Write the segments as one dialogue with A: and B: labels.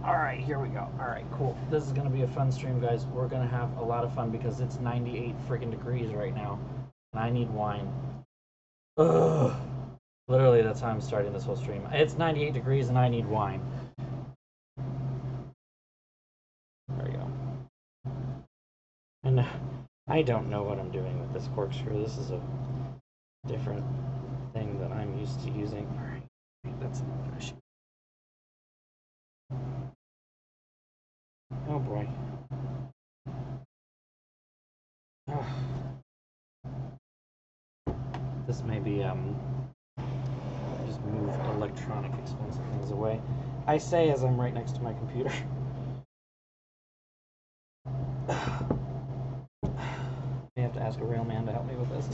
A: Alright, here we go. Alright, cool. This is going to be a fun stream, guys. We're going to have a lot of fun because it's 98 freaking degrees right now. And I need wine. Ugh. Literally, that's how I'm starting this whole stream. It's 98 degrees and I need wine. There we go. And I don't know what I'm doing with this corkscrew. This is a different thing that I'm used to using. Alright, that's another issue. Oh boy. Oh. This may be, just move electronic expensive things away. I say as I'm right next to my computer. I have to ask a real man to help me with this.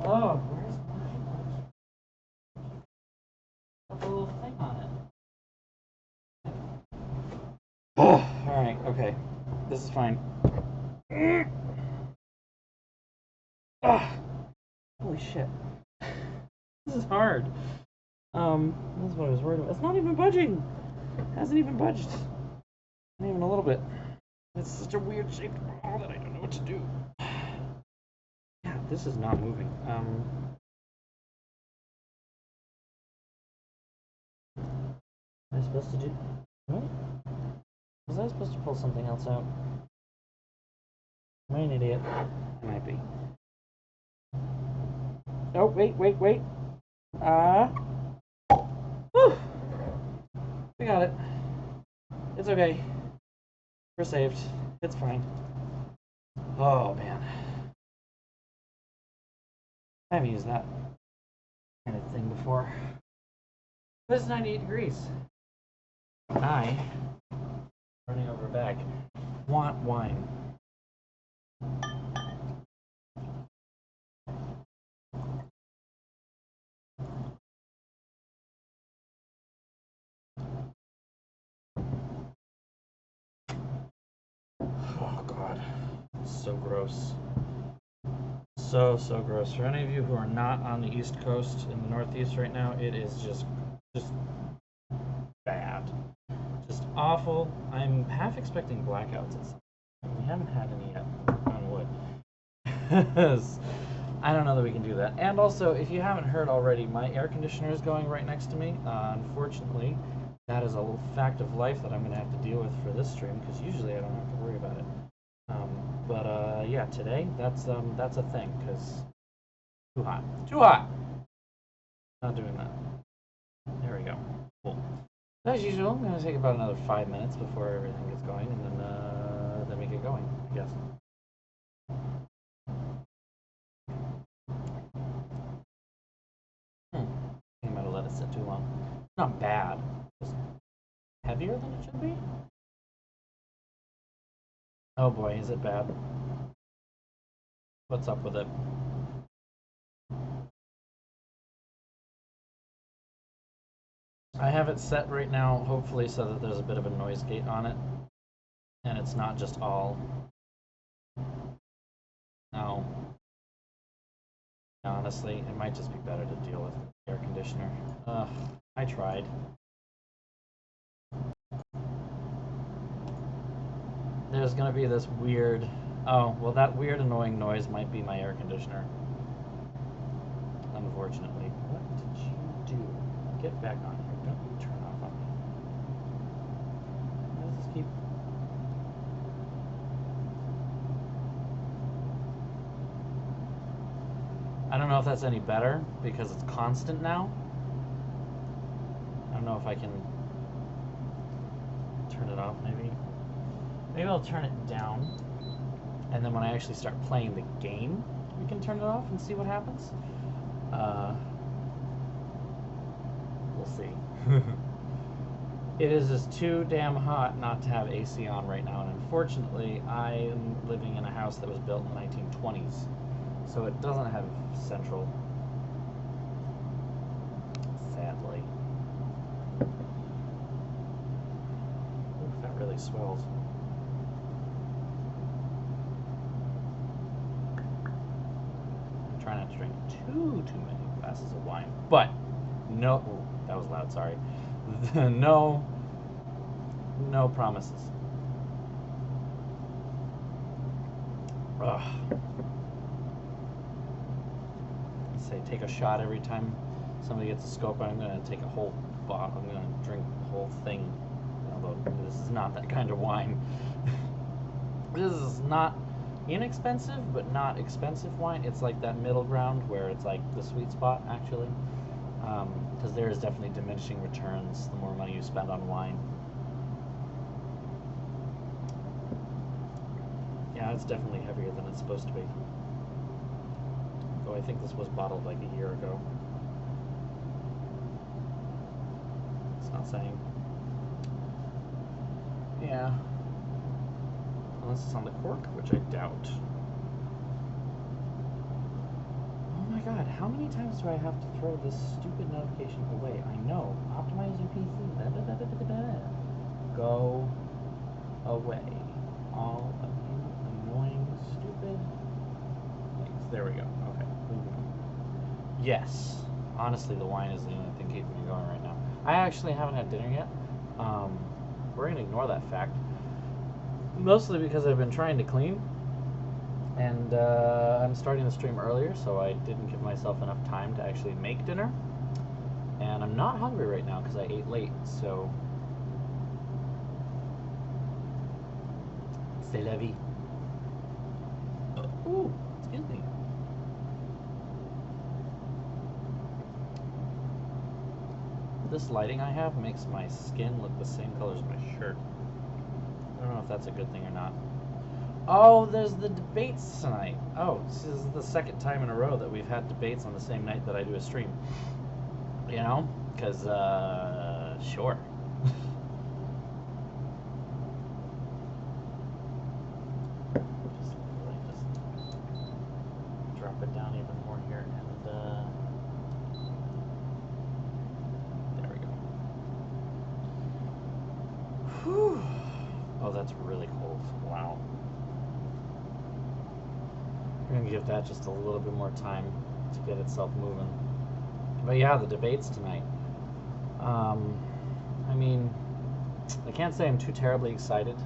A: Oh, where's mine? Got the little thing on it. Oh, alright, okay. This is fine. Oh, holy shit. This is hard. This is what I was worried about. It's not even budging. It hasn't even budged. Not even a little bit. It's such a weird shaped ball that I don't know what to do. Yeah, this is not moving. Am I supposed to do... What? Was I supposed to pull something else out? Am I an idiot? I might be. Oh, wait. Whew. We got it. It's okay. We're saved. It's fine. Oh, man. I haven't used that kind of thing before. But it's 98 degrees. I, running over a bag, want wine. Oh, God. So gross. So gross. For any of you who are not on the East Coast in the Northeast right now, it is just bad. Just awful. I'm half expecting blackouts at some point. We haven't had any yet, on wood. I don't know that we can do that. And also, if you haven't heard already, my air conditioner is going right next to me. Unfortunately, that is a little fact of life that I'm going to have to deal with for this stream, because usually I don't have to worry about it. Yeah, today, that's a thing, because too hot. Too hot! Not doing that. There we go. Cool. As usual, I'm going to take about another 5 minutes before everything gets going, and then we get going, I guess. I might have let it sit too long. Not bad. Just heavier than it should be? Oh boy, is it bad. What's up with it? I have it set right now, hopefully, so that there's a bit of a noise gate on it. And it's not just all... No. Honestly, it might just be better to deal with the air conditioner. I tried. There's gonna be this weird... Oh, well, that weird annoying noise might be my air conditioner. Unfortunately. What did you do? Get back on here. Don't you turn off on me. Why does this keep... I don't know if that's any better, because it's constant now. I don't know if I can turn it off, maybe. Maybe I'll turn it down, and then when I actually start playing the game, we can turn it off and see what happens. We'll see. It is just too damn hot not to have AC on right now, and unfortunately, I am living in a house that was built in the 1920s, so it doesn't have central, sadly. Ooh, that really swelled. I'm trying not to drink too many glasses of wine, but no, ooh, that was loud, sorry. No, no promises. Ugh. Say take a shot every time somebody gets a scope. I'm gonna take a whole bottle. I'm gonna drink the whole thing. Although this is not that kind of wine. This is not inexpensive, but not expensive wine. It's like that middle ground where it's like the sweet spot, actually. Because there is definitely diminishing returns the more money you spend on wine. Yeah, it's definitely heavier than it's supposed to be. Though I think this was bottled like a year ago. It's not saying. Yeah. Unless it's on the cork, which I doubt. Oh my god, how many times do I have to throw this stupid notification away? I know. Optimize your PC. Blah, blah, blah, blah, blah, blah. Go away. All of you annoying, stupid things. There we go. Okay. Yes. Honestly, the wine is the only thing keeping me going right now. I actually haven't had dinner yet. We're going to ignore that fact. Mostly because I've been trying to clean. And I'm starting the stream earlier, so I didn't give myself enough time to actually make dinner. And I'm not hungry right now because I ate late, so... C'est la vie. Ooh, excuse me. This lighting I have makes my skin look the same color as my shirt. I don't know if that's a good thing or not. Oh, there's the debates tonight. Oh, this is the second time in a row that we've had debates on the same night that I do a stream. You know? Because, sure. just drop it down even more here, and, there we go. Whew. Oh, that's really cold. Wow. I'm going to give that just a little bit more time to get itself moving. But yeah, the debates tonight. I mean, I can't say I'm too terribly excited.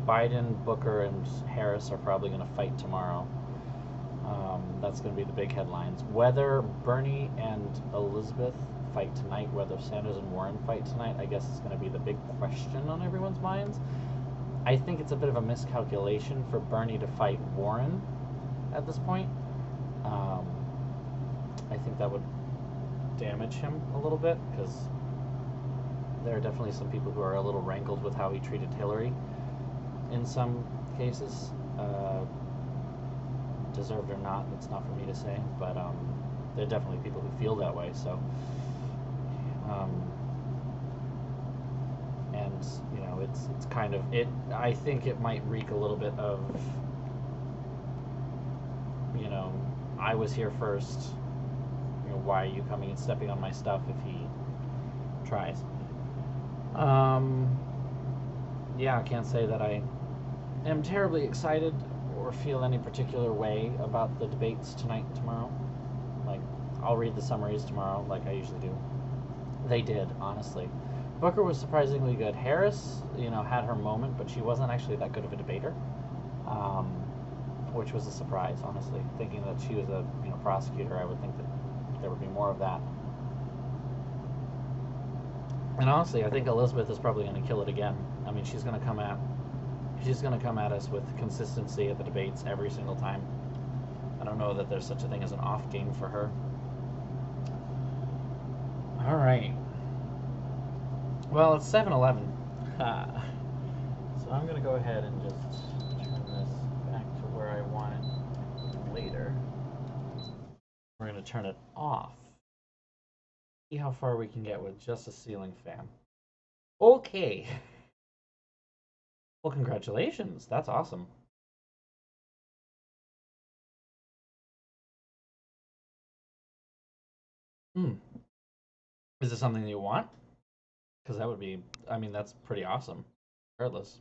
A: Biden, Booker, and Harris are probably going to fight tomorrow. That's going to be the big headlines. Whether Bernie and Elizabeth fight tonight, whether Sanders and Warren fight tonight, I guess is going to be the big question on everyone's minds. I think it's a bit of a miscalculation for Bernie to fight Warren at this point. I think that would damage him a little bit, because there are definitely some people who are a little rankled with how he treated Hillary in some cases. Deserved or not, that's not for me to say, but there are definitely people who feel that way, so and you know, it's kind of it. I think it might reek a little bit of, you know, I was here first. You know, why are you coming and stepping on my stuff if he tries? Yeah, I can't say that I am terribly excited or feel any particular way about the debates tonight and tomorrow. Like, I'll read the summaries tomorrow like I usually do. They did, honestly. Booker was surprisingly good. Harris, you know, had her moment, but she wasn't actually that good of a debater, which was a surprise, honestly. Thinking that she was a, you know, prosecutor, I would think that there would be more of that. And honestly, I think Elizabeth is probably going to kill it again. I mean, she's going to come at us with consistency at the debates every single time. I don't know that there's such a thing as an off game for her. All right. Well, it's 7-Eleven. So I'm going to go ahead and just turn this back to where I want it later. We're going to turn it off. See how far we can get with just a ceiling fan. Okay. Well, congratulations. That's awesome. Is this something that you want? Because that would be, I mean, that's pretty awesome, regardless.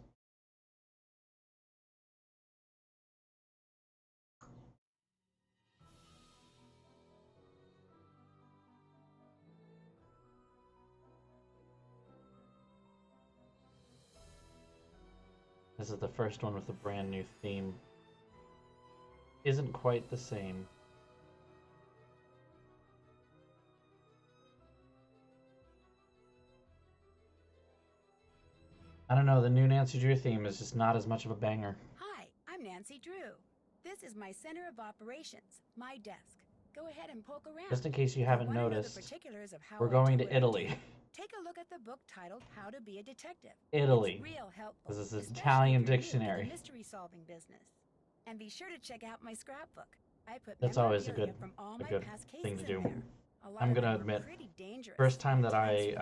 A: This is the first one with a brand new theme. Isn't quite the same. I don't know, the new Nancy Drew theme is just not as much of a banger.
B: Hi, I'm Nancy Drew. This is my center of operations, my desk. Go ahead and poke around.
A: Just in case you haven't noticed, we're going to Italy.
B: Take a look at the book titled How to Be a Detective.
A: Italy.
B: It's real helpful.
A: This is an Italian dictionary.
B: Mystery solving business. And be sure to check out my scrapbook. I put
A: That's always a good thing to do. I'm gonna admit, first time that I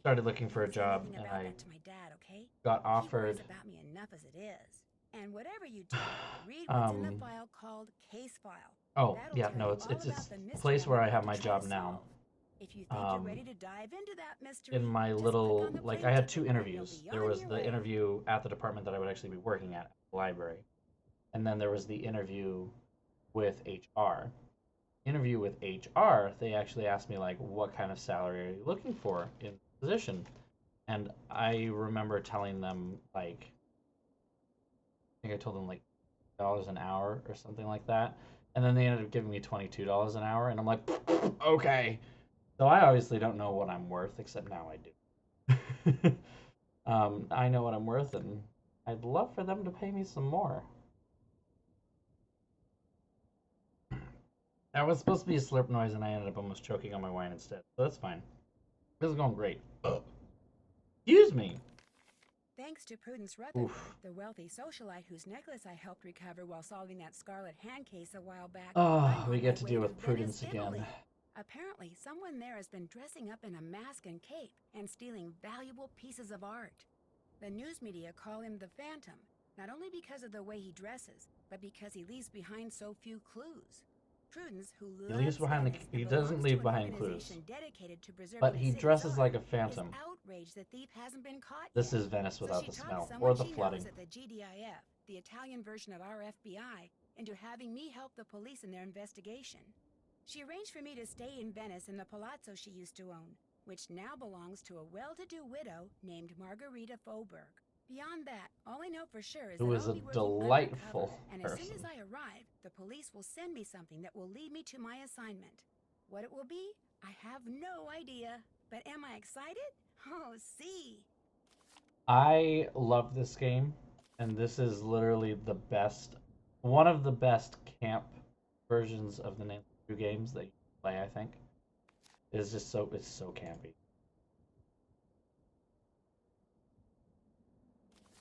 A: started looking for a job and I got offered.
B: And whatever you do, read what's in the file called case file.
A: Oh yeah, no, it's the place where I have my job now.
B: If you think you're ready to dive into that mystery,
A: in my little, like, I had 2 interviews. There was the interview at the department that I would actually be working at the library, and then there was the interview with HR. Interview with HR, they actually asked me, like, what kind of salary are you looking for in the position? And I remember telling them, like, I think I told them, like, $2 an hour or something like that. And then they ended up giving me $22 an hour, and I'm like, okay. So I obviously don't know what I'm worth, except now I do. I know what I'm worth, and I'd love for them to pay me some more. That was supposed to be a slurp noise, and I ended up almost choking on my wine instead. So that's fine. This is going great. Excuse me.
B: Thanks to Prudence Rutherford, the wealthy socialite whose necklace I helped recover while solving that scarlet hand case a while back.
A: Oh, we get to deal with Prudence again.
B: Apparently, someone there has been dressing up in a mask and cape and stealing valuable pieces of art. The news media call him the Phantom, not only because of the way he dresses, but because he leaves behind so few clues. Prudence, who
A: he doesn't leave behind clues, but he dresses like a phantom.
B: The thief hasn't been caught
A: this
B: yet.
A: is Venice without the smell
B: or
A: the flooding.
B: At the GDIF, the Italian version of our FBI, into having me help the police in their investigation. She arranged for me to stay in Venice in the palazzo she used to own, which now belongs to a well-to-do widow named Margherita Faubourg. Beyond that, all I know for sure is
A: who is a delightful
B: and
A: person.
B: As soon as I arrive, the police will send me something that will lead me to my assignment. What it will be, I have no idea. But am I excited? Oh, see.
A: I love this game, and this is literally the best, one of the best camp versions of the Nancy Drew games that you can play, I think. It's just so, it's so campy.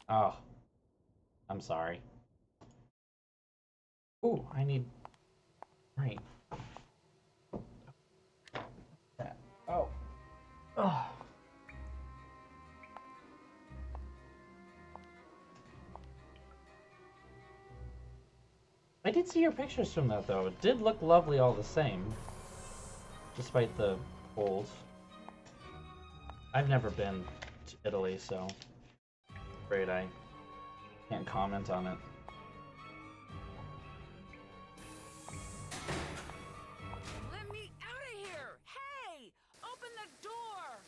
A: Oh, I'm sorry. Ooh, I need rain. Oh. Oh. I did see your pictures from that, though. It did look lovely all the same, despite the cold. I've never been to Italy, so I'm afraid I can't comment on it.
B: Let me out of here! Hey! Open the door!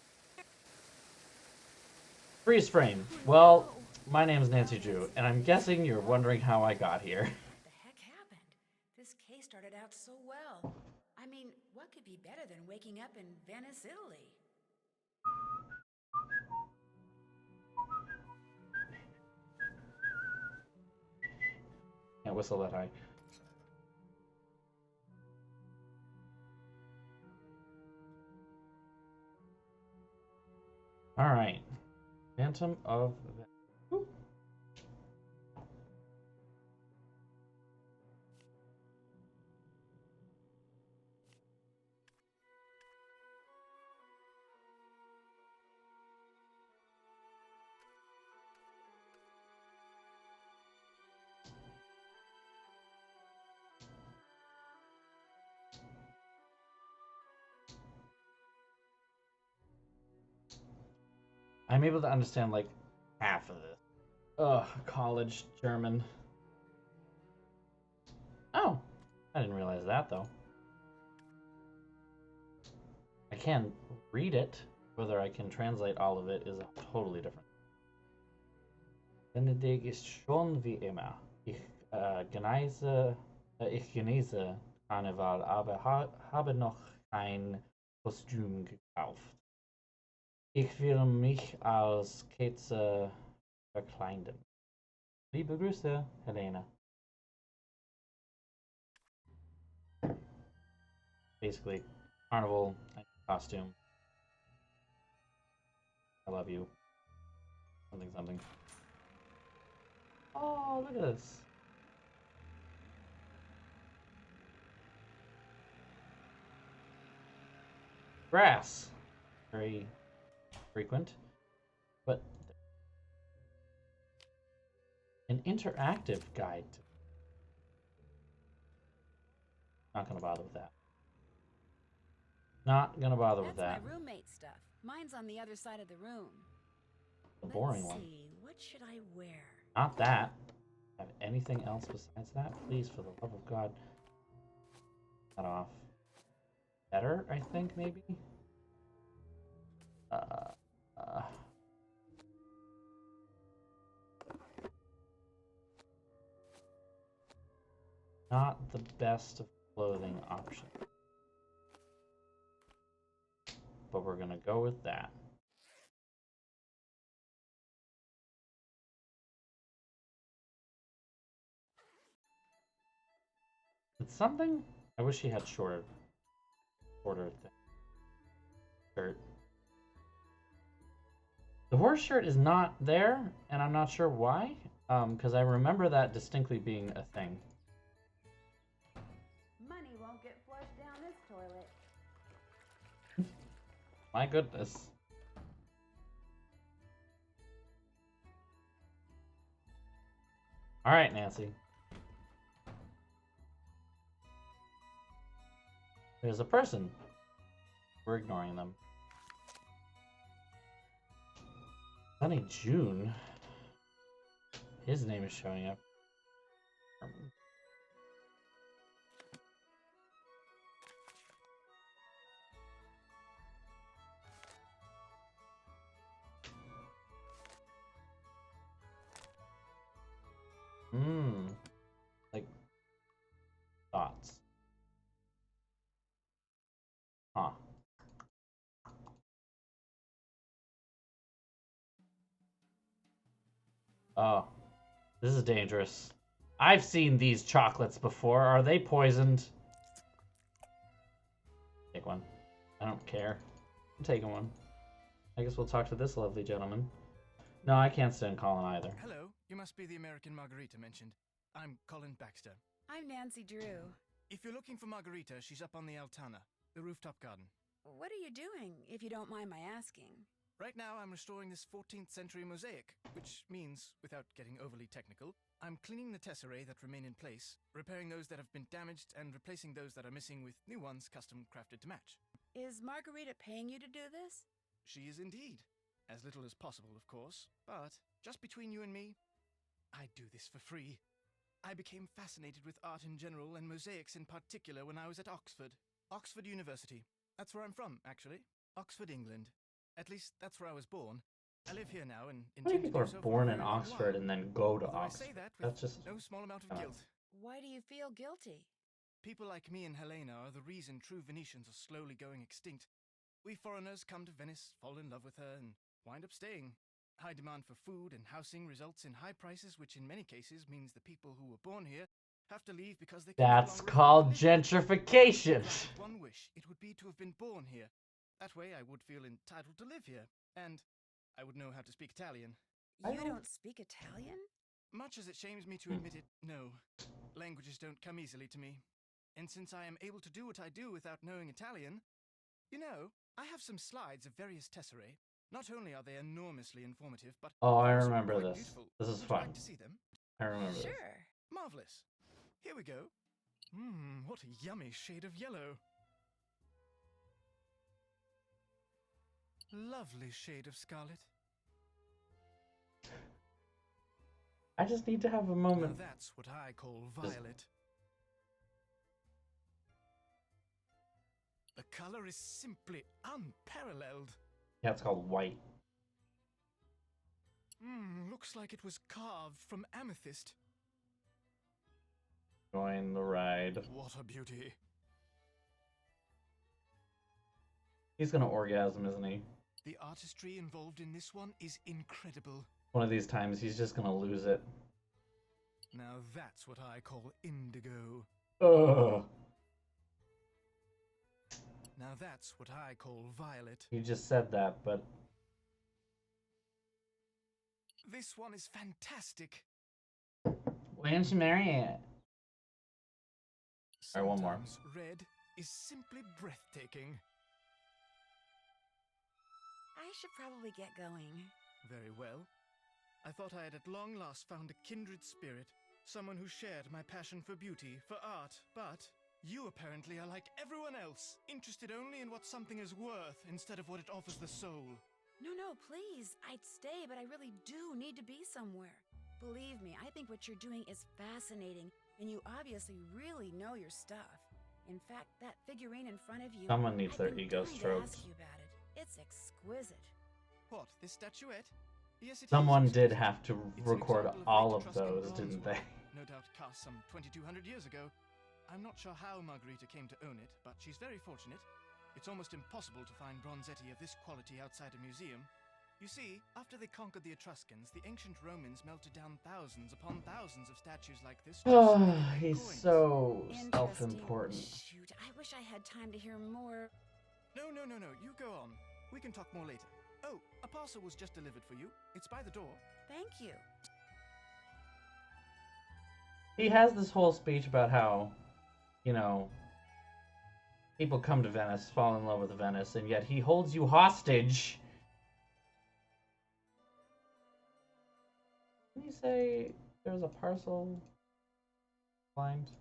A: Freeze frame. Well, my name is Nancy Drew, and I'm guessing you're wondering how I got here.
B: What the heck happened? This case started out so well. I mean, what could be better than waking up in Venice, Italy?
A: Can't whistle that high. All right, Phantom of Venice. I'm able to understand like half of this. Ugh, college German. Oh, I didn't realize that though. I can read it. Whether I can translate all of it is a totally different. Venedig ist schon wie immer. Ich genieße Karneval, aber habe noch kein Kostüm gekauft. Ich will mich als Kätze verkleiden. Liebe Grüße, Helena. Basically, carnival costume. I love you. Something, something. Oh, look at this. Grass. Very frequent. But an interactive guide. Not gonna bother with that. Not gonna bother with that.
B: That's my roommate's stuff. Mine's on the other side of the room.
A: The boring
B: Let's
A: one.
B: see, what should I wear?
A: Not that. Have anything else besides that? Please, for the love of God. Cut off. Better, I think, maybe? Not the best of clothing option. But we're gonna go with that. It's something? I wish he had shorter shirt. The horse shirt is not there, and I'm not sure why. Because I remember that distinctly being a thing.
B: Money won't get flushed down this toilet.
A: My goodness. All right, Nancy. There's a person. We're ignoring them. Sunny June. His name is showing up. Like thoughts. Huh. Oh, this is dangerous. I've seen these chocolates before. Are they poisoned? Take one. I don't care. I'm taking one. I guess we'll talk to this lovely gentleman. No, I can't stand Colin either.
C: Hello, you must be the American Margarita mentioned. I'm Colin Baxter.
B: I'm Nancy Drew.
C: If you're looking for Margarita, she's up on the Altana, the rooftop garden.
B: What are you doing, if you don't mind my asking?
C: Right now, I'm restoring this 14th century mosaic, which means, without getting overly technical, I'm cleaning the tesserae that remain in place, repairing those that have been damaged, and replacing those that are missing with new ones custom crafted to match.
B: Is Margarita paying you to do this?
C: She is indeed. As little as possible, of course, but just between you and me, I do this for free. I became fascinated with art in general and mosaics in particular when I was at Oxford. Oxford University. That's where I'm from, actually. Oxford, England. At least, that's where I was born. I live here now and
A: How many
C: intend to
A: people
C: do
A: are
C: so for
A: born
C: a
A: in
C: very long
A: Oxford
C: while.
A: and then go to
C: Although I
A: Oxford?
C: say that
A: That's
C: with
A: just
C: no small amount of guilt.
B: Why do you feel guilty?
C: People like me and Helena are the reason true Venetians are slowly going extinct. We foreigners come to Venice, fall in love with her, and wind up staying. High demand for food and housing results in high prices, which in many cases means the people who were born here have to leave because they can no
A: That's
C: longer
A: called
C: afford to live here.
A: gentrification.
C: Granted, one wish, it would be to have been born here. That way I would feel entitled to live here, and I would know how to speak Italian.
B: You don't speak Italian?
C: Much as it shames me to admit it, no. Languages don't come easily to me. And since I am able to do what I do without knowing Italian, you know, I have some slides of various tesserae. Not only are they enormously informative, but
A: Oh, I
C: they're also
A: remember
C: quite
A: this.
C: beautiful.
A: This is
C: Would you
A: fun.
C: like to see them?
A: I remember this.
B: Sure.
C: Marvelous. Here we go. What a yummy shade of yellow. Lovely shade of scarlet.
A: I just need to have a
C: Now
A: moment.
C: that's what I call violet. The color is simply unparalleled.
A: Yeah, it's called white.
C: Looks like it was carved from amethyst.
A: Join the ride.
C: What a beauty.
A: He's gonna orgasm, isn't he?
C: The artistry involved in this one is incredible.
A: One of these times, he's just gonna lose it.
C: Now that's what I call indigo.
A: Ugh.
C: Now that's what I call violet.
A: You just said that, but...
C: This one is fantastic.
A: Why don't you marry it? Alright, one more.
C: Sometimes red is simply breathtaking.
B: I should probably get going.
C: Very well. I thought I had at long last found a kindred spirit, someone who shared my passion for beauty, for art, but you apparently are like everyone else, interested only in what something is worth instead of what it offers the soul.
B: No, please. I'd stay, but I really do need to be somewhere. Believe me, I think what you're doing is fascinating, and you obviously really know your stuff. In fact, that figurine in front of you...
A: Someone needs their ego
B: I've been dying to
A: stroked.
B: ask you about it. It's exquisite.
C: What, this statuette? Yes, it
A: Someone
C: is
A: did
C: exquisite.
A: have to
C: It's an
A: record
C: example of
A: all
C: late
A: of
C: Etruscan
A: those,
C: bronze
A: didn't
C: work,
A: they?
C: No doubt cast some 2,200 years ago. I'm not sure how Margarita came to own it, but she's very fortunate. It's almost impossible to find bronzetti of this quality outside a museum. You see, after they conquered the Etruscans, the ancient Romans melted down thousands upon thousands of statues like this. just so they could make
A: He's
C: coins.
A: so
B: Interesting.
A: self-important.
B: Shoot, I wish I had time to hear more.
C: No, you go on. We can talk more later. Oh, a parcel was just delivered for you. It's by the door.
B: Thank you.
A: He has this whole speech about how, you know, people come to Venice, fall in love with Venice, and yet he holds you hostage. Can you say there's a parcel blind?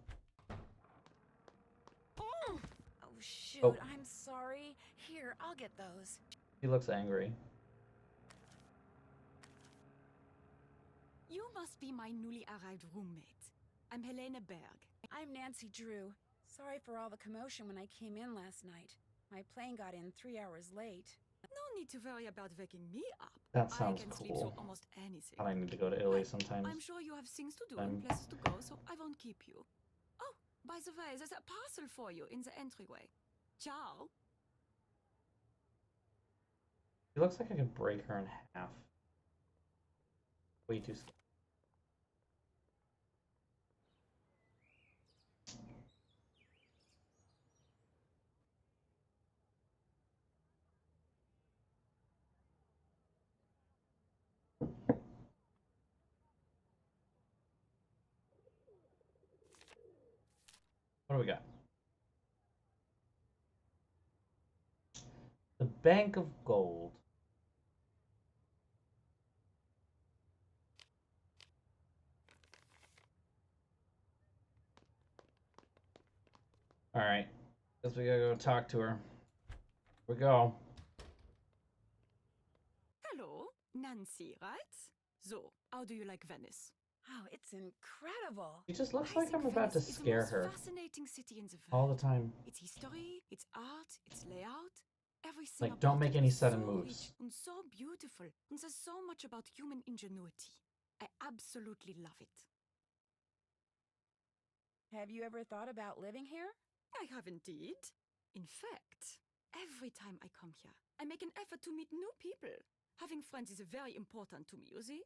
B: Oh, shoot.
A: Oh.
B: I'm sorry. Here, I'll get those.
A: He looks angry.
D: You must be my newly arrived roommate. I'm Helene Berg.
B: I'm Nancy Drew. Sorry for all the commotion when I came in last night. My plane got in 3 hours late.
D: No need to worry about waking me up.
A: That sounds
D: I can sleep
A: cool.
D: through almost anything.
A: I need to go to Italy sometimes.
D: I'm sure you have things to do and places to go, so I won't keep you. Oh, by the way, there's a parcel for you in the entryway. Ciao.
A: He looks like I could break her in half. Way too scary. What do we got? The Bank of Gold. Alright. Guess we gotta go talk to her. Here we go.
D: Hello, Nancy, right? So, how do you like Venice?
B: Oh, it's incredible.
A: She just looks
D: I
A: like
D: think
A: I'm about to
D: Venice is the
A: scare
D: most
A: her
D: fascinating city in the
A: all
D: world.
A: the time.
D: Its history, its art, its layout, everything
A: Like,
D: about
A: don't make
D: it
A: any
D: is
A: sudden
D: so
A: moves.
D: rich and so beautiful, and there's so much about human ingenuity. I absolutely love it.
B: Have you ever thought about living here?
D: I have indeed. In fact, every time I come here, I make an effort to meet new people. Having friends is very important to me, you see?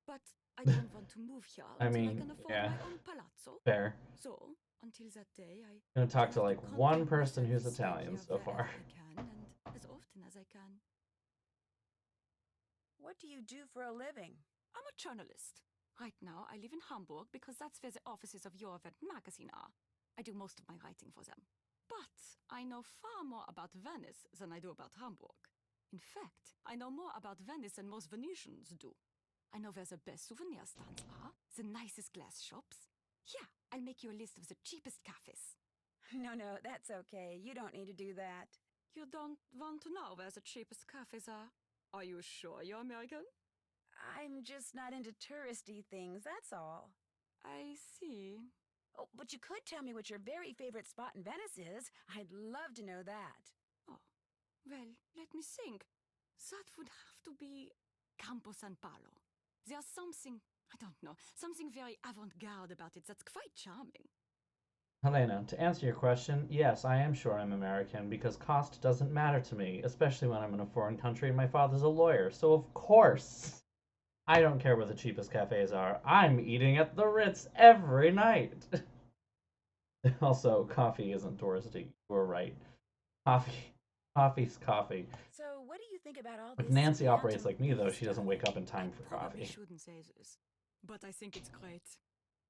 D: But I don't want to move here
A: I
D: until I
A: mean,
D: can afford
A: yeah.
D: my own palazzo.
A: Fair.
D: So, until that day,
A: I'm gonna talk to
D: try
A: like
D: content
A: one person
D: myself
A: who's
D: with staying
A: Italian
D: here
A: so
D: wherever
A: far.
D: I can and as often as I can.
B: What do you do for a living?
D: I'm a journalist. Right now, I live in Hamburg because that's where the offices of Eurovent magazine are. I do most of my writing for them. But I know far more about Venice than I do about Hamburg. In fact, I know more about Venice than most Venetians do. I know where the best souvenir stands are, the nicest glass shops. Here, I'll make you a list of the cheapest cafes.
B: No, that's okay. You don't need to do that.
D: You don't want to know where the cheapest cafes are? Are you sure you're American?
B: I'm just not into touristy things, that's all.
D: I see.
B: Oh, but you could tell me what your very favorite spot in Venice is. I'd love to know that.
D: Oh, well, let me think. That would have to be Campo San Paolo. There's something, I don't know, something very avant-garde about it that's quite charming.
A: Helena, to answer your question, yes, I am sure I'm American because cost doesn't matter to me, especially when I'm in a foreign country and my father's a lawyer. So of course, I don't care where the cheapest cafes are. I'm eating at the Ritz every night. Also, coffee isn't touristy. You're right. Coffee, coffee's coffee.
B: So, what do you think about all
A: If
B: this
A: Nancy operates
B: phantom
A: like me, though,
B: thief
A: she doesn't
B: stuff?
A: wake up in time
D: I
A: for
D: probably
A: coffee.
D: shouldn't say this, but I think it's great.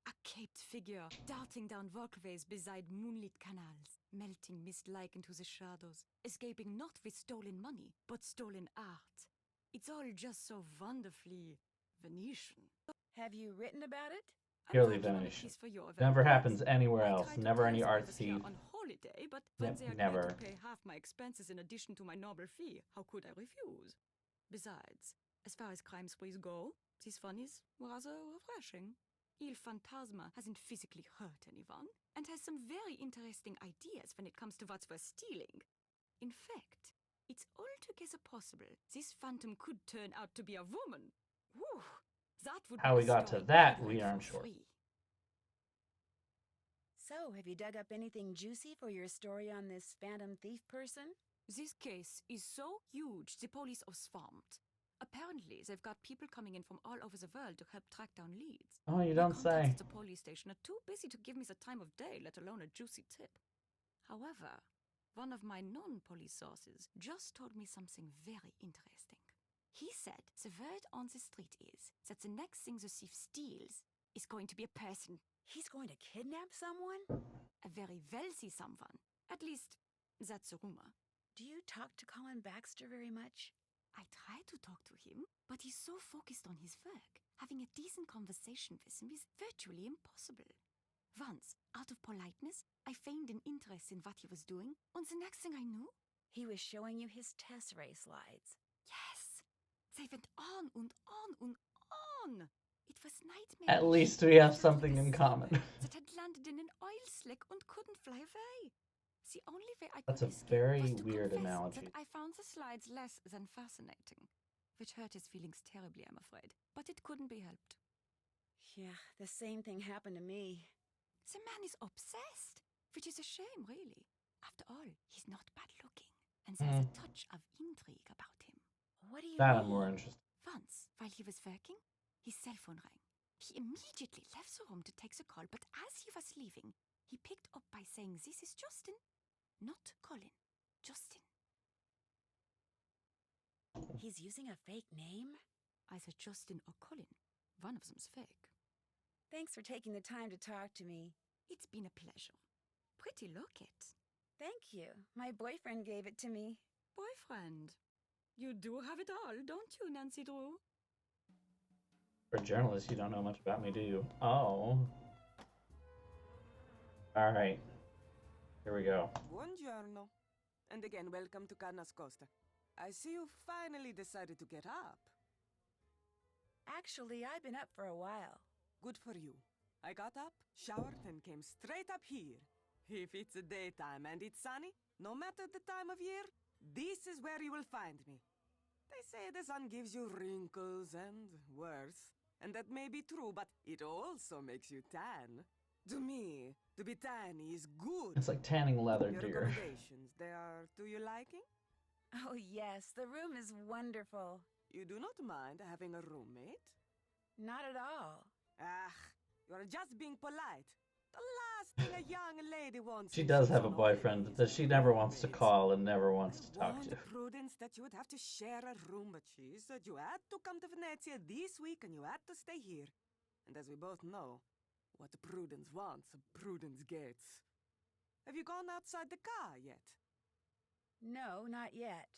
D: A caped figure darting down walkways beside moonlit canals, melting mist-like into the shadows, escaping not with stolen money, but stolen art. It's all just so wonderfully Venetian.
B: Have you written about it?
D: I'm
A: Purely
D: working on a
A: Venetian.
D: piece for your event,
A: Never
D: please.
A: happens anywhere
D: I
A: else.
D: tried to
A: Never
D: tell
A: any
D: them I
A: art
D: was here
A: thief.
D: on holiday, but when
A: Yep,
D: they agreed
A: never.
D: to pay half my expenses in addition to my normal fee, how could I refuse? Besides, as far as crime sprees go, this one is rather refreshing. Il Fantasma hasn't physically hurt anyone, and has some very interesting ideas when it comes to what's worth stealing. In fact, it's altogether possible this phantom could turn out to be a woman. Whew, that would
A: How
D: be
A: we
D: a
A: got to
D: story
A: that,
D: I'd
A: we
D: write
A: aren't
D: for
A: sure.
D: free.
B: So, have you dug up anything juicy for your story on this phantom thief person?
D: This case is so huge, the police are swamped. Apparently, they've got people coming in from all over the world to help track down leads.
A: Oh, you
D: My
A: don't
D: contacts
A: say.
D: at the police station are too busy to give me the time of day, let alone a juicy tip. However, one of my non-police sources just told me something very interesting. He said the word on the street is that the next thing the thief steals is going to be a person.
B: He's going to kidnap someone?
D: A very wealthy someone. At least, that's a rumor.
B: Do you talk to Colin Baxter very much?
D: I try to talk to him, but he's so focused on his work. Having a decent conversation with him is virtually impossible. Once, out of politeness, I feigned an interest in what he was doing, and the next thing I knew,
B: He was showing you his test ray slides.
D: yes, they went on and on and on. It was nightmarish.
A: At least we have
D: I felt
A: something
D: like a
A: in common.
D: seabird that had landed in an oil slick and couldn't fly away. The only way I
A: That's
D: could
A: a
D: escape
A: very
D: was to
A: weird
D: confess
A: analogy.
D: that I found the slides less than fascinating, which hurt his feelings terribly, I'm afraid. But it couldn't be helped.
B: Yeah, the same thing happened to me.
D: The man is obsessed, which is a shame, really. After all, he's not bad looking, and there's a touch of intrigue about him.
B: What do you
A: That
B: mean?
A: I'm more interested.
D: Once, while he was working, his cell phone rang. He immediately left the room to take the call, but as he was leaving, he picked up by saying, "This is Justin." Not Colin, Justin.
B: He's using a fake name?
D: Either Justin or Colin. One of them's fake.
B: Thanks for taking the time to talk to me.
D: It's been a pleasure. Pretty locket.
B: Thank you. My boyfriend gave it to me.
D: Boyfriend. You do have it all, don't you, Nancy Drew?
A: For a journalist, you don't know much about me, do you? Oh. Alright. Here we go.
E: Buongiorno. And again, welcome to Canas Costa. I see you finally decided to get up.
B: Actually, I've been up for a while.
E: Good for you. I got up, showered, and came straight up here. If it's the daytime and it's sunny, no matter the time of year, this is where you will find me. They say the sun gives you wrinkles and worse, and that may be true, but it also makes you tan. To me, to be tan is good.
A: It's like tanning leather,
E: Your
A: dear.
E: accommodations, they are to your liking?
B: Oh, yes, the room is wonderful.
E: You do not mind having a roommate?
B: Not at all.
E: Ah, you're just being polite. The last thing a young lady wants.
A: She
E: when
A: does
E: she's
A: have a
E: on
A: boyfriend
E: holidays
A: that
E: is
A: she never wants to
E: roommates.
A: call and never wants to talk
E: Warned
A: to.
E: Prudence that you would have to share a room, but she said you had to come to Venezia this week and you had to stay here. And as we both know, what Prudence wants, Prudence gets. Have you gone outside the car yet?
B: No, not yet.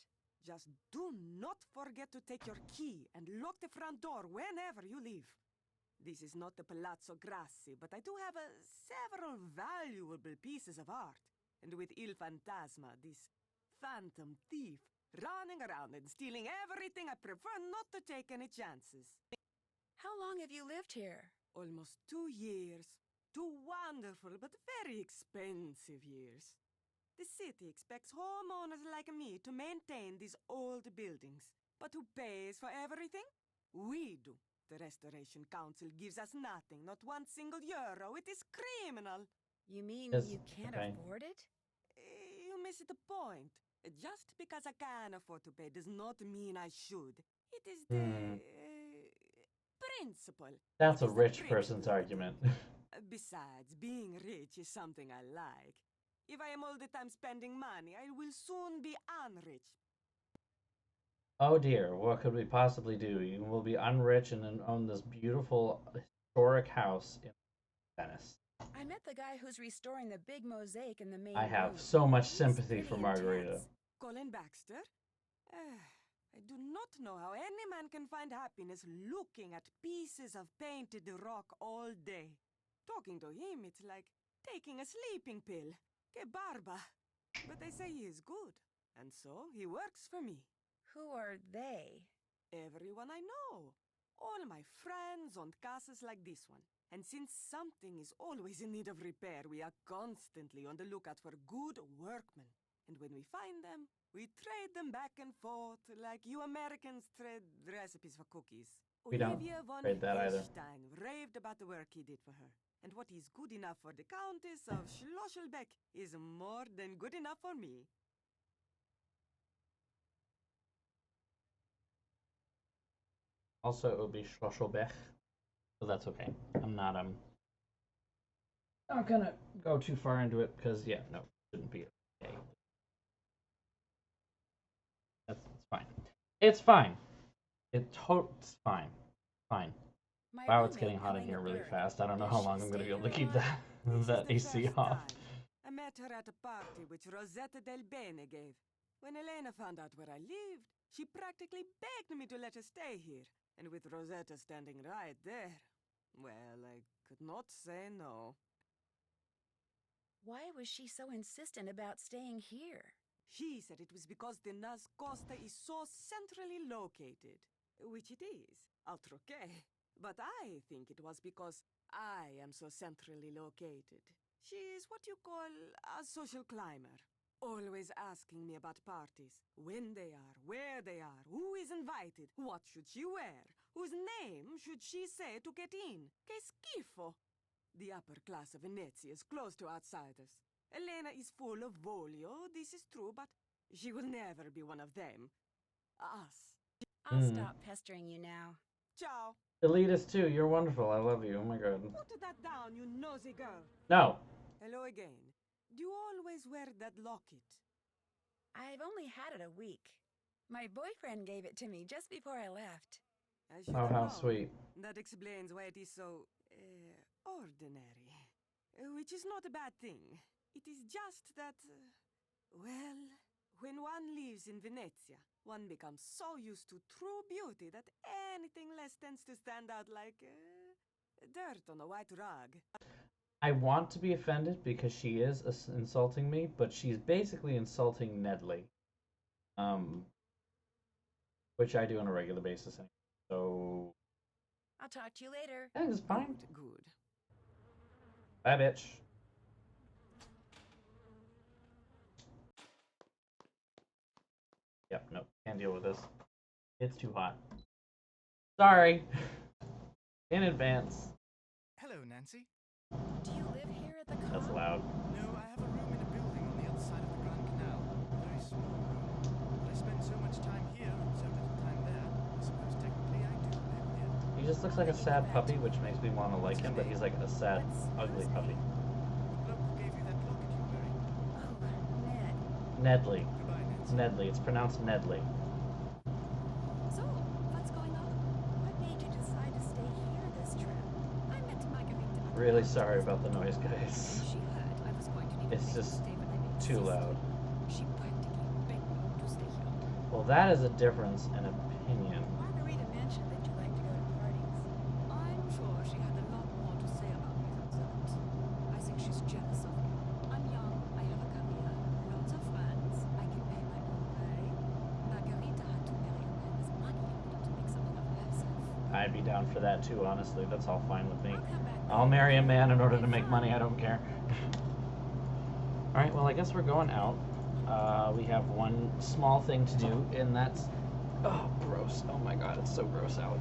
E: Just do not forget to take your key and lock the front door whenever you leave. This is not the Palazzo Grassi, but I do have several valuable pieces of art. And with Il Fantasma, this phantom thief, running around and stealing everything, I prefer not to take any chances.
B: How long have you lived here?
E: Almost 2 years. 2 wonderful but very expensive years. The city expects homeowners like me to maintain these old buildings. But who pays for everything? We do. The Restoration Council gives us nothing, not one single euro. It is criminal.
B: You mean
A: Yes,
B: you can't
A: okay.
B: afford it?
E: You miss the point. Just because I can afford to pay does not mean I should. It is the principle.
A: That's
E: It
A: a
E: is the
A: rich
E: principle
A: person's
E: of the
A: argument.
E: Besides, being rich is something I like. If I am all the time spending money, I will soon be unrich.
A: Oh dear, what could we possibly do? You will be unrich and then own this beautiful historic house in Venice.
B: I met the guy who's restoring the big mosaic in the main
A: I have
B: room.
A: so much
B: He's
A: sympathy
B: pretty
A: for Margarita.
B: intense.
E: Colin Baxter? I do not know how any man can find happiness looking at pieces of painted rock all day. Talking to him, it's like taking a sleeping pill. Que barba. But they say he is good, and so he works for me.
B: Who are they?
E: Everyone I know. All my friends own castles like this one. And since something is always in need of repair, we are constantly on the lookout for good workmen. And when we find them, we trade them back and forth like you Americans trade recipes for cookies.
A: We don't
E: Olivia von
A: trade that either.
E: Hellstein raved about the work he did for her. And what is good enough for the Countess of Schlosselbeck is more than good enough for me.
A: Also, it would be Schlosselbeck, so that's okay. I'm not gonna go too far into it because yeah, no, it shouldn't be okay. That's fine. It's fine. It's fine. Fine.
B: My
A: Wow, it's
B: roommate,
A: getting hot in
B: Helena
A: here really
B: Berg.
A: fast. I don't know
B: Does
A: how
B: she
A: long I'm gonna
B: stay
A: be able to
B: here
A: keep
B: a lot?
A: that
E: This is
A: that
E: the
A: AC
E: first
A: off.
E: time. I met her at a party which Rosetta Del Bene gave. When Elena found out where I lived, she practically begged me to let her stay here. And with Rosetta standing right there, well, I could not say no.
B: Why was she so insistent about staying here?
E: She said it was because the Nas Costa is so centrally located, which it is, outroque. But I think it was because I am so centrally located. She is what you call a social climber, always asking me about parties, when they are, where they are, who is invited, what should she wear, whose name should she say to get in. Che schifo! The upper class of Venezia is closed to outsiders. Elena is full of voglio, this is true, but she will never be one of them. Us.
B: I'll stop pestering you now.
E: Ciao.
A: Elitist too, you're wonderful. I love you. Oh my god.
E: Put that down, you nosy girl.
A: No.
E: Hello again. Do you always wear that locket?
B: I've only had it a week. My boyfriend gave it to me just before I left.
E: I should
A: Oh,
E: have
A: how
E: known.
A: sweet.
E: That explains why it is so, ordinary. Which is not a bad thing. It is just that, well, when one lives in Venezia, one becomes so used to true beauty that anything less tends to stand out like dirt on a white rug.
A: I want to be offended because she is insulting me, but she's basically insulting Nedley. Which I do on a regular basis anyway. So
B: I'll talk to you later.
A: yeah, it's fine.
E: Good.
A: Bye, bitch. Yep, no, can't deal with this. It's too hot. Sorry. In advance.
C: Hello, Nancy.
B: Do you live here at the car?
A: That's loud.
C: No, I have a room in a building on the other side of the Grand Canal. A very small room. But I spend so much time here and so little time there. I suppose technically I do live here.
A: He just looks like a sad puppy, which makes me want to like him, but he's like a sad, ugly puppy.
C: The bloke who gave you that locket you're wearing.
B: Oh, Ned.
A: Nedley.
C: Goodbye,
A: It's
C: Nancy.
A: Nedley. It's pronounced Nedley.
D: So, what's going on?
B: What made you decide to stay here this trip?
D: I met Margarita. at the
A: Really
D: party
A: sorry
D: yesterday,
A: about the noise,
D: and
A: guys.
D: she heard I was going to need a
A: It's
D: place to
A: just
D: stay when I made
A: too
D: sister.
A: loud.
D: She practically begged me to stay here.
A: Well, that is a difference in opinion.
B: Margarita mentioned that you like to go to parties.
D: I'm sure she had a lot more to say about me than that. I think she's jealous of me. I'm young, I have a career, lots of friends, I can pay my own way. Margarita had to marry a man with money in order to make something of herself.
A: I'd be down for that too, honestly. That's all fine with me.
B: I'll come back.
A: I'll marry a man in order to make money. I don't care. Alright, well, I guess we're going out. We have one small thing to do, and that's... Oh, gross. Oh my god, it's so gross out.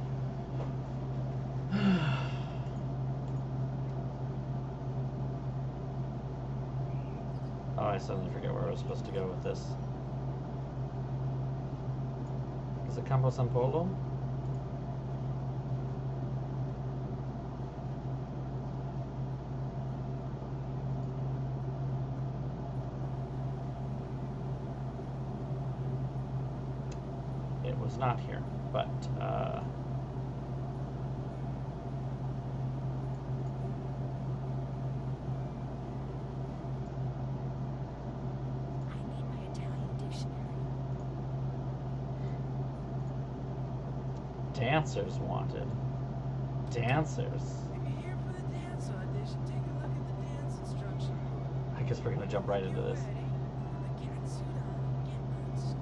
A: Oh, I suddenly forget where I was supposed to go with this. Is it Campo San Polo? It was not here, but
B: I need my Italian dictionary.
A: dancers wanted. Dancers.
F: If you're here for the dance audition, take a look at the dance instruction book.
A: I guess we're gonna jump right into this.
F: Ready? Put the cat suit on and get on stage.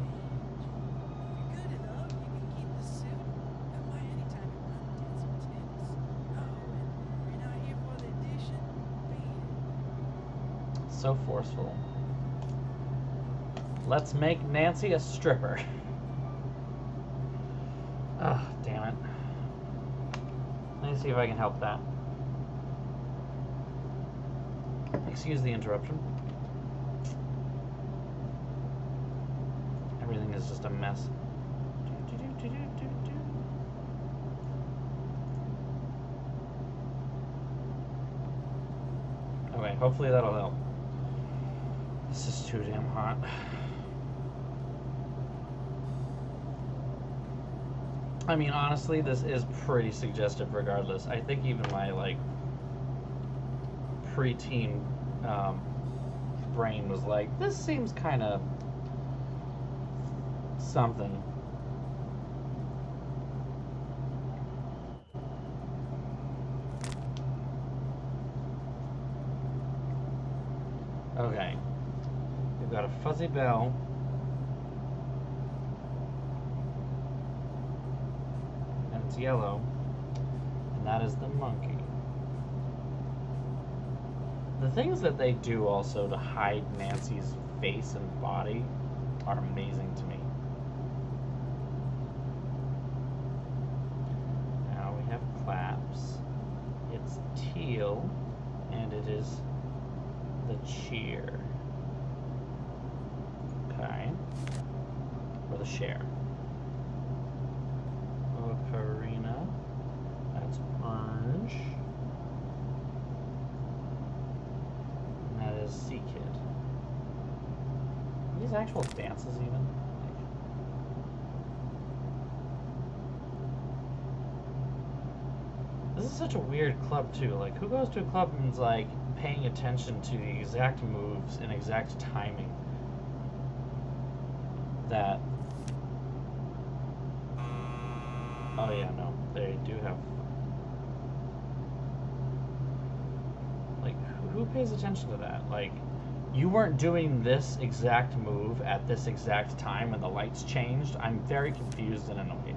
F: If you're good enough, you can keep the suit. Come by anytime you want to dance some tennis. Oh, and if you're not here for the audition, beat it.
A: So forceful. Let's make Nancy a stripper. Ah, damn it. Let me see if I can help that. Excuse the interruption. Everything is just a mess. Okay, hopefully that'll help. This is too damn hot. I mean, honestly, this is pretty suggestive regardless. I think even my, like, preteen brain was like, this seems kind of something. Okay. We've got a fuzzy bell. And it's yellow. And that is the monkey. The things that they do also to hide Nancy's face and body are amazing to me. Now we have claps. It's teal, and it is the cheer. Okay. Or the share. Ocarina. That's orange. And that is Sea Kid. Are these actual dances even? Like, this is such a weird club too. Like, who goes to a club and is like paying attention to the exact moves and exact timing that... Oh yeah, no, they do have... Like, who pays attention to that? Like, you weren't doing this exact move at this exact time when the lights changed. I'm very confused and annoyed.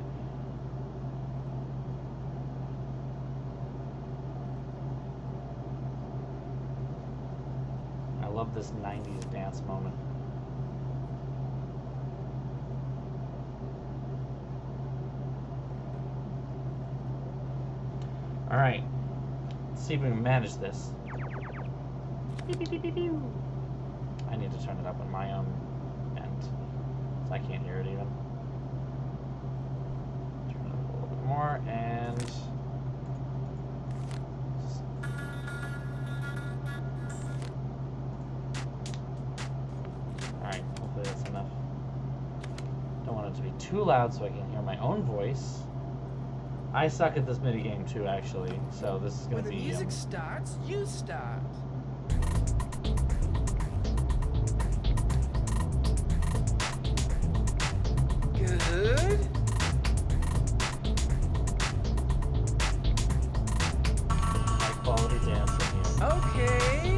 A: I love this 90s dance moment. Alright, let's see if we can manage this. I need to turn it up on my own end, so I can't hear it even. Turn it up a little bit more, and... Alright, hopefully that's enough. Don't want it to be too loud so I can hear my own voice. I suck at this MIDI game too, actually, so this is going to be...
F: When the music starts, you start. Good.
A: high quality dancing here.
F: Okay.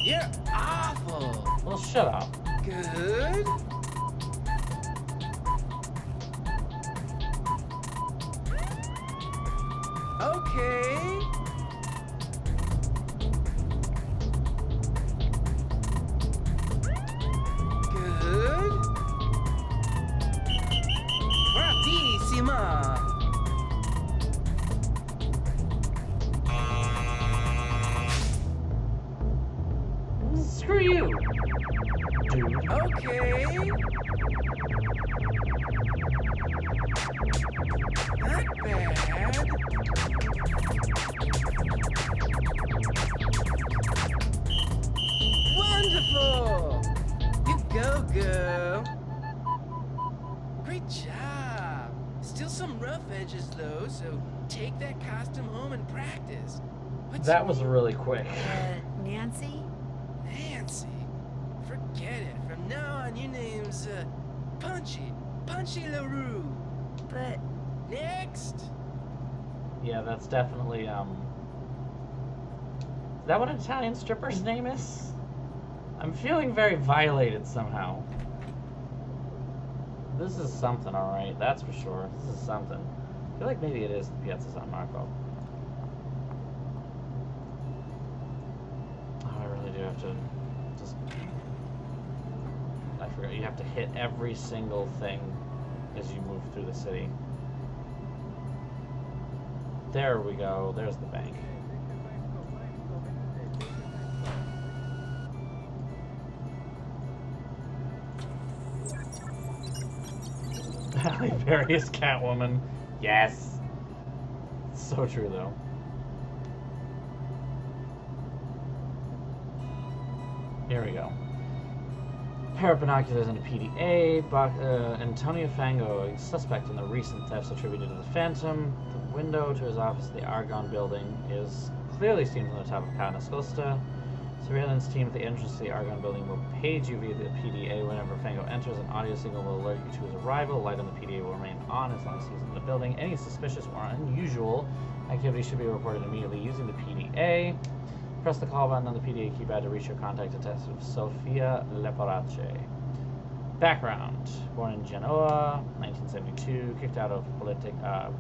F: You're awful.
A: Well, shut up.
F: Good. Okay. Good.
A: dude.
F: Okay. Not bad. Wonderful! You go, girl. Great job. Still some rough edges, though, so take that costume home and practice. What's
A: That
F: your
A: was
F: name?
A: really quick.
B: Nancy?
F: Nancy. Forget it. From now on, your name's, Punchy LaRue.
B: But
F: Next!
A: Yeah, that's definitely, Is that what an Italian stripper's name is? I'm feeling very violated somehow. This is something, alright, that's for sure. This is something. I feel like maybe it is the Piazza San Marco. Oh, I really do have to just... I forgot, you have to hit every single thing as you move through the city. There we go, there's the bank. Halle Berry is Catwoman. Yes! So true, though. Here we go. Pair of binoculars and a PDA. Antonio Fango, a suspect in the recent thefts attributed to the Phantom. The window to his office at the Argonne building is clearly seen from the top of Ca' Nascosta. Surveillance team at the entrance to the Argonne building will page you via the PDA whenever Fango enters. An audio signal will alert you to his arrival. Light on the PDA will remain on as long as he's in the building. Any suspicious or unusual activity should be reported immediately using the PDA. Press the call button on the PDA keypad to reach your contact detective Sofia Leporace. Background: born in Genoa, 1972, kicked out of Politecnico.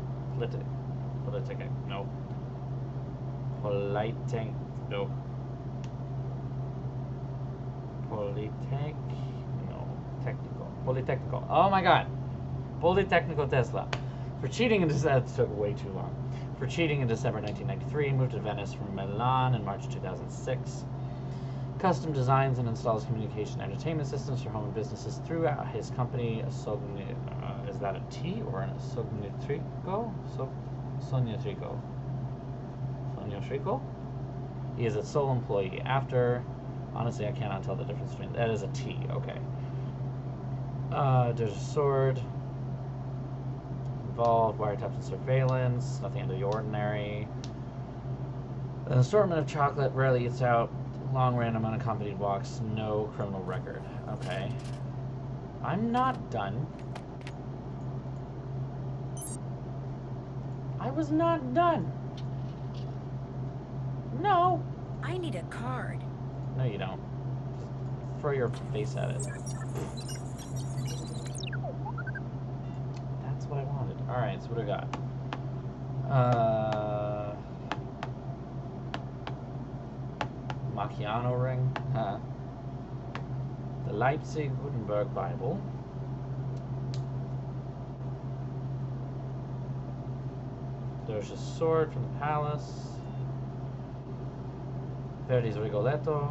A: Oh my god. Politecnico Tesla. For cheating in December, that took way too long. For cheating in December 1993, moved to Venice from Milan in March 2006. Custom designs and installs communication entertainment systems for home and businesses throughout his company. Is that a T or an Sognitrico? Sognitrico. Sognitrico? He is a sole employee. Honestly, I cannot tell the difference between. That is a T. Okay. There's a sword. Involved, wiretaps and surveillance, nothing out of the ordinary. An assortment of chocolate, rarely eats out, long random unaccompanied walks, no criminal record. Okay. I'm not done. I was not done. No.
B: I need a card.
A: No, you don't. Just throw your face at it. That's what I wanted. Alright, so what do we got? Macchiano ring. Huh. The Leipzig Gutenberg Bible. There's a sword from the palace. Verdi's Rigoletto.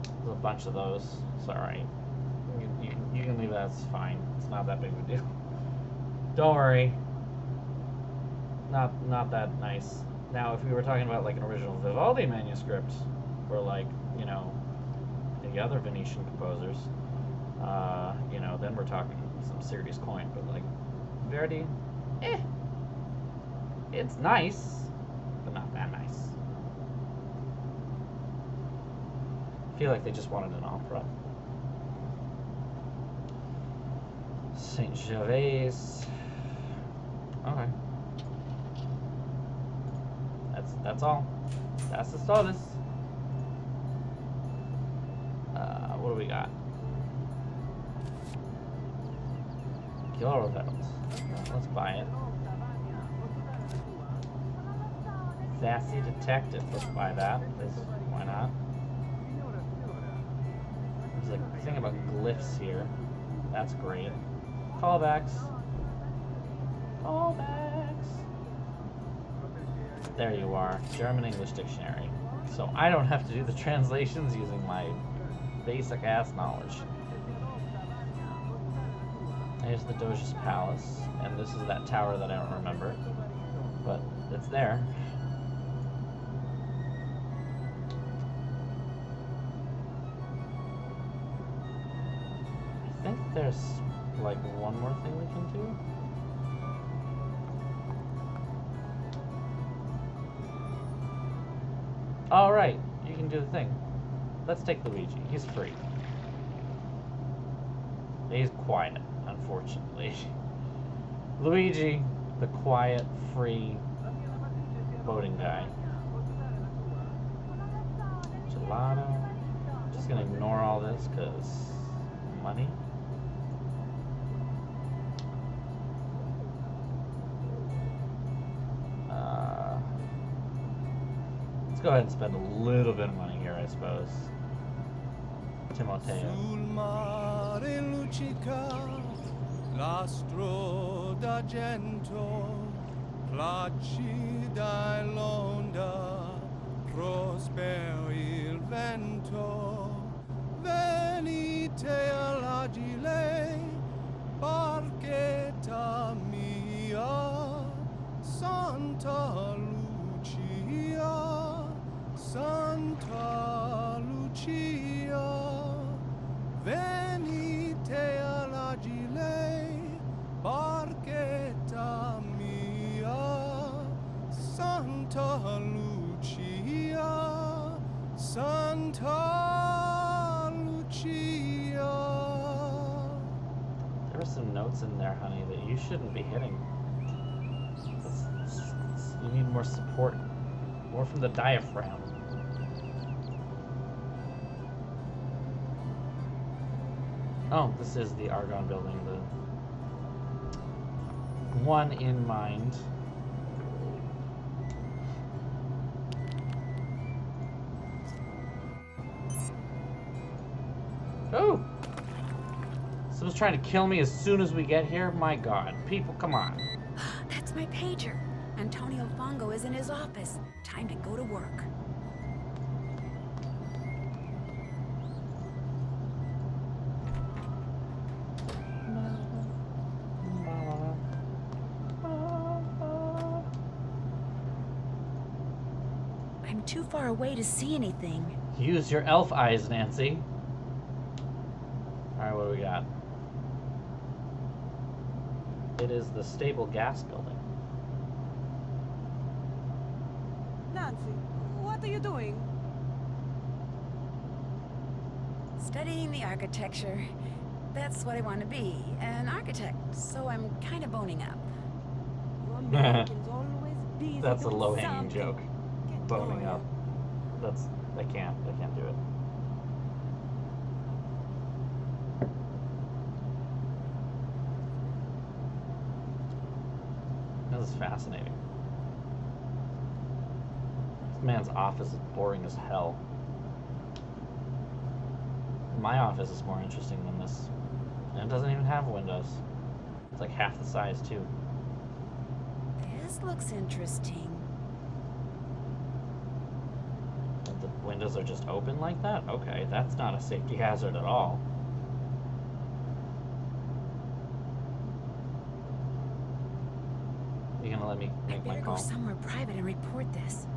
A: There's a bunch of those. It's alright. You can leave that, it's fine. It's not that big of a deal. Don't worry. Not that nice. Now, if we were talking about like an original Vivaldi manuscript, or like, you know, the other Venetian composers, you know, then we're talking some serious coin. But like Verdi, it's nice, but not that nice. I feel like they just wanted an opera. Saint Gervais. Okay. That's all. That's the status. What do we got? Euro pedals. Let's buy it. Sassy detective. Let's buy that. Why not? There's a thing about glyphs here. That's great. Callbacks. Callbacks. There you are. German English dictionary. So I don't have to do the translations using my basic ass knowledge. Here's the Doge's Palace, and this is that tower that I don't remember, but it's there. I think there's like one more thing we can do. All right, you can do the thing. Let's take Luigi. He's free. He's quiet, unfortunately. Luigi, the quiet, free boating guy. Gelato. Just gonna ignore all this because money. Let's go ahead and spend a little bit of money here, I suppose. Timoteo.
G: Sul mare luccica l'astro d'argento, placida l'onda, prospero il vento. Venite all'agile, barchetta mia, Santa Lucia, Santa Lucia. Venite all'agile, barchetta mia, Santa Lucia, Santa Lucia.
A: There were some notes in there, honey, that you shouldn't be hitting. You need more support. More from the diaphragm. Oh, this is the Argonne building, the one in mind. Oh! Someone's trying to kill me as soon as we get here? My god. People, come on.
B: That's my pager. Antonio Fongo is in his office. Time to go to work. I'm too far away to see anything.
A: Use your elf eyes, Nancy. Alright, what do we got? It is the stable gas building.
E: Nancy, what are you doing?
B: Studying the architecture. That's what I want to be, an architect. So I'm kind of boning up.
E: You Americans always busy
A: That's a
E: doing
A: low-hanging
E: something.
A: joke.
E: Get
A: Boning
E: going.
A: up. I can't do it. This is fascinating. This man's office is boring as hell. My office is more interesting than this. And it doesn't even have windows. It's like half the size, too.
B: This looks interesting.
A: And the windows are just open like that? Okay, that's not a safety hazard at all. You gonna let me make my
B: Better go
A: call?
B: somewhere private and report this.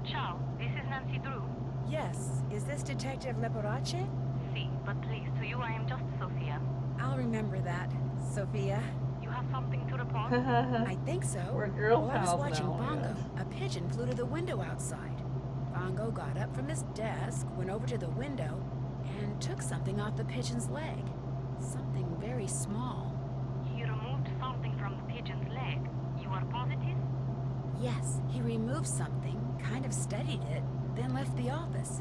H: Ciao, this is Nancy Drew.
B: Yes, is this Detective Leporace?
H: Si, but please, to you I am just Sophia.
B: I'll remember that, Sophia.
H: You have something to report?
B: I think so.
A: We're girl
B: While I was
A: pals
B: watching
A: now,
B: Bongo,
A: yes.
B: a pigeon flew to the window outside. Bongo got up from his desk, went over to the window, and took something off the pigeon's leg. Something very small.
H: He removed something from the pigeon's leg. You are positive?
B: Yes, he removed something, kind of studied it, then left the office.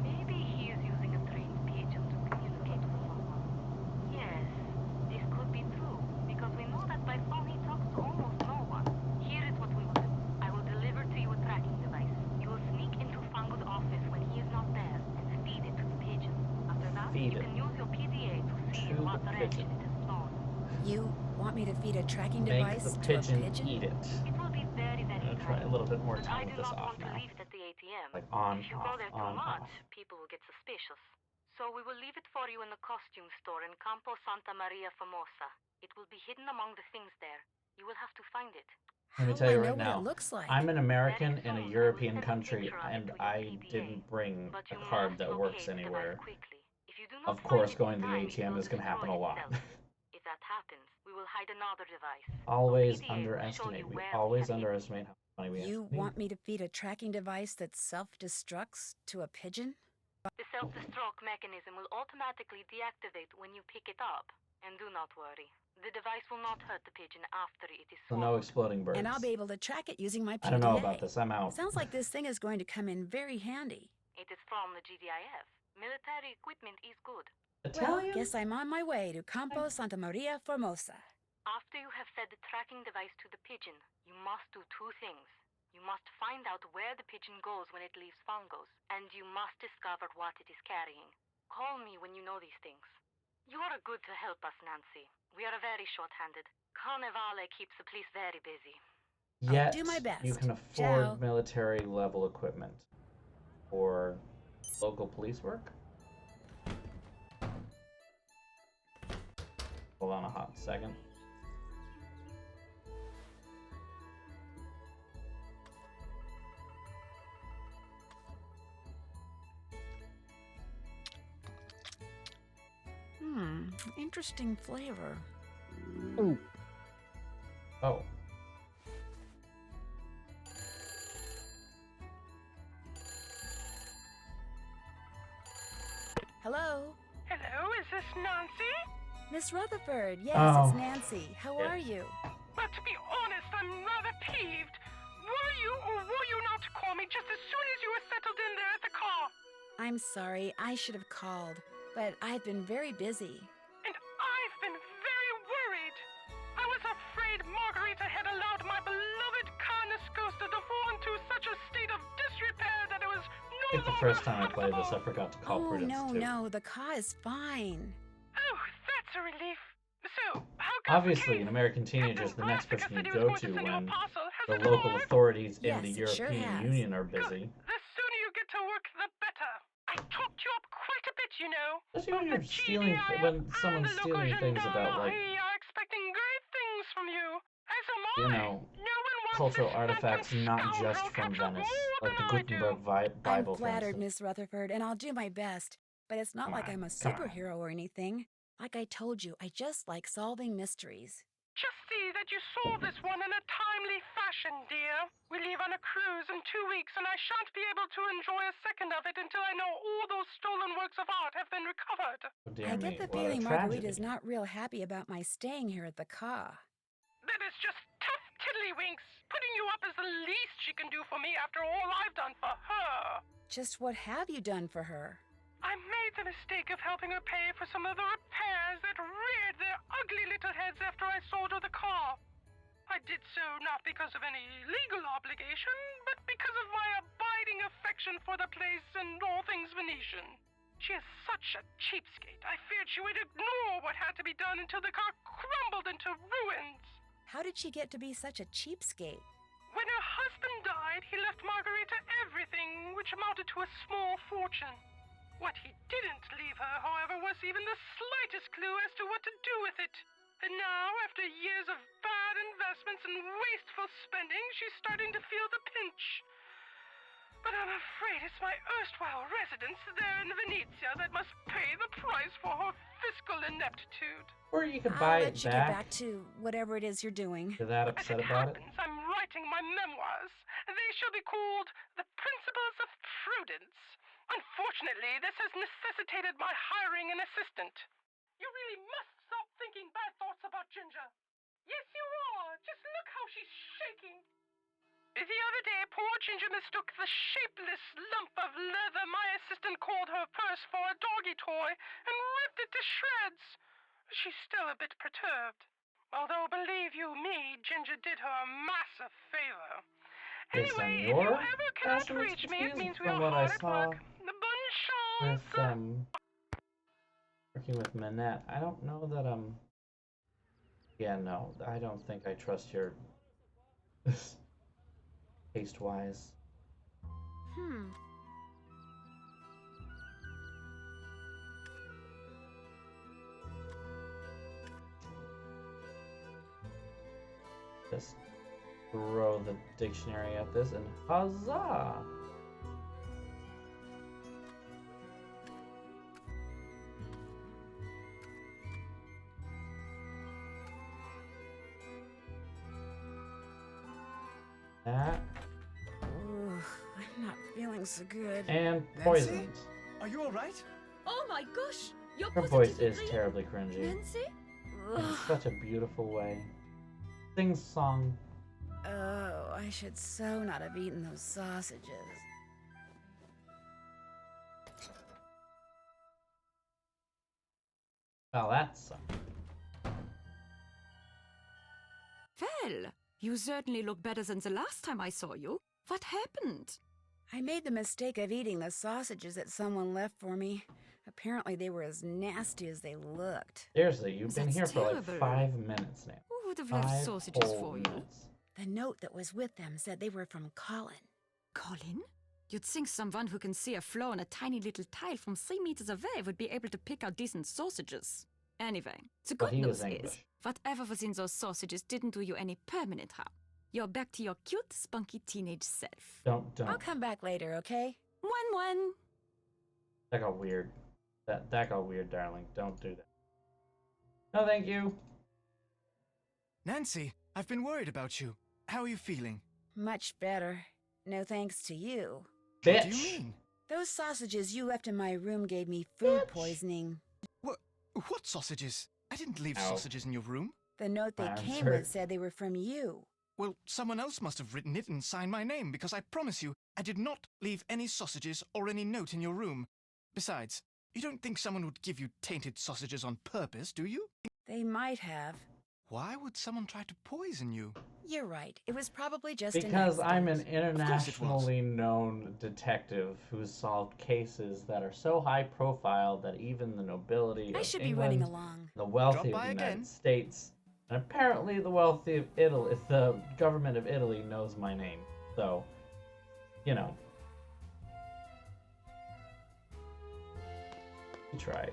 H: Maybe he is using a trained pigeon to communicate with someone. Yes, this could be true, because we know that by phone he talks to almost no one. Here is what we will do. I will deliver to you a tracking device. You will sneak into Fango's office when he is not there and feed it to the pigeon. After that,
A: Feed
H: you
A: it
H: can use your PDA to see
A: to
H: in what
A: the
H: direction
A: pigeon.
H: it is flown.
B: You want me to feed a tracking
A: Make
B: device
A: the
B: to a
A: pigeon
B: pigeon?
A: eat it.
H: It will be very, very
A: I'm gonna try a
H: kind.
A: little bit more
H: But
A: time
H: I
A: with
H: do
A: this
H: not
A: off
H: want to
A: now.
H: leave at the ATM.
A: Like on,
H: If you
A: off,
H: go there too
A: on,
H: much,
A: off.
H: people will get suspicious. So we will leave it for you in the costume store in Campo Santa Maria Formosa. It will be hidden among the things there. You will have to find it.
A: Let me
B: How
A: tell
B: will I
A: you
B: know
A: right
B: what it
A: now,
B: looks like?
A: I'm an American
H: Very
A: in a
H: soon, I will
A: European
H: send a
A: country,
H: picture of it
A: and
H: to your
A: I
H: PDA,
A: didn't bring
H: but
A: a
H: you
A: card
H: must
A: that works
H: locate the device
A: anywhere.
H: quickly. If you do not
A: Of
H: find
A: course,
H: it
A: going
H: in
A: to the
H: time, it
A: ATM
H: will
A: is going to happen
H: destroy
A: a lot.
H: itself. If that happens, we will hide another device.
A: Always
H: PDA will show
A: underestimate.
H: you
A: We
H: where
A: always
H: have hidden it.
A: underestimate how funny we
B: You
A: actually
B: want me to feed a tracking device that self-destructs to a pigeon?
H: The self-destruct mechanism will automatically deactivate when you pick it up. And do not worry. The device will not hurt the pigeon after it is
A: So
H: swallowed.
A: no exploding birds.
B: And I'll be able to track it using my PDA.
A: I don't know about this. I'm out.
B: Sounds like this thing is going to come in very handy.
H: It is from the GDIF. Military equipment is good.
A: Italian?
B: Well, guess I'm on my way to Campo Santa Maria Formosa.
H: After you have fed the tracking device to the pigeon, you must do two things. You must find out where the pigeon goes when it leaves Fungos, and you must discover what it is carrying. Call me when you know these things. You are good to help us, Nancy. We are very short-handed. Carnevale keeps the police very busy.
A: Yet,
B: do my best.
A: you can afford
B: Ciao.
A: military level equipment for local police work? Hold on a hot second.
B: Interesting flavor.
A: Ooh. Oh.
B: Hello?
F: Hello, is this Nancy?
B: Miss Rutherford, yes,
A: Oh.
B: it's Nancy. How
A: Yeah.
B: are you?
F: But to be honest, I'm rather peeved. Were you or were you not to call me just as soon as you were settled in there at the car?
B: I'm sorry, I should have called, but I've been very busy.
F: And I've been very worried. I was afraid Margarita had allowed my beloved Canis Costa to fall into such a state of disrepair that it was
A: I
F: no
A: think the
F: longer
A: first time I played this, I
F: habitable.
A: forgot to call
B: Oh,
A: Prudence
B: no,
A: too.
B: no, the car is fine.
F: Oh, that's a relief. So, how goes
A: Obviously,
F: the
A: in
F: case?
A: American Teenagers, the
F: Captain
A: next
F: Bartica
A: person you
F: said he was
A: go
F: going
A: to
F: to send you a
A: when
F: parcel. Has
A: the
F: it
A: local
F: arrived?
A: authorities
B: Yes,
A: in the
B: it sure
A: European
B: has.
A: Union are
F: Good.
A: busy.
F: The sooner you get to work, the better. I talked you up quite a bit, you know.
A: Especially when
F: Both
A: you're
F: the
A: stealing,
F: GDIF
A: when
F: and
A: someone's
F: the local
A: stealing things about, like,
F: gendarmerie are expecting great things from you. As am I.
A: you know,
F: No one wants
A: cultural
F: this
A: artifacts
F: phantom
A: not just
F: scoundrel
A: from
F: captured
A: Venice,
F: more
A: like the
F: than I do.
A: Gutenberg
B: I'm
A: Bible, for
B: flattered,
A: instance.
B: Miss Rutherford, and I'll do my best. But it's not
A: Come
B: like
A: on,
B: I'm a
A: come on.
B: superhero or anything. Like I told you, I just like solving mysteries.
F: Just see that you solve this one in a timely fashion, dear. We leave on a cruise in 2 weeks, and I shan't be able to enjoy a second of it until I know all those stolen works of art have been recovered.
A: Oh, dear
B: I
A: me,
B: get the
A: what a
B: feeling
A: tragedy.
B: Margarita's not real happy about my staying here at the car.
F: That is just tough tiddlywinks. Putting you up is the least she can do for me after all I've done for her.
B: Just what have you done for her?
F: I made the mistake of helping her pay for some of the repairs that reared their ugly little heads after I sold her the car. I did so not because of any legal obligation, but because of my abiding affection for the place and all things Venetian. She is such a cheapskate. I feared she would ignore what had to be done until the car crumbled into ruins.
B: How did she get to be such a cheapskate?
F: When her husband died, he left Margarita everything, which amounted to a small fortune. What he didn't leave her, however, was even the slightest clue as to what to do with it. And now, after years of bad investments and wasteful spending, she's starting to feel the pinch. But I'm afraid it's my erstwhile residence there in Venezia that must pay the price for her fiscal ineptitude.
A: Or you could
B: I'll
A: buy
B: let
A: it
B: you get
A: back.
B: back to whatever it is you're doing.
A: You're that
F: As
A: upset
F: it
A: about it?
F: happens, I'm writing my memoirs. They shall be called The Principles of Prudence. Unfortunately, this has necessitated my hiring an assistant. You really must stop thinking bad thoughts about Ginger. Yes, you are. Just look how she's shaking. The other day, poor Ginger mistook the shapeless lump of leather my assistant called her purse for a doggy toy and ripped it to shreds. She's still a bit perturbed. Although, believe you me, Ginger did her a massive favor.
A: Based on
F: Anyway, if
A: your
F: you ever cannot
A: past
F: reach me, it
A: expertise,
F: means we
A: from
F: are
A: what I
F: hard at
A: saw
F: work. Bonne chance.
A: with working with Manette, I don't know that yeah, no, I don't think I trust your taste wise. Just throw the dictionary at this and huzzah! That
B: Ugh, I'm not feeling so good.
A: and
C: Nancy?
A: poisoned.
C: Are you alright?
D: Oh my gosh! You're
A: Her voice
D: positively
A: is
D: brilliant,
A: terribly cringy
D: Nancy?
A: in
B: Ugh.
A: such a beautiful way. Sings song.
B: Oh, I should so not have eaten those sausages.
A: Well, that sucked.
D: Well, you certainly look better than the last time I saw you. What happened?
B: I made the mistake of eating the sausages that someone left for me. Apparently they were as nasty as they looked.
A: Seriously, you've been
D: That's
A: here for like
D: terrible.
A: 5 minutes now.
D: Who would have left
A: 5
D: sausages
A: whole
D: for you?
A: minutes.
B: The note that was with them said they were from Colin.
D: Colin? You'd think someone who can see a flaw in a tiny little tile from 3 meters away would be able to pick out decent sausages. Anyway, the
A: Well,
D: good
A: he was
D: news is,
A: English.
D: whatever was in those sausages didn't do you any permanent harm. You're back to your cute, spunky teenage self.
A: Don't.
B: I'll come back later, okay?
D: One.
A: That got weird. That got weird, darling. Don't do that. No, thank you.
C: Nancy, I've been worried about you. How are you feeling?
B: Much better. No thanks to you.
A: Bitch.
C: What do you mean?
B: Those sausages you left in my room gave me food
A: Bitch.
B: poisoning.
C: What sausages? I didn't leave
A: Ow.
C: sausages in your room.
B: The note they
A: I'm
B: came
A: sure.
B: with said they were from you.
C: Well, someone else must have written it and signed my name, because I promise you, I did not leave any sausages or any note in your room. Besides, you don't think someone would give you tainted sausages on purpose, do you?
B: They might have.
C: Why would someone try to poison you?
B: You're right. It was probably just an
A: Because I'm an
B: accident.
A: internationally known detective who's solved cases that are so high profile that even the nobility
B: I
A: of
B: should be
A: England,
B: running along.
A: the wealthy
C: Drop
A: of
C: by
A: the United
C: again.
A: States, and apparently the wealthy of Italy, the government of Italy knows my name. So, you know. He tried.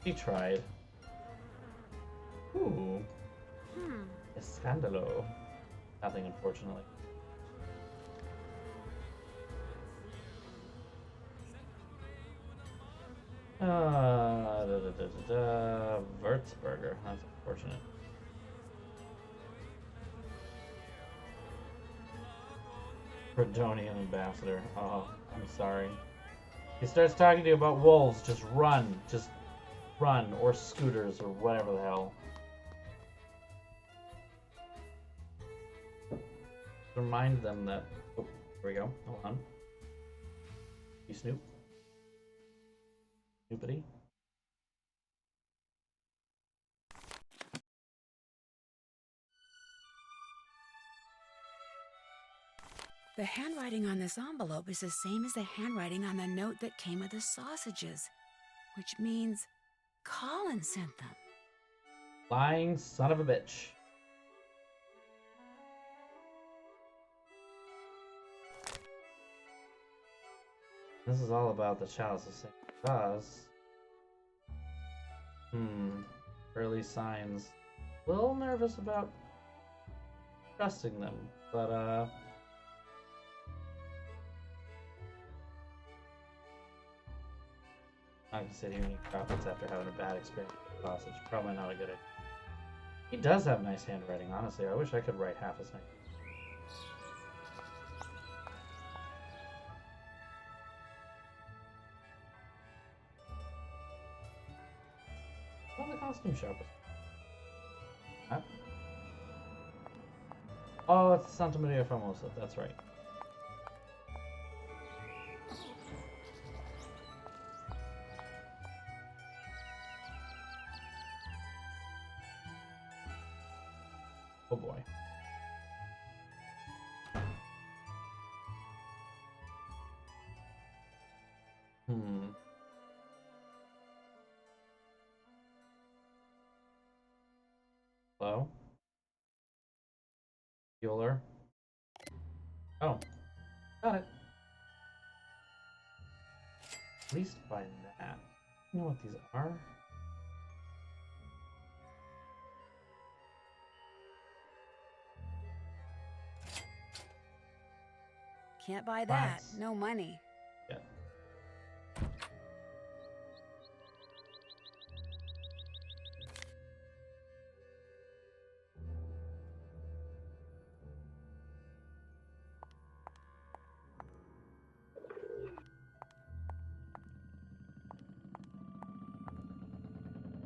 A: He tried. Ooh. Escandalo. Nothing, unfortunately. Würzburger. That's unfortunate. Bredonian ambassador. Oh, I'm sorry. He starts talking to you about wolves. Just run. Just run. Or scooters or whatever the hell. Remind them that. Oh, here we go. Hold on. You Snoop. Snoopity.
B: The handwriting on this envelope is the same as the handwriting on the note that came with the sausages, which means Colin sent them.
A: Lying son of a bitch. This is all about the chalice of St. Claus. Early signs. A little nervous about trusting them, but I can sit here and eat profits after having a bad experience with sausage. Probably not a good idea. He does have nice handwriting, honestly. I wish I could write half as nice. Oh, the costume shop is. Huh? Oh, it's Santa Maria Famosa. That's right. Oh boy. Hello? Bueller? Oh. Got it. At least by that. You know what these are?
B: Can't buy that.
A: What?
B: No money.
A: Yeah.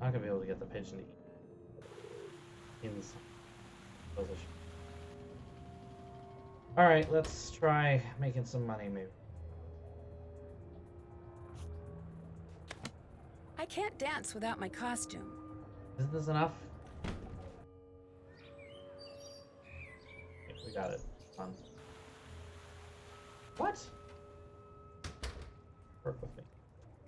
A: Not gonna be able to get the pigeon to eat in this position. Alright, let's try making some money, maybe.
B: I can't dance without my costume.
A: Isn't this enough? Okay, we got it. Fun. What? Work with me.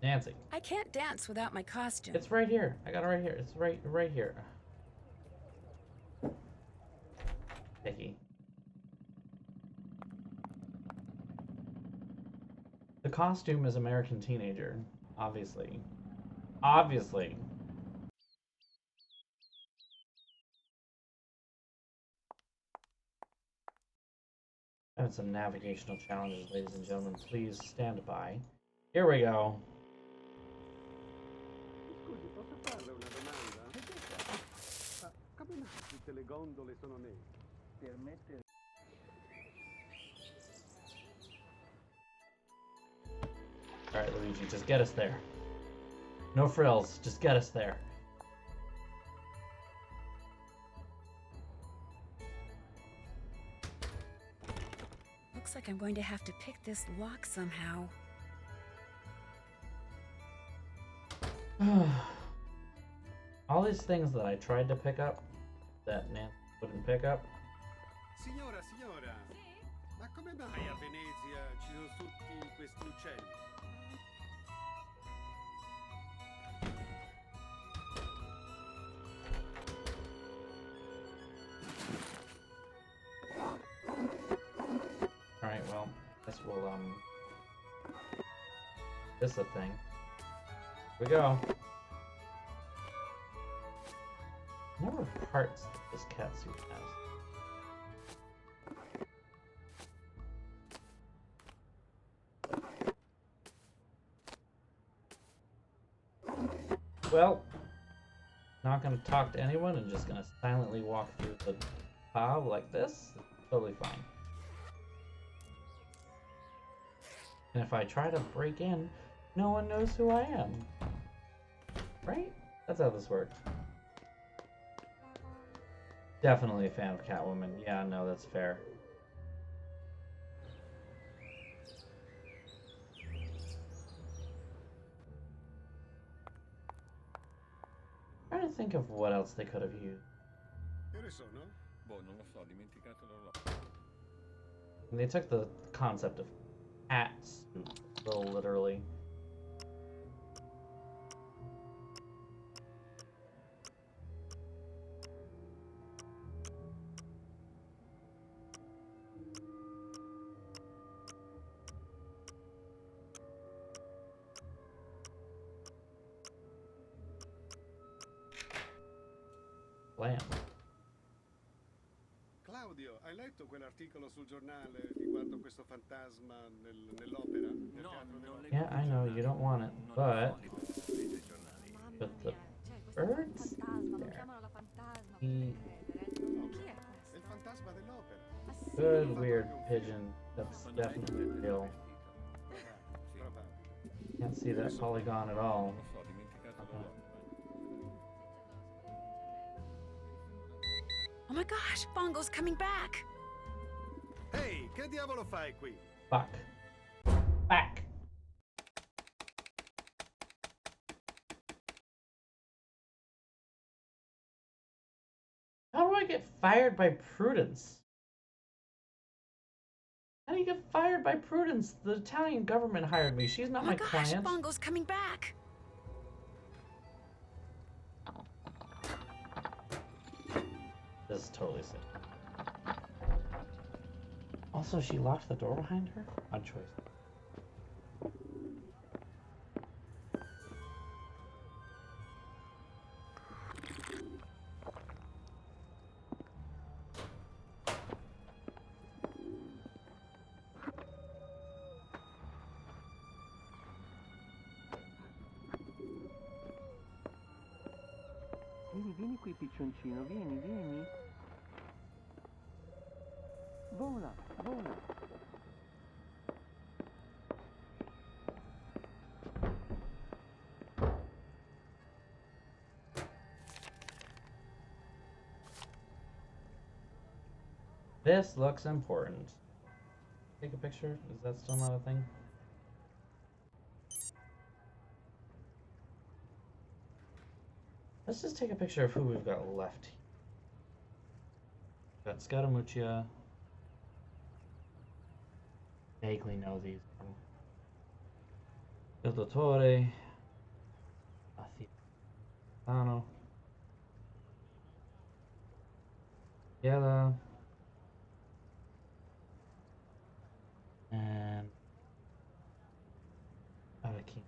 A: Dancing.
B: I can't dance without my costume.
A: It's right here. I got it right here. It's right here. Picky. The costume is American Teenager, obviously. Obviously. Having some navigational challenges, ladies and gentlemen. Please stand by. Here we go.
I: Scusi, posso farle una domanda? Ma come mai tutte le gondole sono nere? Permette.
A: Alright, Luigi, just get us there. No frills, just get us there.
B: Looks like I'm going to have to pick this lock somehow.
A: All these things that I tried to pick up that Nancy wouldn't pick up.
I: Signora, ma come mai a Venezia ci sono tutti questi uccelli?
A: Alright, well, guess we'll, this is a thing. Here we go. Number of parts that this cat suit has. Well, not gonna talk to anyone and just gonna silently walk through the pub like this. Totally fine. And if I try to break in, no one knows who I am. Right? That's how this works. Definitely a fan of Catwoman. Yeah, no, that's fair. Trying to think of what else they could have used.
I: Che ore sono?
J: Boh, non lo so, ho dimenticato l'orologio.
A: And they took the concept of cat suit a little literally. Blam.
I: Claudio, hai letto quell'articolo sul giornale riguardo questo fantasma nell'opera? Nel
J: No,
I: teatro
J: non
I: dell'opera?
J: leggo
A: Yeah, I know you don't want it,
J: non
A: but
J: è solito leggere i giornali.
A: but the birds there. He
I: È il fantasma dell'opera.
A: good weird pigeon. That's definitely real.
I: Probabile.
A: Can't see that polygon at all.
J: Non lo so, ho dimenticato l'orologio.
B: Oh my gosh, Bongo's coming back!
I: Ehi, che diavolo fai qui?
A: Fuck. Back. How do I get fired by Prudence? How do you get fired by Prudence? The Italian government hired me. She's not
B: Oh
A: my
B: my gosh,
A: client.
B: Bongo's coming back!
A: This is totally sick. Also, she locked the door behind her? Odd choice.
K: Vieni, vieni qui, piccioncino, vieni, vieni. Vola, vola.
A: This looks important. Take a picture? Is that still not a thing? Let's just take a picture of who we've got left. We've got Scaramuccia. Vaguely know these. Il Dottore. Athino. Yella. And Araki.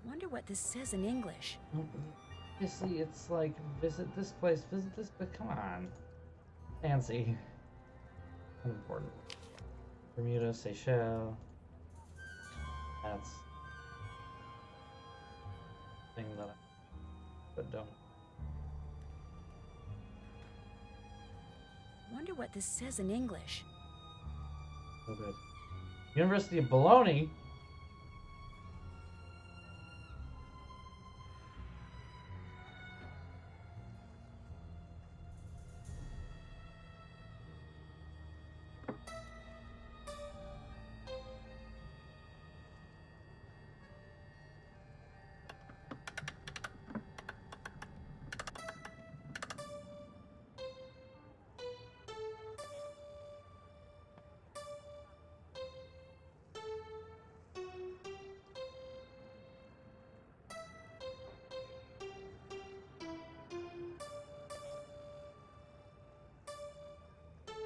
B: Wonder what this says in English.
A: Obviously, it's like visit this place, visit this, but come on. Fancy. Unimportant. Bermuda, Seychelles. That's thing that I but don't.
B: Wonder what this says in English.
A: So good. University of Bologna.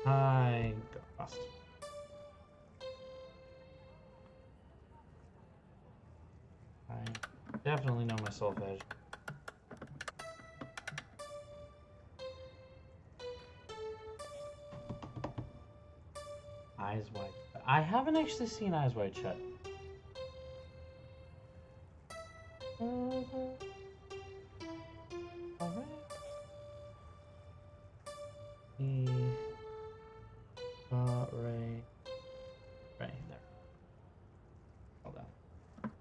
A: Hi, Ghost. I definitely know my solfege. Eyes Wide. I haven't actually seen Eyes Wide Shut. Alright. Right there. Hold on.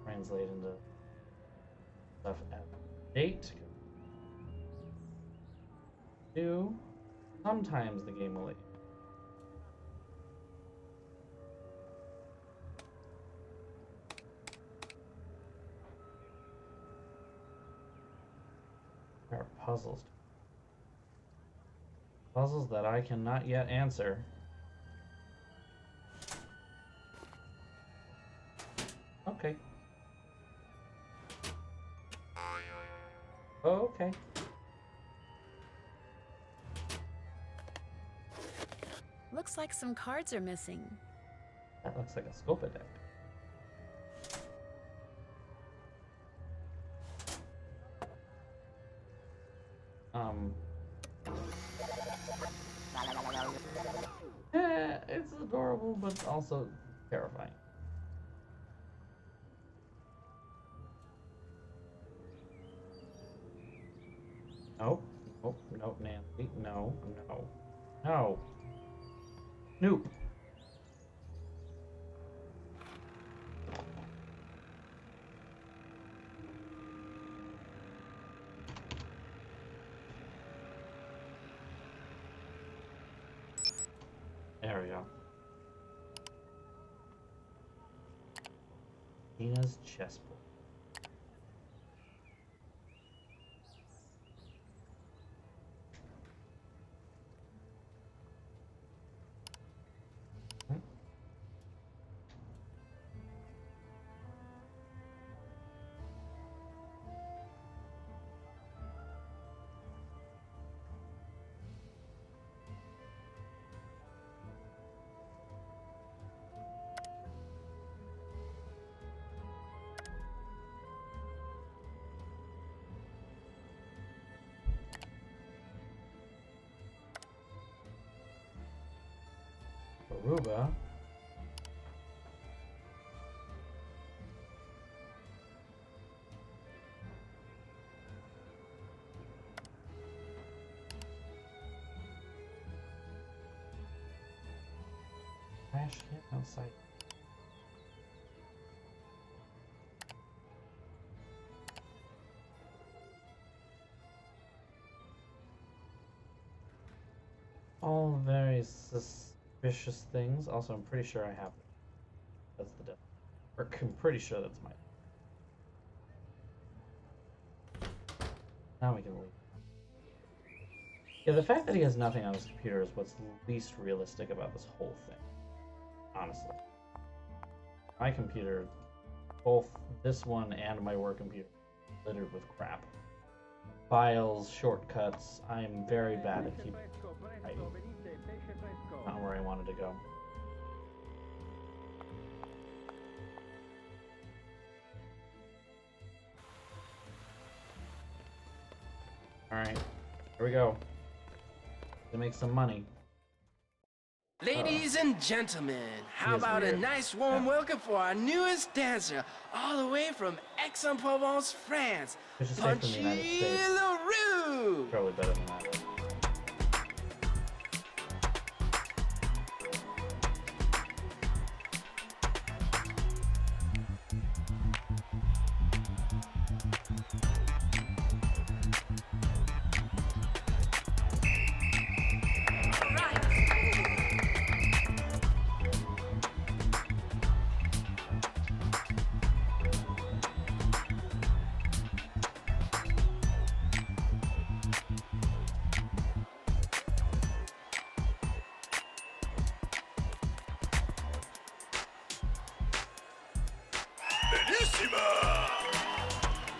A: Translate into stuff at date. Do. Sometimes the game will let you. There are puzzles. Puzzles that I cannot yet answer. Okay. Okay.
B: Looks like some cards are missing.
A: That looks like a Scopa deck. It's adorable, but also terrifying. Nope. Nope. Nope, Nancy. No. No. No. Nope. There we go. Tina's chessboard. Aruba. Trash can outside. All very suspicious things. Also, I'm pretty sure I have. That's the devil. Or I'm pretty sure that's my. Now we can leave. Yeah, the fact that he has nothing on his computer is what's least realistic about this whole thing. Honestly. My computer, both this one and my work computer, littered with crap. Files, shortcuts. I am very bad at keeping not where I wanted to go. Alright, here we go. To make some money.
L: Ladies and gentlemen, how about a nice warm welcome for our newest dancer, all the way from Aix-en-Provence, France, Punchy LaRue!
A: Probably better than that.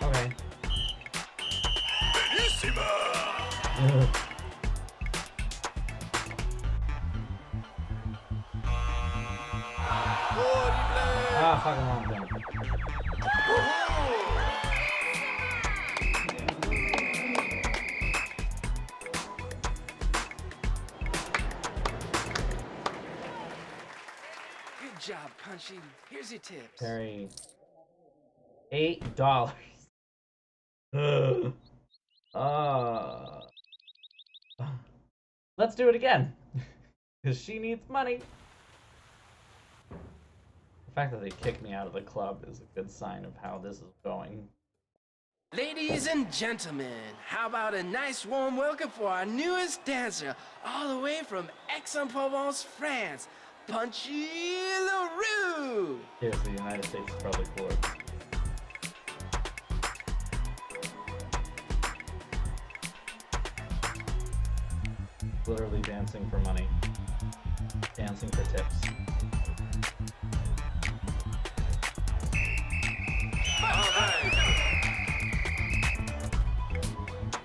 A: Okay. Ah, fucking wrong thing.
L: Good job, Punchy. Here's your tips.
A: Carry $8. Let's do it again. Because she needs money. The fact that they kicked me out of the club is a good sign of how this is going.
L: Ladies and gentlemen, how about a nice warm welcome for our newest dancer, all the way from Aix-en-Provence, France, Punchy LaRue!
A: Seriously, the United States is probably cooler. Literally dancing for money. Dancing for tips.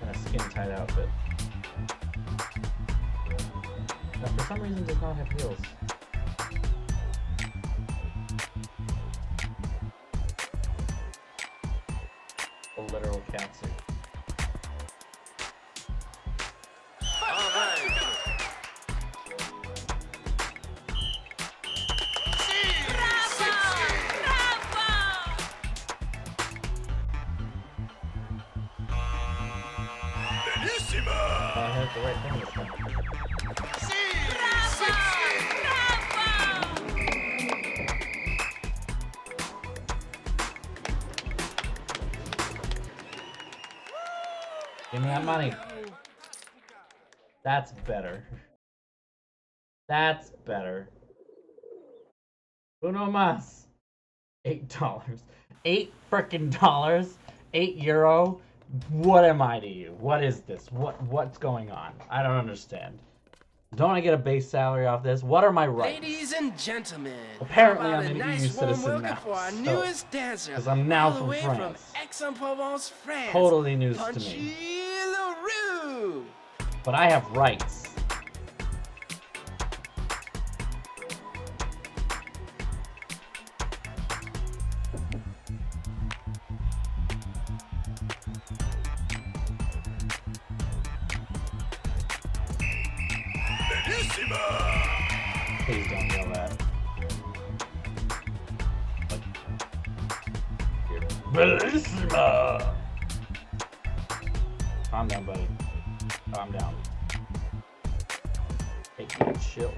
A: And a skin-tight outfit. That for some reason does not have heels. A literal catsuit. I had the right thing this time. Give me that money. That's better. That's better. Uno mas. $8. $8 frickin' dollars. €8. What am I to you? What is this? What's going on? I don't understand. Don't I get a base salary off this? What are my rights?
L: Ladies and gentlemen,
A: apparently
L: how
A: I'm
L: about
A: an
L: a
A: EU
L: nice warm
A: citizen
L: welcome
A: now.
L: for our newest dancer,
A: because I'm now
L: all the
A: from
L: way
A: France.
L: from Aix-en-Provence, France,
A: Totally news to
L: Punchy
A: me.
L: LaRue!
A: But I have rights. Please don't yell that. Bellissima! Calm down, buddy. Calm down. Hey, chill.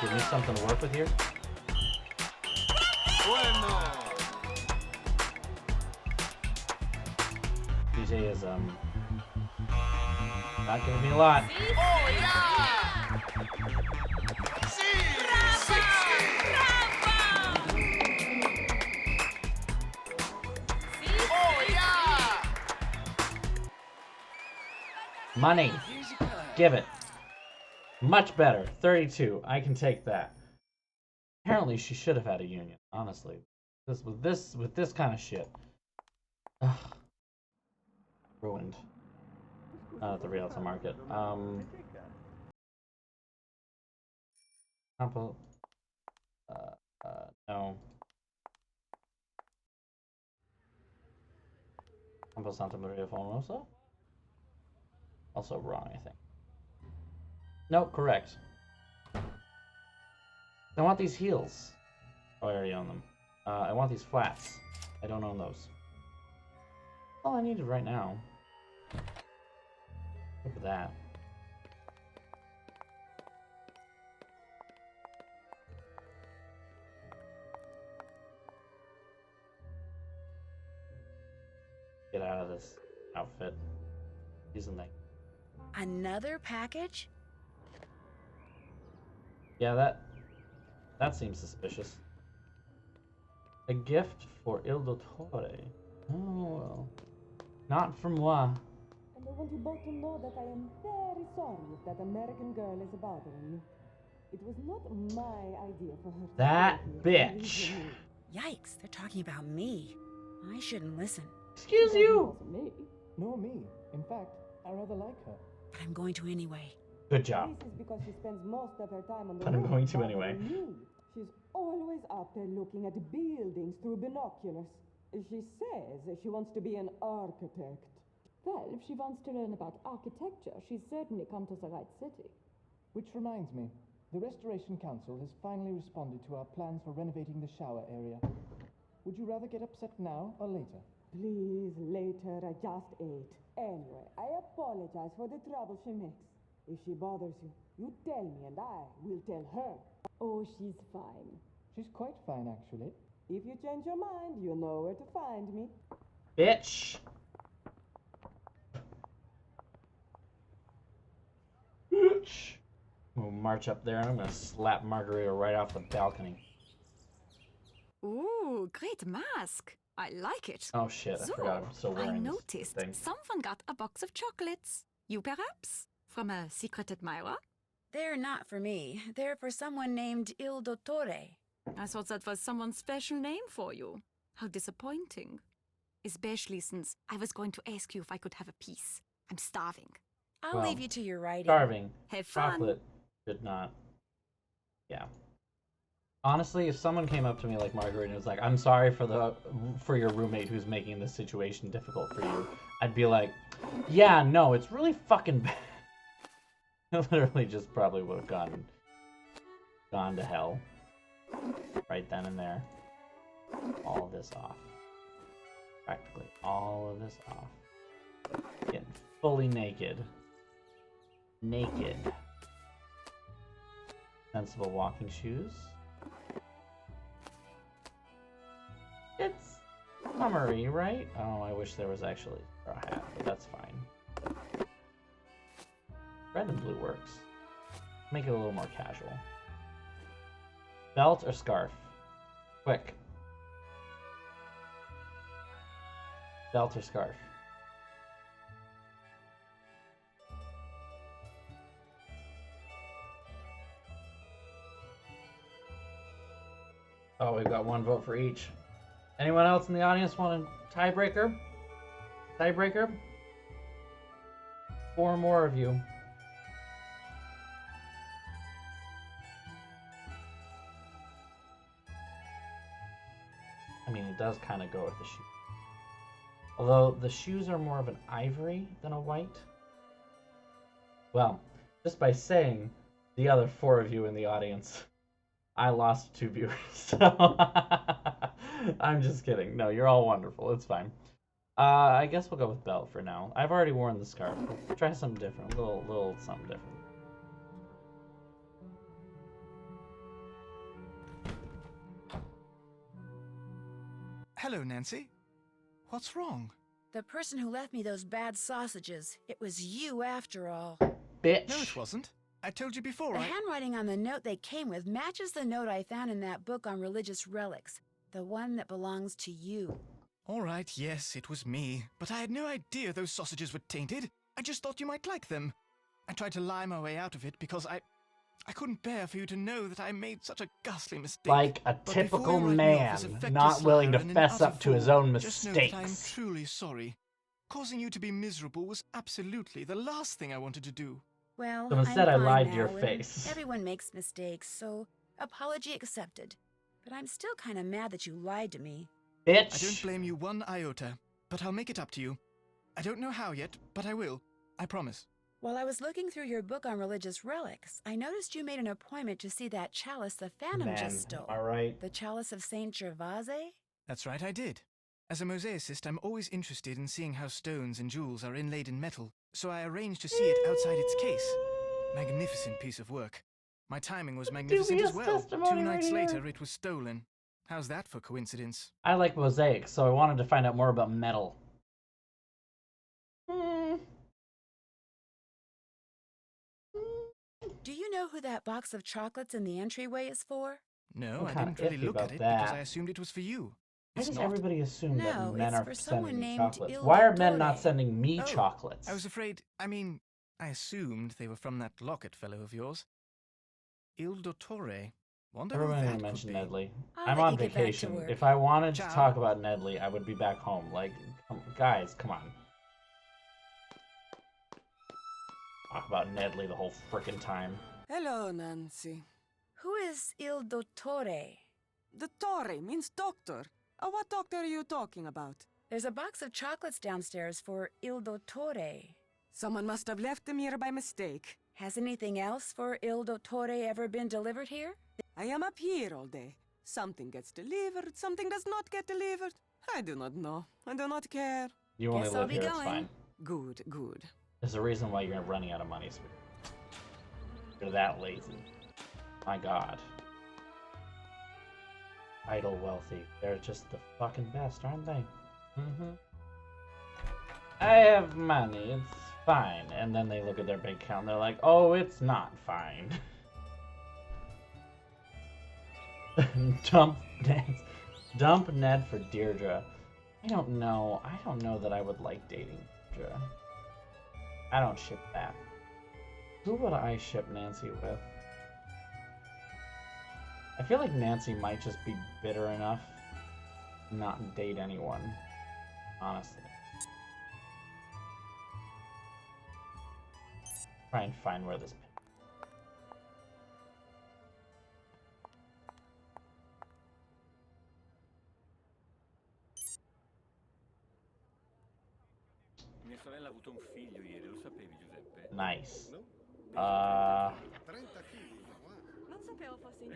A: Give me something to work with here. DJ is not giving me a lot.
M: Oh yeah! Oh yeah!
A: Money. Give it. Much better. 32. I can take that. Apparently she should have had a union, honestly. With this kind of shit. Ugh. Ruined. Not at the realtor market. Campo. No. Campo Santa Maria Formosa? Also wrong, I think. No, correct. I want these heels. Oh, I already own them. I want these flats. I don't own those. All I needed right now. Look at that. Get out of this outfit. Using that.
B: Another package?
A: Yeah, that seems suspicious. A gift for Il Dottore. Oh, well. Not from moi.
N: And I want you both to know that I am very sorry if that American girl is bothering you. It was not my idea for her to
A: That
N: stay here.
A: bitch.
B: Yikes, they're talking about me. I shouldn't listen.
A: Excuse you.
K: Me? Nor me. In fact, I rather like her.
B: But I'm going to anyway.
A: Good job.
N: This is because she spends most of her time on the
A: But I'm
N: road
A: going to
N: bothering
A: anyway.
N: me. She's always up there looking at buildings through binoculars. She says she wants to be an architect.
O: Well, if she wants to learn about architecture, she's certainly come to the right city.
K: Which reminds me, the Restoration Council has finally responded to our plans for renovating the shower area. Would you rather get upset now or later?
N: Please, later, I just ate. Anyway, I apologize for the trouble she makes. If she bothers you, you tell me and I will tell her.
O: Oh, she's fine.
K: She's quite fine, actually.
N: If you change your mind, you know where to find me.
A: Bitch. Bitch. We'll march up there and I'm gonna slap Margarita right off the balcony.
D: Ooh, great mask. I like it.
A: Oh shit, I forgot I'm still wearing
D: I
A: this
D: noticed
A: thing.
D: someone got a box of chocolates. You perhaps? From a secret admirer?
B: They're not for me. They're for someone named Il Dottore.
D: I thought that was someone's special name for you. How disappointing. Especially since I was going to ask you if I could have a piece. I'm starving.
B: I'll leave you to your writing.
A: Starving.
D: Have fun.
A: Chocolate did not. Yeah. Honestly, if someone came up to me like Margaret and was like, "I'm sorry for your roommate who's making this situation difficult for you," I'd be like, "Yeah, no, it's really fucking bad." I literally just probably would have gone to hell right then and there. All of this off. Practically all of this off. Getting fully naked. Naked. Sensible walking shoes. It's summery, right? Oh, I wish there was actually a straw hat, but that's fine. Red and blue works. Make it a little more casual. Belt or scarf? Quick. Belt or scarf? Oh, we've got one vote for each. Anyone else in the audience want a tiebreaker? Tiebreaker? 4 more of you. I mean, it does kind of go with the shoe. Although the shoes are more of an ivory than a white. Well, just by saying the other 4 of you in the audience, I lost 2 viewers. So I'm just kidding. No, you're all wonderful. It's fine. I guess we'll go with belt for now. I've already worn the scarf. We'll try something different. A little something different.
C: Hello, Nancy. What's wrong?
B: The person who left me those bad sausages. It was you after all.
A: Bitch.
C: No, it wasn't. I told you before,
B: The handwriting on the note they came with matches the note I found in that book on religious relics. The one that belongs to you.
C: All right, yes, it was me. But I had no idea those sausages were tainted. I just thought you might like them. I tried to lie my way out of it because I couldn't bear for you to know that I made such a ghastly mistake.
A: Like a typical man, not willing to fess up to his own
C: just know that I am
A: mistakes.
C: truly sorry. Causing you to be miserable was absolutely the last thing I wanted to do.
B: Well,
A: So instead, I
B: I'm fine
A: lied to
B: now,
A: your
B: and
A: face.
B: Everyone makes mistakes, so apology accepted. But I'm still kind of mad that you lied to me.
A: Bitch.
C: I don't blame you one iota, but I'll make it up to you. I don't know how yet, but I will. I promise.
B: While I was looking through your book on religious relics, I noticed you made an appointment to see that chalice the Phantom
A: Man,
B: just stole.
A: am I right?
B: The chalice of Saint Gervase?
C: That's right, I did. As a mosaicist, I'm always interested in seeing how stones and jewels are inlaid in metal, so I arranged to see it outside its case. Magnificent piece of work. My timing was magnificent as well. 2 nights later, it was stolen. How's that for coincidence?
A: I like mosaics, so I wanted to find out more about metal.
B: Do you know who that box of chocolates in the entryway is for?
C: No,
A: I'm
C: I
A: kinda
C: didn't really
A: iffy
C: look at
A: about
C: it because
A: that.
C: I assumed it was for you.
A: Why
C: It's
A: does
C: not.
A: everybody assume
B: No,
A: that men
B: it's
A: are
B: for someone
A: sending me
B: named
A: chocolates?
B: Il
A: Why are men not
B: Dottore.
A: sending me
C: Oh,
A: chocolates?
C: I was afraid. I assumed they were from that locket fellow of yours. Il Dottore. Wonder who
A: Everyone
C: that
A: gonna
C: could
A: mention
C: be.
A: Nedley.
B: I'll
A: I'm
B: let
A: on
B: you get back to
A: vacation.
B: work.
A: If I wanted to
C: Ciao.
A: talk about Nedley, I would be back home. Like, guys, come on. Talk about Nedley the whole frickin' time.
E: Hello, Nancy.
B: Who is Il Dottore?
E: Dottore means doctor. What doctor are you talking about?
B: There's a box of chocolates downstairs for Il Dottore.
E: Someone must have left them here by mistake.
B: Has anything else for Il Dottore ever been delivered here?
E: I am up here all day. Something gets delivered, something does not get delivered. I do not know. I do not care.
A: You only
B: Guess I'll
A: live
B: be
A: here, it's
B: going.
A: fine.
E: Good, good.
A: There's a reason why you're running out of money, so you're that lazy. My god. Idle wealthy. They're just the fucking best, aren't they? Mm-hmm. I have money, it's fine. And then they look at their bank account and they're like, oh, it's not fine. Dump Ned for Deirdre. I don't know that I would like dating Deirdre. I don't ship that. Who would I ship Nancy with? I feel like Nancy might just be bitter enough to not date anyone, honestly. Try and find where this...
J: Mia sorella ha avuto un figlio ieri, lo sapevi, Giuseppe?
A: Nice.
B: I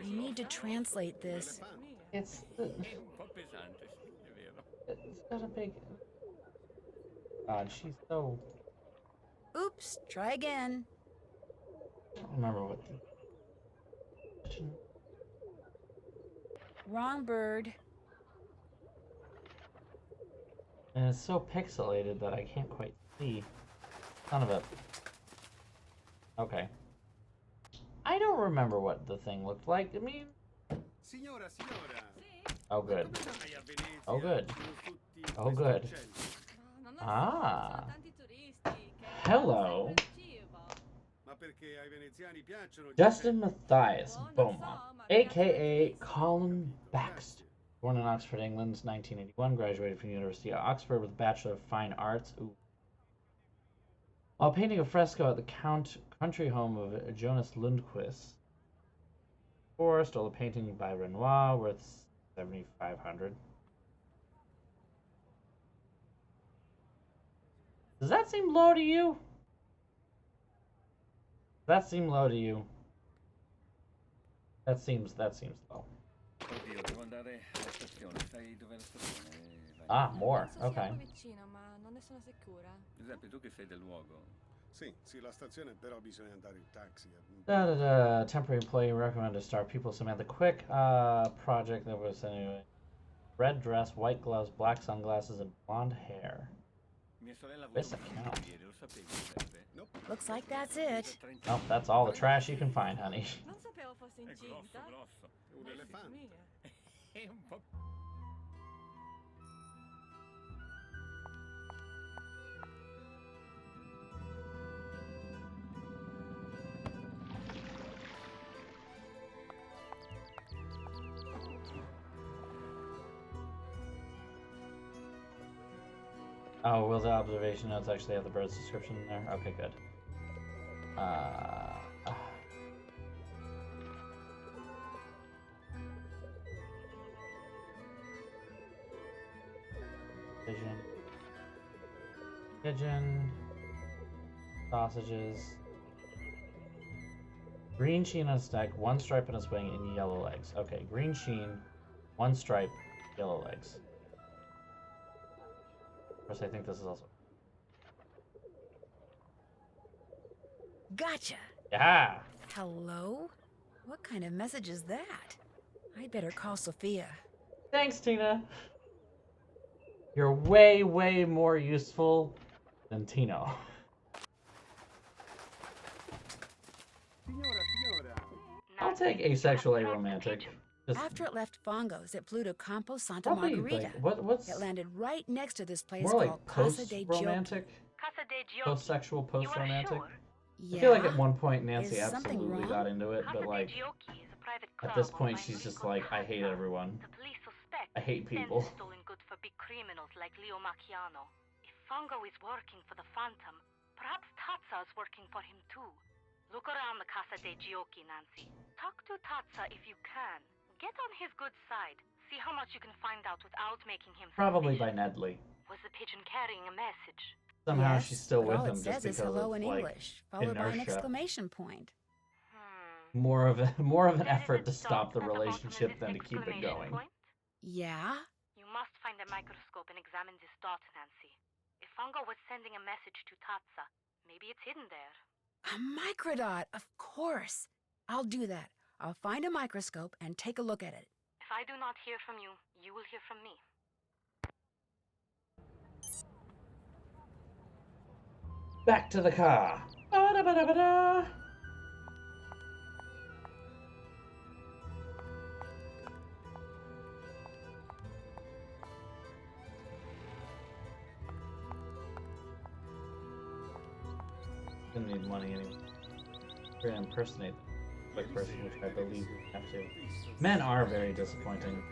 B: need to translate this.
A: It's
J: È un po' pesante, sì, è vero.
A: It's got a big... God, she's so...
B: Oops, try again.
A: I don't remember what the...
B: Wrong bird.
A: And it's so pixelated that I can't quite see. Son of a... Okay. I don't remember what the thing looked like. I mean...
I: Signora, signora.
A: Oh, good. Oh, good. Oh, good. Ah. Hello.
I: Ma perché ai veneziani piacciono
A: Justin Matthias Beaumont, a.k.a. Colin Baxter. Born in Oxford, England, 1981. Graduated from the University of Oxford with a Bachelor of Fine Arts. Ooh. While painting a fresco at the country home of Jonas Lundquist. Stole a painting by Renoir worth $7,500. Does that seem low to you? Does that seem low to you? That seems low.
J: Oddio, devo andare alla stazione. Sai dov'è la stazione?
A: Ah, more. Okay.
D: vicino, ma non ne sono sicura.
J: Giuseppe, tu che sei del luogo.
I: Sì, la stazione, però bisogna andare in taxi.
A: Temporary employee recommended to start people Samantha Quick. Project that was anyway. Red dress, white gloves, black sunglasses, and blonde hair.
J: Mia sorella ha avuto
A: This
J: un
A: account.
J: figlio ieri, lo sapevi, Giuseppe?
B: Looks like that's it.
A: Nope, that's all the trash you can find, honey.
D: Non sapevo fosse
J: È
D: incinta.
J: grosso.
I: Un elefante.
J: È un po'...
A: Oh, will the observation notes actually have the bird's description in there? Okay, good. Pigeon. Sausages. Green sheen on its neck, one stripe on its wing, and yellow legs. Okay, green sheen, one stripe, yellow legs. Of course, I think this is also...
B: Gotcha.
A: Yeah!
B: Hello? What kind of message is that? I'd better call Sophia.
A: Thanks, Tina. You're way, way more useful than Tino.
I: Signora.
A: I'll take asexual aromantic. Just
B: After it left Fongo's, it flew to Campo Santa
A: probably
B: Margarita.
A: like what's
B: It landed right next to this place
A: more like
B: called Casa de Giochi.
A: post-romantic,
H: Casa de Giochi.
A: post-sexual, post-romantic.
B: Yeah.
A: I feel like at one point Nancy
B: Is something
A: absolutely
B: wrong?
A: got into it,
H: Casa
A: but
H: de
A: like
H: Giochi is a private
A: at
H: club
A: this
H: owned
A: point
H: by
A: she's just
H: Enrico
A: like, I hate
H: Tazza.
A: everyone.
H: The police suspect
A: I hate
H: Vince
A: people.
H: is stolen goods for big criminals like Leo Macchiano. If Fongo is working for the Phantom, perhaps Tazza is working for him too. Look around the Casa de Giochi, Nancy. Talk to Tazza if you can. Get on his good side. See how much you can find out without making him
A: Probably by
H: suspicious.
A: Nedley.
H: Was the pigeon carrying a message?
A: Somehow
B: Yes,
A: she's still
B: but
A: with
B: all
A: him
B: it
A: just
B: says is
A: because
B: hello
A: of
B: in
A: like
B: English, followed by an
A: inertia.
B: exclamation point.
A: More of an
H: There is
A: effort
H: a
A: to stop the
H: dot at the bottom of
A: relationship
H: this
A: than to keep it
H: exclamation
A: going.
H: point.
B: Yeah?
H: You must find a microscope and examine this dot, Nancy. If Fongo was sending a message to Tazza, maybe it's hidden there.
B: A microdot, of course. I'll do that. I'll find a microscope and take a look at it.
H: If I do not hear from you, you will hear from me.
A: Back to the car. Ba-da-ba-da-ba-da. Didn't need money anymore. We're gonna impersonate the quick person, which I believe we have to. Men are very disappointing.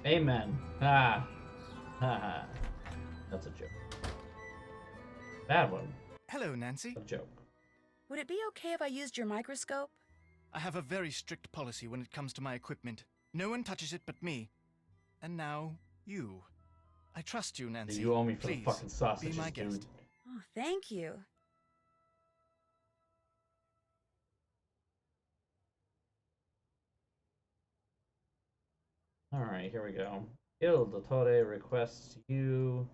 A: Amen. Ha. Ha ha. That's a joke. Bad one.
C: Hello, Nancy.
A: A joke.
B: Would it be okay if I used your microscope?
C: I have a very strict policy when it comes to my equipment. No one touches it but me. And now, you. I trust you, Nancy.
A: You owe me for
C: Please,
A: the fucking sausages,
C: be my
A: dude.
C: guest.
B: Oh, thank you.
A: Alright, here we go. Il Dottore requests you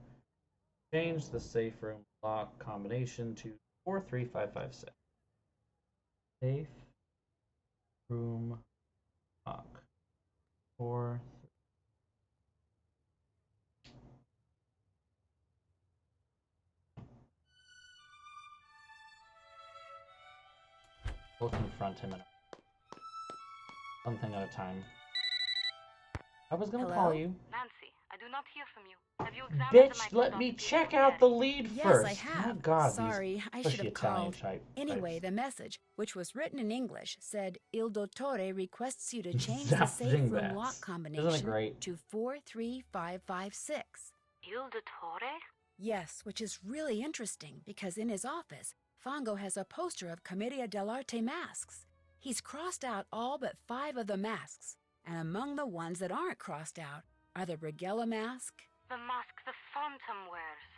A: change the safe room lock combination to 43556. Safe room lock. 4. We'll confront him in something at a time. I was gonna call you.
H: Nancy, I do not hear from you. Have you examined
A: Bitch,
H: the
A: let
H: microdot
A: me
H: to see
A: check
H: if
A: out
H: it's
A: the
H: there?
A: lead
B: Yes,
A: first.
B: I have.
A: My God,
B: Sorry,
A: these
B: I should
A: pushy
B: have
A: Italian
B: called.
A: type
B: Anyway,
A: types.
B: the message, which was written in English, said Il Dottore requests you to change
A: Zap
B: the safe room
A: dingbats.
B: lock
A: Isn't it
B: combination
A: great?
B: to 43556.
H: Il Dottore?
B: Yes, which is really interesting because in his office, Fongo has a poster of Commedia dell'arte masks. He's crossed out all but 5 of the masks, and among the ones that aren't crossed out are the Brighella mask.
H: The mask the Phantom wears.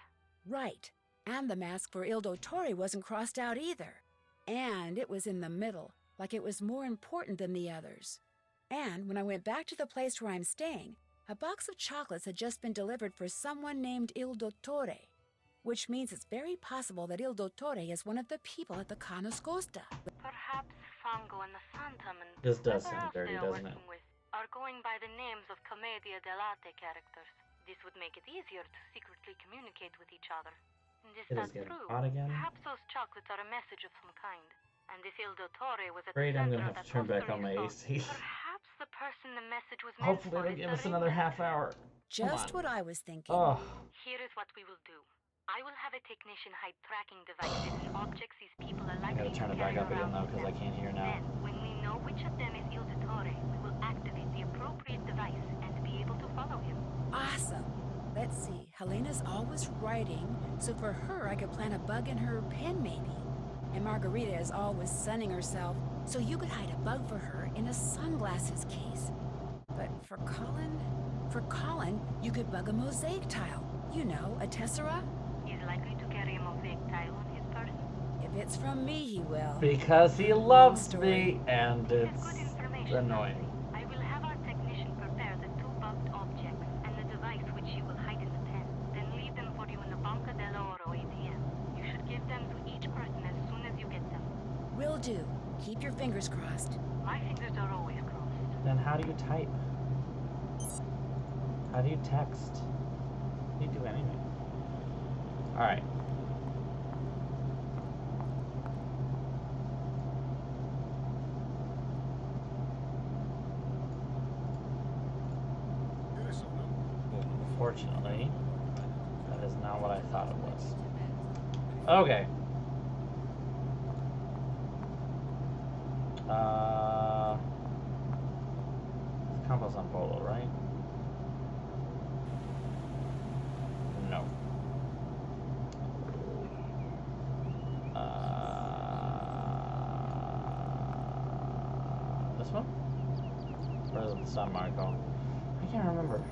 B: Right. And the mask for Il Dottore wasn't crossed out either. And it was in the middle, like it was more important than the others. And when I went back to the place where I'm staying, a box of chocolates had just been delivered for someone named Il Dottore, which means it's very possible that Il Dottore is one of the people at the Ca' Nascosta.
H: Perhaps Fango and the Phantom and
A: This does
H: whoever
A: sound
H: else
A: dirty,
H: they are
A: doesn't it?
H: working with are going by the names of Commedia dell'arte characters. This would make it easier to secretly communicate with each other. And is
A: It
H: that
A: is getting
H: true?
A: hot again.
H: Perhaps those chocolates are a message of some kind. And if Il Dottore was at
A: Afraid
H: the
A: I'm
H: center
A: gonna
H: of
A: have to
H: that
A: turn back on my
H: poster
A: AC.
H: perhaps the person the message was meant
A: Hopefully
H: for
A: they'll
H: is
A: give
H: the
A: us another half hour.
B: Just what I was thinking.
A: Oh.
H: Here is what we will do. I will have a technician hide tracking devices and objects these people are
A: I
H: likely
A: gotta turn
H: to
A: it back
H: carry
A: up again
H: around
A: though,
H: with
A: because I
H: them.
A: can't hear now.
H: Then, when we know which of them is Il Dottore, we will activate the appropriate device and be able to follow him.
B: Awesome. Let's see. Helena's always writing, so for her I could plant a bug in her pen maybe. And Margarita is always sunning herself, so you could hide a bug for her in a sunglasses case. But for Colin, you could bug a mosaic tile. You know, a tessera.
H: He's likely to carry a mosaic tile on his person.
B: If it's from me, he will.
A: Because he loves
B: story.
A: me, and it's annoying.
H: I will have our technician prepare the two bugged objects and the device which you will hide in the pen. Then leave them for you in the Banca dell'Oro ATM. You should give them to each person as soon as you get them.
B: Will do. Keep your fingers crossed.
H: My fingers are always crossed.
A: Then how do you type? How do you text? How do you do anything? Alright. Unfortunately, that is not what I thought it was. Okay. It's Campos on Polo, right? No. This one? Or is it San Marco? I can't remember.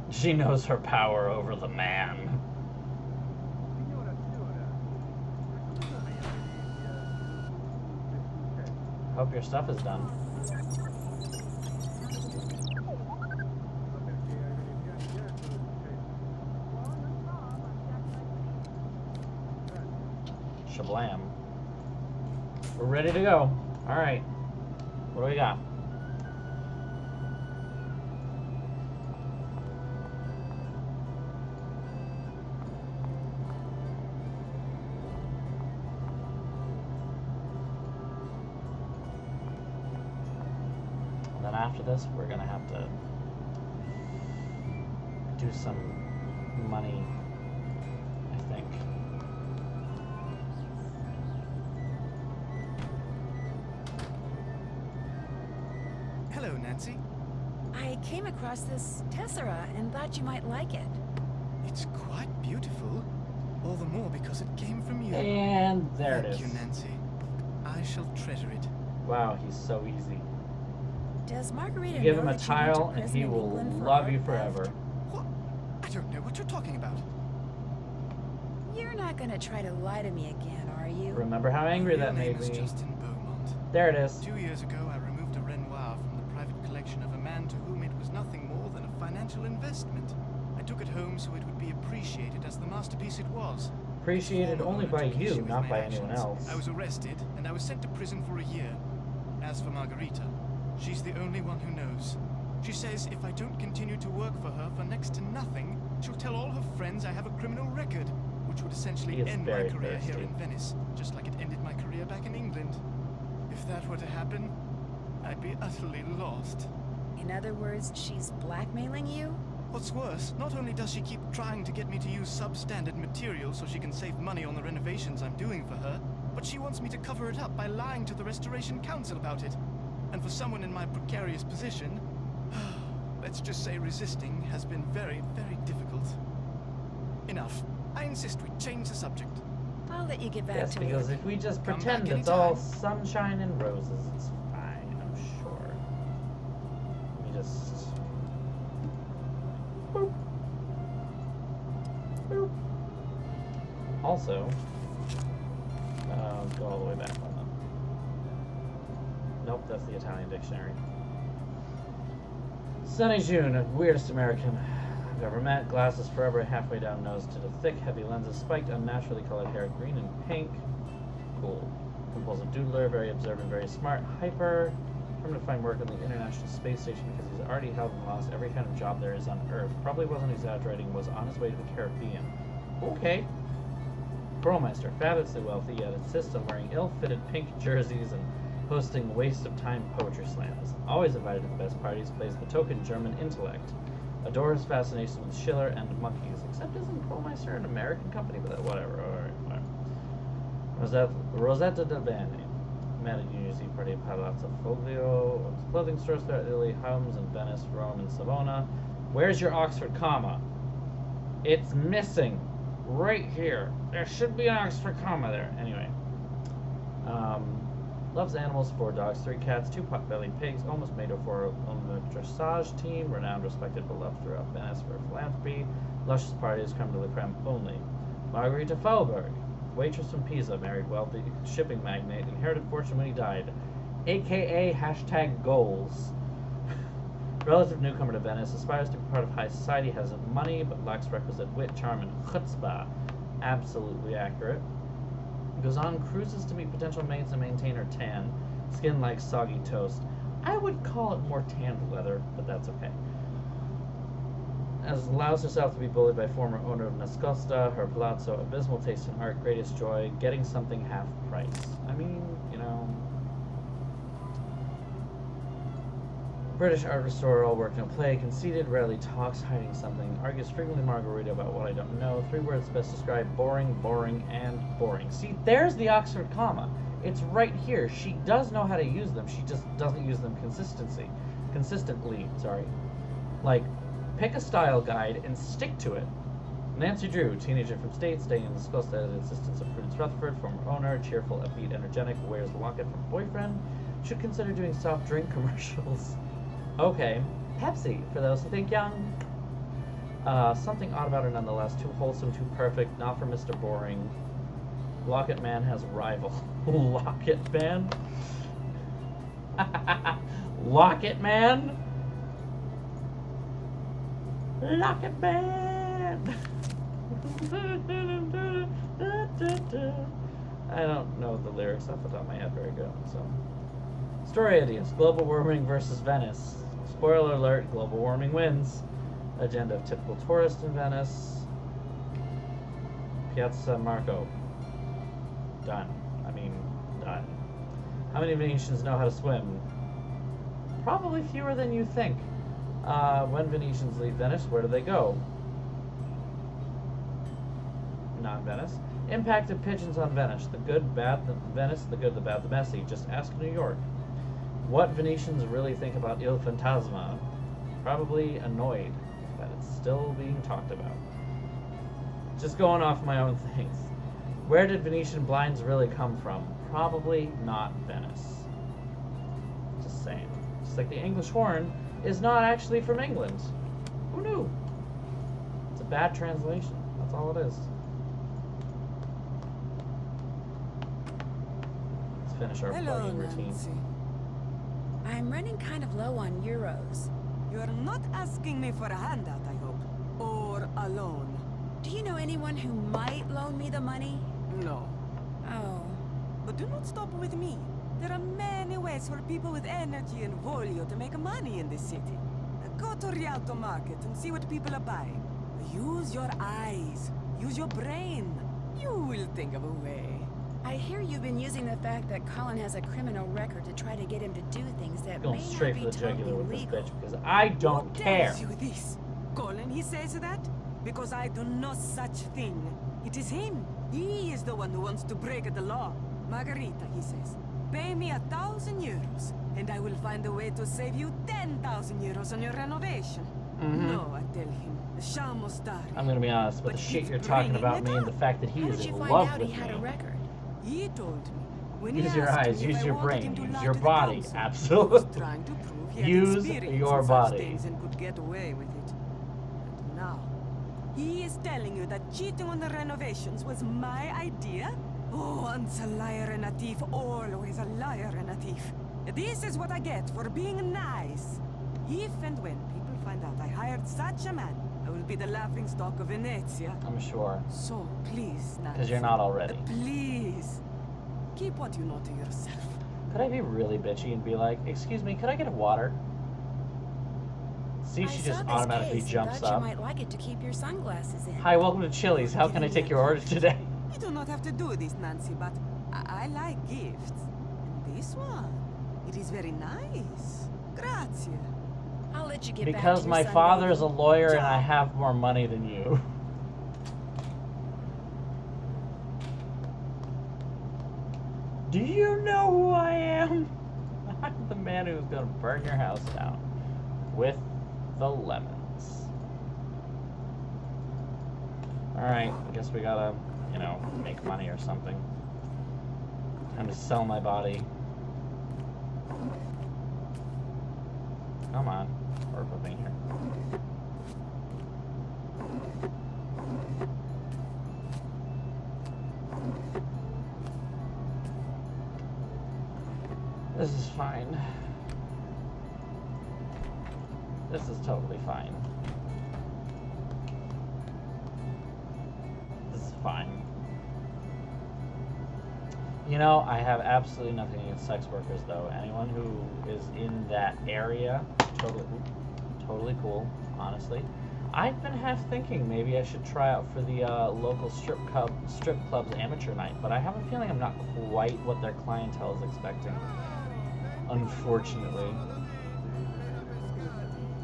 A: She knows her power over the man. Hope your stuff is done. Shablam. We're ready to go. Alright. What do we got? And then after this, we're gonna have to do some money, I think.
C: Hello, Nancy.
B: I came across this tessera and thought you might like it.
C: It's quite beautiful. All the more because it came from you.
A: And there it is.
C: Thank you, Nancy. I shall treasure it.
A: Wow, he's so easy.
B: Does Margarita
A: You give
B: know
A: him a
B: that you went to
A: tile and
B: prison
A: he
B: in
A: will
B: England for
A: love
B: art
A: you
B: theft?
A: forever.
C: What? I don't know what you're talking about.
B: You're not gonna try to lie to me again, are you?
A: Remember how angry
C: Your
A: that
C: name
A: made
C: is
A: me.
C: Justin Beaumont.
A: There it is.
C: 2 years ago, I removed a Renoir from the private collection of a man to whom it was nothing more than a financial investment. I took it home so it would be appreciated as the masterpiece it was.
A: Appreciated only by you, not by anyone else.
C: I was arrested, and I was sent to prison for a year. As for Margarita, she's the only one who knows. She says if I don't continue to work for her for next to nothing, she'll tell all her friends I have a criminal record, which would essentially
A: He is
C: end my
A: very
C: career here
A: thirsty.
C: in Venice, just like it ended my career back in England. If that were to happen, I'd be utterly lost.
B: In other words, she's blackmailing you?
C: What's worse, not only does she keep trying to get me to use substandard material so she can save money on the renovations I'm doing for her, but she wants me to cover it up by lying to the Restoration Council about it. And for someone in my precarious position, let's just say resisting has been very, very difficult. Enough. I insist we change the subject.
B: I'll let you get back
A: Yes,
B: to
A: because
B: work.
A: if we just
C: Come
A: pretend
C: back
A: it's all
C: anytime.
A: sunshine and roses, it's fine, I'm sure. Let me just... Boop. also go all the way back on them. Nope, that's the Italian dictionary. Sunny June, weirdest American I've ever met. Glasses forever halfway down nose to the thick, heavy lenses, spiked, unnaturally colored hair, green and pink. Cool. Compulsive doodler, very observant, very smart, hyper. Determined to find work on the International Space Station because he's already held and lost every kind of job there is on Earth. Probably wasn't exaggerating, was on his way to the Caribbean. Okay. Burlmeister, fabulously wealthy, yet insists on wearing ill-fitted pink jerseys and hosting waste-of-time poetry slams. Always invited to the best parties, plays the token German intellect. Adores fascination with Schiller and monkeys. Except isn't Burlmeister an American company? But whatever, alright, whatever. Rosetta del Bene. Met at New Year's Eve party at Palazzo Foglio. Clothing stores throughout Italy, homes in Venice, Rome, and Savona. Where's your Oxford comma? It's missing. Right here. There should be an Oxford comma there. Anyway. Loves animals, 4 dogs, 3 cats, 2 pot-bellied pigs, almost made her for a dressage team, renowned, respected, beloved throughout Venice for philanthropy, luscious parties, creme de la creme only. Margarita Fauberg, waitress from Pisa, married wealthy shipping magnate, inherited fortune when he died, aka hashtag goals. Relative newcomer to Venice, aspires to be part of high society, has money, but lacks requisite wit, charm, and chutzpah. Absolutely accurate. Goes on cruises to meet potential mates and maintain her tan. Skin like soggy toast. I would call it more tanned leather, but that's okay. As allows herself to be bullied by former owner of Nascosta, her palazzo, abysmal taste in art, greatest joy, getting something half price. I mean, you know. British art restorer, all work no play, conceited, rarely talks, hiding something, argues frequently Margarita about what I don't know. 3 words best describe: boring, boring, and boring. See, there's the Oxford comma. It's right here. She does know how to use them. She just doesn't use them consistently. Sorry. Like, pick a style guide and stick to it. Nancy Drew, teenager from State, staying in the Scosta at the insistence of Prudence Rutherford, former owner, cheerful, upbeat, energetic, wears locket from boyfriend, should consider doing soft drink commercials. Okay, Pepsi, for those who think young. Something odd about her nonetheless, too wholesome, too perfect, not for Mr. Boring. Locket Man has rival. Locket Man? Locket Man? Locket Man! I don't know the lyrics off the top of my head very good, so. Story ideas. Global warming versus Venice. Spoiler alert, global warming wins. Agenda of typical tourist in Venice. Piazza Marco. Done. I mean, done. How many Venetians know how to swim? Probably fewer than you think. When Venetians leave Venice, where do they go? Not Venice. Impact of pigeons on Venice. The good, bad, the Venice, the good, the bad, the messy. Just ask New York. What Venetians really think about Il Fantasma? Probably annoyed that it's still being talked about. Just going off my own things. Where did Venetian blinds really come from? Probably not Venice. Just saying. Just like the English horn is not actually from England. Who knew? It's a bad translation. That's all it is. Let's finish our plugging routine.
B: I'm running kind of low on euros.
E: You're not asking me for a handout, I hope. Or a loan.
B: Do you know anyone who might loan me the money?
E: No.
B: Oh.
E: But do not stop with me. There are many ways for people with energy and voglio to make money in this city. Go to Rialto Market and see what people are buying. Use your eyes. Use your brain. You will think of a way.
B: I hear you've been using the fact that Colin has a criminal record to try to get him to do things that
A: Going
B: may
A: straight
B: not
A: for
B: be
A: the jugular
B: totally
A: with this
B: legal.
A: bitch because I don't care.
E: Who tells you this? Colin, he says that? Because I do no such thing. It is him. He is the one who wants to break the law. Margarita, he says. Pay me 1,000 euros, and I will find a way to save you 10,000 euros on your renovation. No, I tell him. Lasciamo stare.
A: I'm gonna be honest, but the shit you're talking about me and the fact that he is in
B: Find
A: love
B: out
A: with
B: he had a
A: me.
B: record.
E: He told me. When
A: Use
E: he
A: your
E: asked
A: eyes,
E: me if
A: use
E: I
A: your
E: wanted
A: brain,
E: him to
A: use
E: lie
A: your
E: to the
A: body,
E: council,
A: absolutely.
E: He was trying to prove he had
A: Use
E: experience
A: your
E: in such
A: body.
E: things and could get away with it. And now, He is telling you that cheating on the renovations was my idea? Oh, once a liar and a thief, always a liar and a thief. This is what I get for being nice. If and when people find out I hired such a man, I will be the laughingstock of Venezia.
A: I'm sure.
E: So, please, Nancy.
A: Because you're not already.
E: Please. Keep what you know to yourself.
A: Could I be really bitchy and be like, excuse me, could I get a water? See, she just automatically jumps up.
B: You might like it to keep your sunglasses in.
A: Hi, welcome to Chili's. How can I take your order today?
E: You do not have to do this, Nancy, but I like gifts. And this one, it is very nice. Grazie.
B: I'll let you get back
A: Because
B: to your
A: my
B: Sunday.
A: father is a lawyer and I have more money than you. Do you know who I am? I'm the man who's gonna burn your house down with the lemons. Alright, I guess we gotta, you know, make money or something. Time to sell my body. Come on, work with me here. This is fine. This is totally fine. This is fine. You know, I have absolutely nothing against sex workers, though. Anyone who is in that area, totally cool, honestly. I've been half thinking maybe I should try out for the local strip club's amateur night, but I have a feeling I'm not quite what their clientele is expecting. Unfortunately.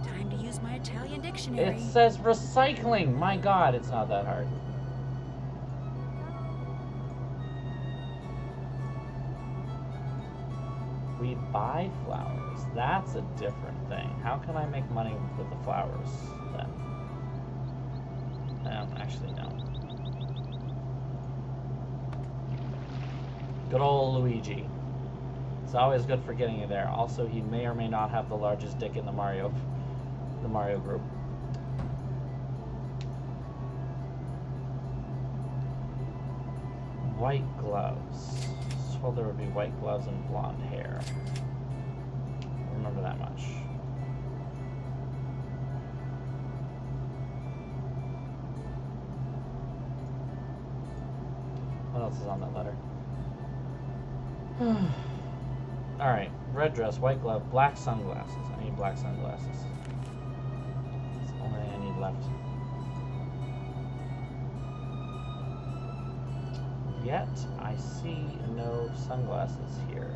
B: Time to use my Italian dictionary.
A: It says recycling! My god, it's not that hard. We buy flowers. That's a different thing. How can I make money with the flowers then? Actually, no. Good old Luigi. It's always good for getting you there. Also, he may or may not have the largest dick in the Mario group. White gloves. I was told there would be white gloves and blonde hair. I remember that much. What else is on that letter? Alright, red dress, white glove, black sunglasses. I need black sunglasses. That's the only thing I need left. Yet, I see no sunglasses here.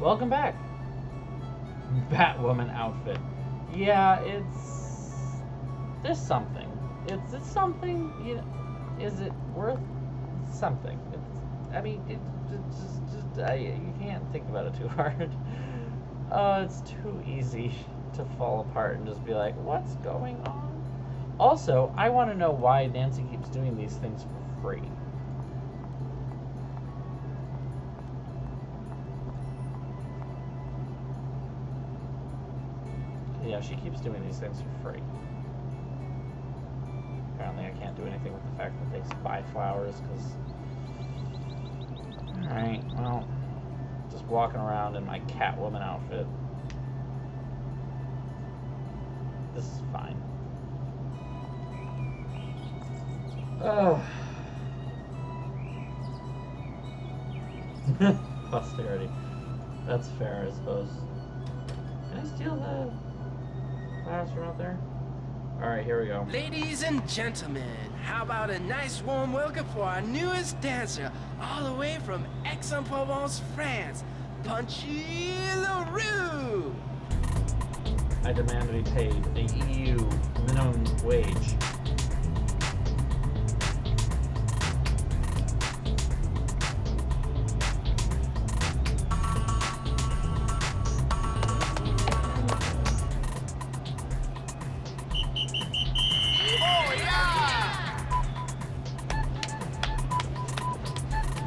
A: Welcome back! Batwoman outfit. Yeah, there's something. It's something, you know. Is it worth something? You can't think about it too hard. It's too easy to fall apart and just be like, what's going on? Also, I want to know why Nancy keeps doing these things for free. Yeah, she keeps doing these things for free. Apparently I can't do anything with the fact that they buy flowers, because... Alright, well... Just walking around in my Catwoman outfit. This is fine. Oh. Posterity. That's fair, I suppose. Can I steal the flowers from out there? Alright, here we go.
L: Ladies and gentlemen, how about a nice warm welcome for our newest dancer, all the way from Aix-en-Provence, France, Punchy LaRue!
A: I demand to be paid the EU minimum wage.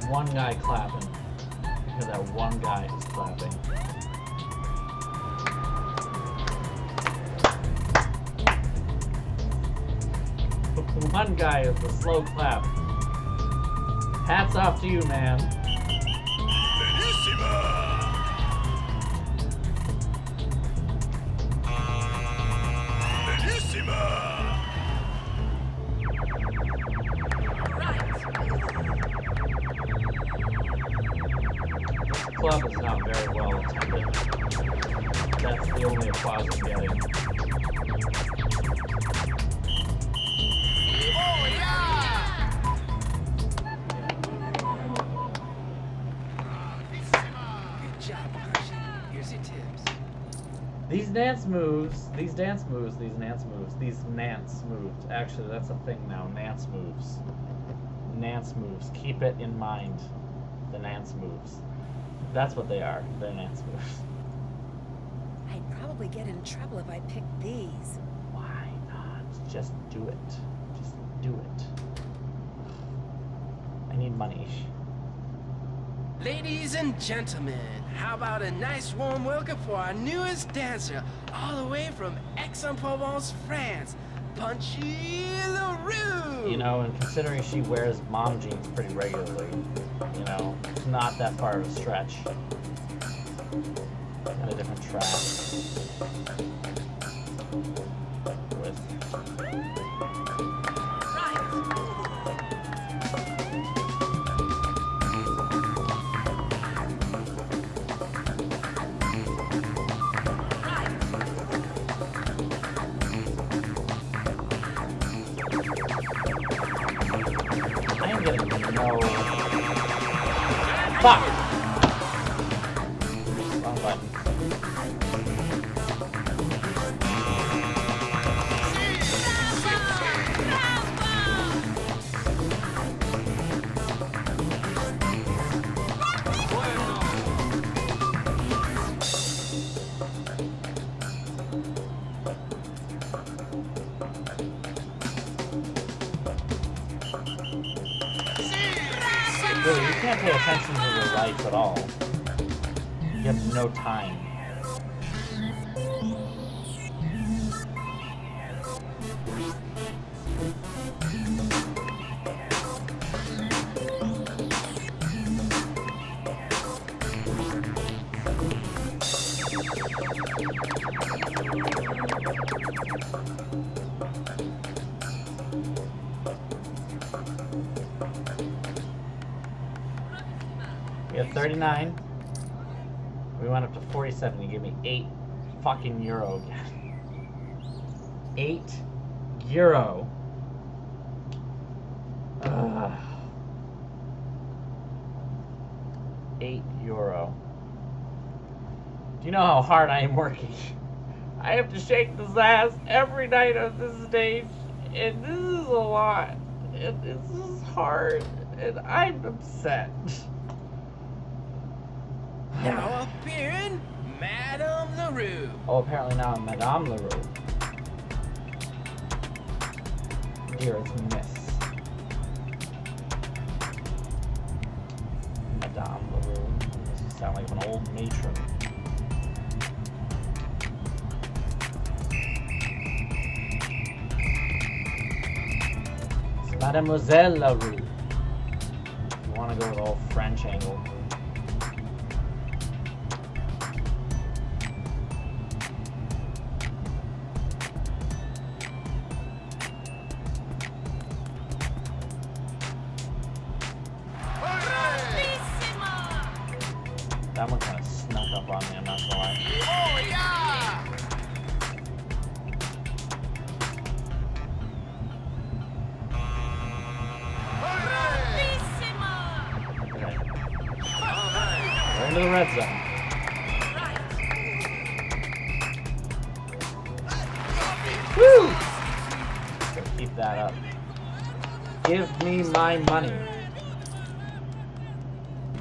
A: One guy clapping. Because that one guy is clapping. One guy is the slow clap. Hats off to you, man. Club is not very well attended. That's the only applause I'm getting.
M: Oh yeah!
L: Good job, Punchy. Here's your tips.
A: These Nance moves, actually that's a thing now, Nance moves. Keep it in mind. The Nance moves. That's what they are. They're Nance moves.
B: I'd probably get in trouble if I picked these.
A: Why not? Just do it. Just do it. I need money.
L: Ladies and gentlemen, how about a nice warm welcome for our newest dancer, all the way from Aix-en-Provence, France, Punchy LaRue!
A: You know, and considering she wears mom jeans pretty regularly, you know, it's not that far of a stretch. Got a different track. With... I am getting no... Fuck! Wrong button. Really, you can't pay attention to your lights at all. You have no time. We have 39. We went up to 47. You gave me 8 fucking euro again. 8 euro. Ugh. 8 euro. Do you know how hard I am working? I have to shake this ass every night on this stage, and this is a lot. And this is hard, and I'm upset.
L: Now appearing, Madame LaRue.
A: Oh, apparently now I'm Madame LaRue. Here it's Miss. Madame LaRue. This sound like an old matron. It's Mademoiselle LaRue. You want to go with the old French angle. That one kind of snuck up on me, I'm not gonna lie.
M: Oh yeah!
A: Okay. We're into the red zone. Woo! So keep that up. Give me my money.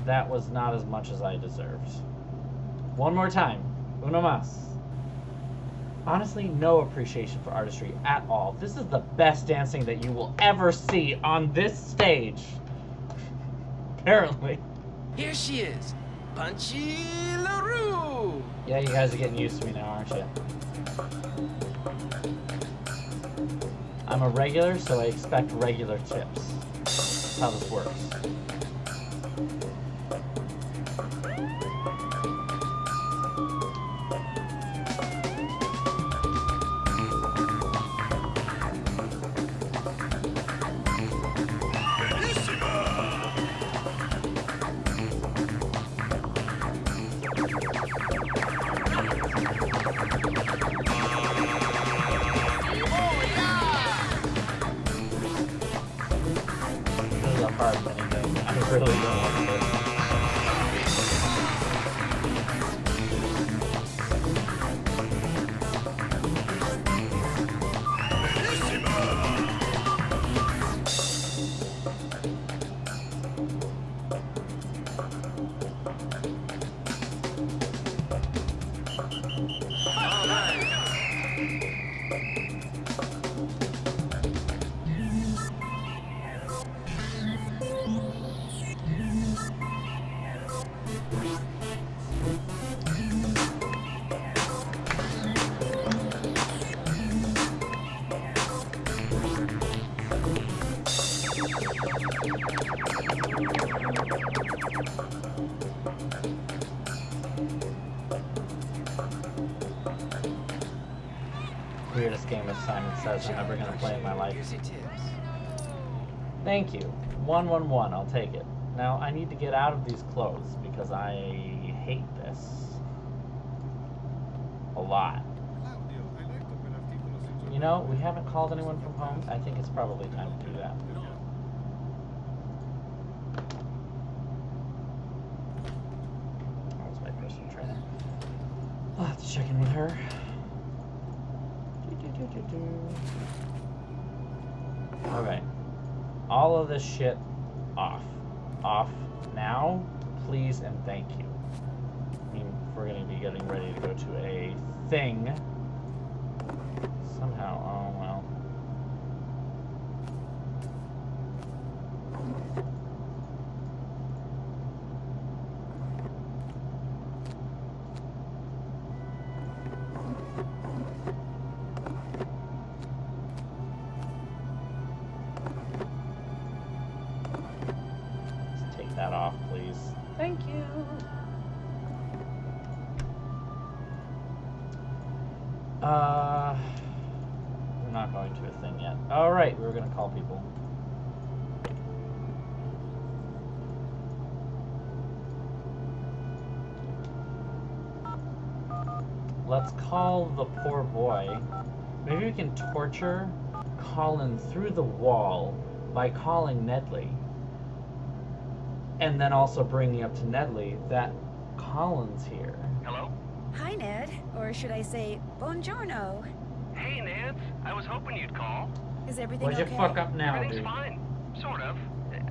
A: That was not as much as I deserved. One more time. Uno mas. Honestly, no appreciation for artistry at all. This is the best dancing that you will ever see on this stage. Apparently.
L: Here she is, Punchy LaRue.
A: Yeah, you guys are getting used to me now, aren't you? I'm a regular, so I expect regular tips. That's how this works. This is a hard minigame. I really don't want this. Weirdest game of Simon Says I'm ever gonna play in my life.
L: Here's your tips.
A: Thank you. 111, I'll take it. Now, I need to get out of these clothes because I hate this. A lot. You know, we haven't called anyone from home. I think it's probably time to do that. That's my personal trainer. I'll have to check in with her. Alright. All of this shit off. Off now, please and thank you. I mean, we're going to be getting ready to go to a thing. Somehow, oh well. Let's take that off, please. Thank you. We're not going to a thing yet. Alright, we were going to call people. Let's call the poor boy. Maybe we can torture Colin through the wall by calling Nedley. And then also bringing up to Nedley that Colin's here.
P: Hello?
B: Hi, Ned. Or should I say, buongiorno.
P: Hey, Nance. I was hoping you'd call.
B: Is everything
A: What'd
B: okay?
A: you fuck up now,
P: Everything's
A: dude?
P: fine. Sort of.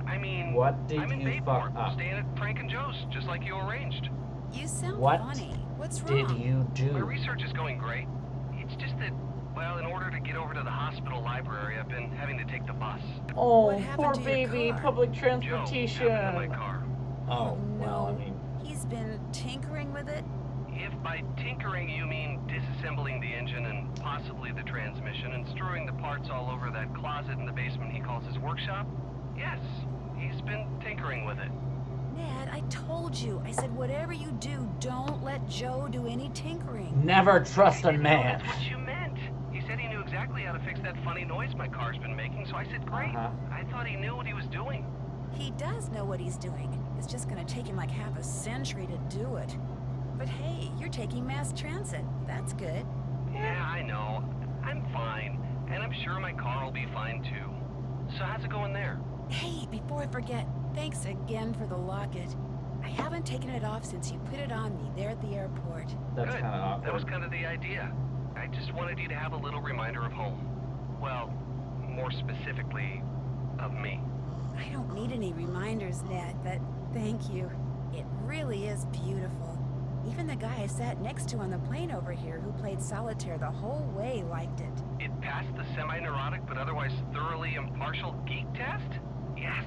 P: I mean,
A: What did
P: I'm in
A: you
P: Bayport,
A: fuck up?
P: staying at Frank and Joe's, just like you arranged.
B: You sound
A: What
B: funny. What's
A: did
B: wrong?
A: you do?
P: My research is going great. It's just that, well, in order to get over to the hospital library, I've been having to take the bus.
A: Oh,
B: What happened
A: poor
B: to your
A: baby,
B: car?
A: public
P: Joe
A: transportation.
P: happened in my car.
A: Oh, well, I
B: no.
A: mean,
B: He's been tinkering with it?
P: If by tinkering you mean disassembling the engine and possibly the transmission and strewing the parts all over that closet in the basement he calls his workshop, yes, he's been tinkering with it.
B: Ned, I told you. I said whatever you do, don't let Joe do any tinkering.
A: never trust a man.
P: That's what you meant. He said he knew exactly how to fix that funny noise my car's been making, so I said, great. I thought he knew what he was doing.
B: He does know what he's doing. It's just gonna take him like half a century to do it. But hey, you're taking mass transit. That's good.
P: Yeah, I know. I'm fine. And I'm sure my car will be fine too. So how's it going there?
B: Hey, before I forget, thanks again for the locket. I haven't taken it off since you put it on me there at the airport.
A: That's
P: Good.
A: kind of awkward.
P: That was kind of the idea. I just wanted you to have a little reminder of home. Well, more specifically, of me.
B: I don't need any reminders, Ned, but thank you. It really is beautiful. Even the guy I sat next to on the plane over here who played solitaire the whole way liked it.
P: It passed the semi-neurotic but otherwise thoroughly impartial geek test? Yes.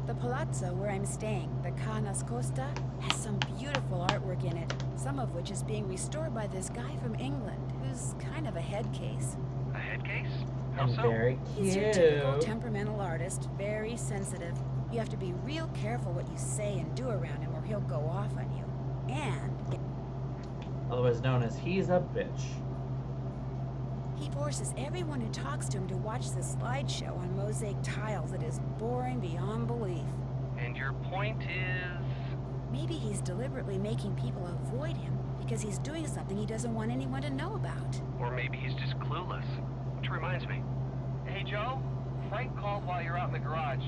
B: The palazzo where I'm staying, the Ca Nascosta, has some beautiful artwork in it, some of which is being restored by this guy from England, who's kind of a head case.
P: A head case?
A: And
P: so?
A: very
B: He's your typical
A: cute.
B: temperamental artist, very sensitive. You have to be real careful what you say and do around him or he'll go off on you. And
A: Otherwise known as he's a bitch.
B: he forces everyone who talks to him to watch the slideshow on mosaic tiles that is boring beyond belief.
P: And your point is?
B: Maybe he's deliberately making people avoid him because he's doing something he doesn't want anyone to know about.
P: Or maybe he's just clueless. Which reminds me. Hey, Joe. Frank called while you're out in the garage.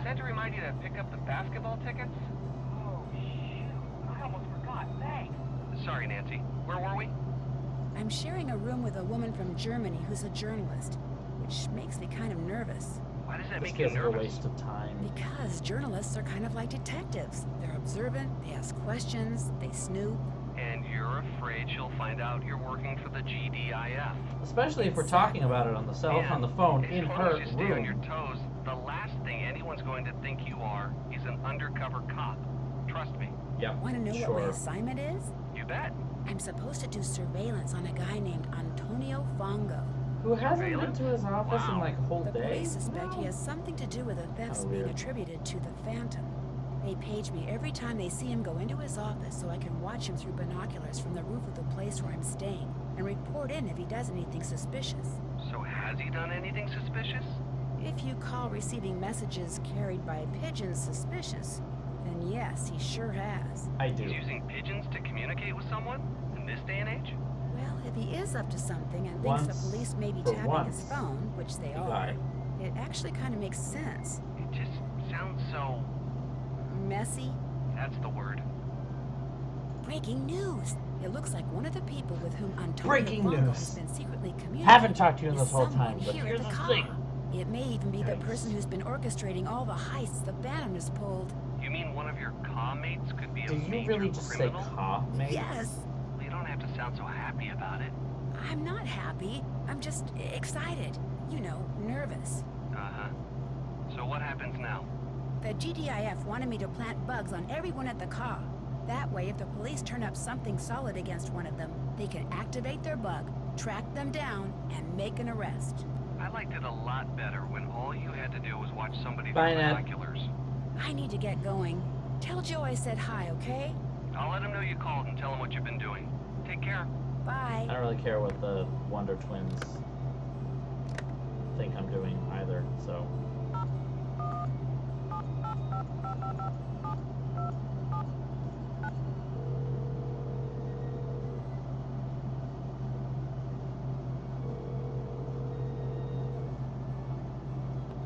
P: Said to remind you to pick up the basketball tickets.
Q: Oh, shoot. I almost forgot. Thanks.
P: Sorry, Nancy. Where were we?
B: I'm sharing a room with a woman from Germany who's a journalist, which makes me kind of nervous.
P: Why does that
A: This
P: make you
A: feels like a
P: nervous?
A: waste of time.
B: Because journalists are kind of like detectives. They're observant, they ask questions, they snoop.
P: And you're afraid she'll find out you're working for the GDIF.
A: Especially if we're talking about it on the on the phone in
P: as long
A: her
P: as you stay on your
A: room.
P: toes, the last thing anyone's going to think you are is an undercover cop. Trust me.
A: Yep.
B: Want to know
A: sure.
B: what my assignment is?
P: You bet.
B: I'm supposed to do surveillance on a guy named Antonio Fongo.
A: Who hasn't been to his office in like a whole
B: The
A: day?
B: police suspect he has something to do with the thefts being attributed to the Phantom. They page me every time they see him go into his office so I can watch him through binoculars from the roof of the place where I'm staying and report in if he does anything suspicious.
P: So has he done anything suspicious?
B: If you call receiving messages carried by pigeons suspicious, then yes, he sure has.
A: I do.
P: He's using pigeons to communicate with someone in this day and age?
B: Well, if he is up to something and thinks the police may be tapping his phone, which they are, it actually kind of makes sense.
P: It just sounds so...
B: Messy?
P: That's the word.
B: Breaking news! It looks like one of the people with whom Antonio
A: Breaking
B: Fongo
A: news.
B: has been secretly communicating.
A: Haven't talked to you in
B: is
A: this whole
B: someone
A: time, but
B: here
A: here's
B: at the
A: the
B: car.
A: thing.
B: It may even be the person who's been orchestrating all the heists the Phantom has pulled.
P: You mean one of your mates could be a
A: Did you
P: major
A: really just
P: criminal?
A: say mate?
B: Yes!
P: Well, you don't have to sound so happy about it.
B: I'm not happy. I'm just excited. You know, nervous.
P: Uh-huh. So what happens now?
B: The GDIF wanted me to plant bugs on everyone at the car. That way, if the police turn up something solid against one of them, they can activate their bug, track them down, and make an arrest.
P: I liked it a lot better when all you had to do was watch somebody
A: Bye,
P: through
A: Nat.
P: binoculars.
B: I need to get going. Tell Joe I said hi, okay?
P: I'll let him know you called and tell him what you've been doing. Take care.
B: Bye.
A: I don't really care what the Wonder Twins think I'm doing either, so.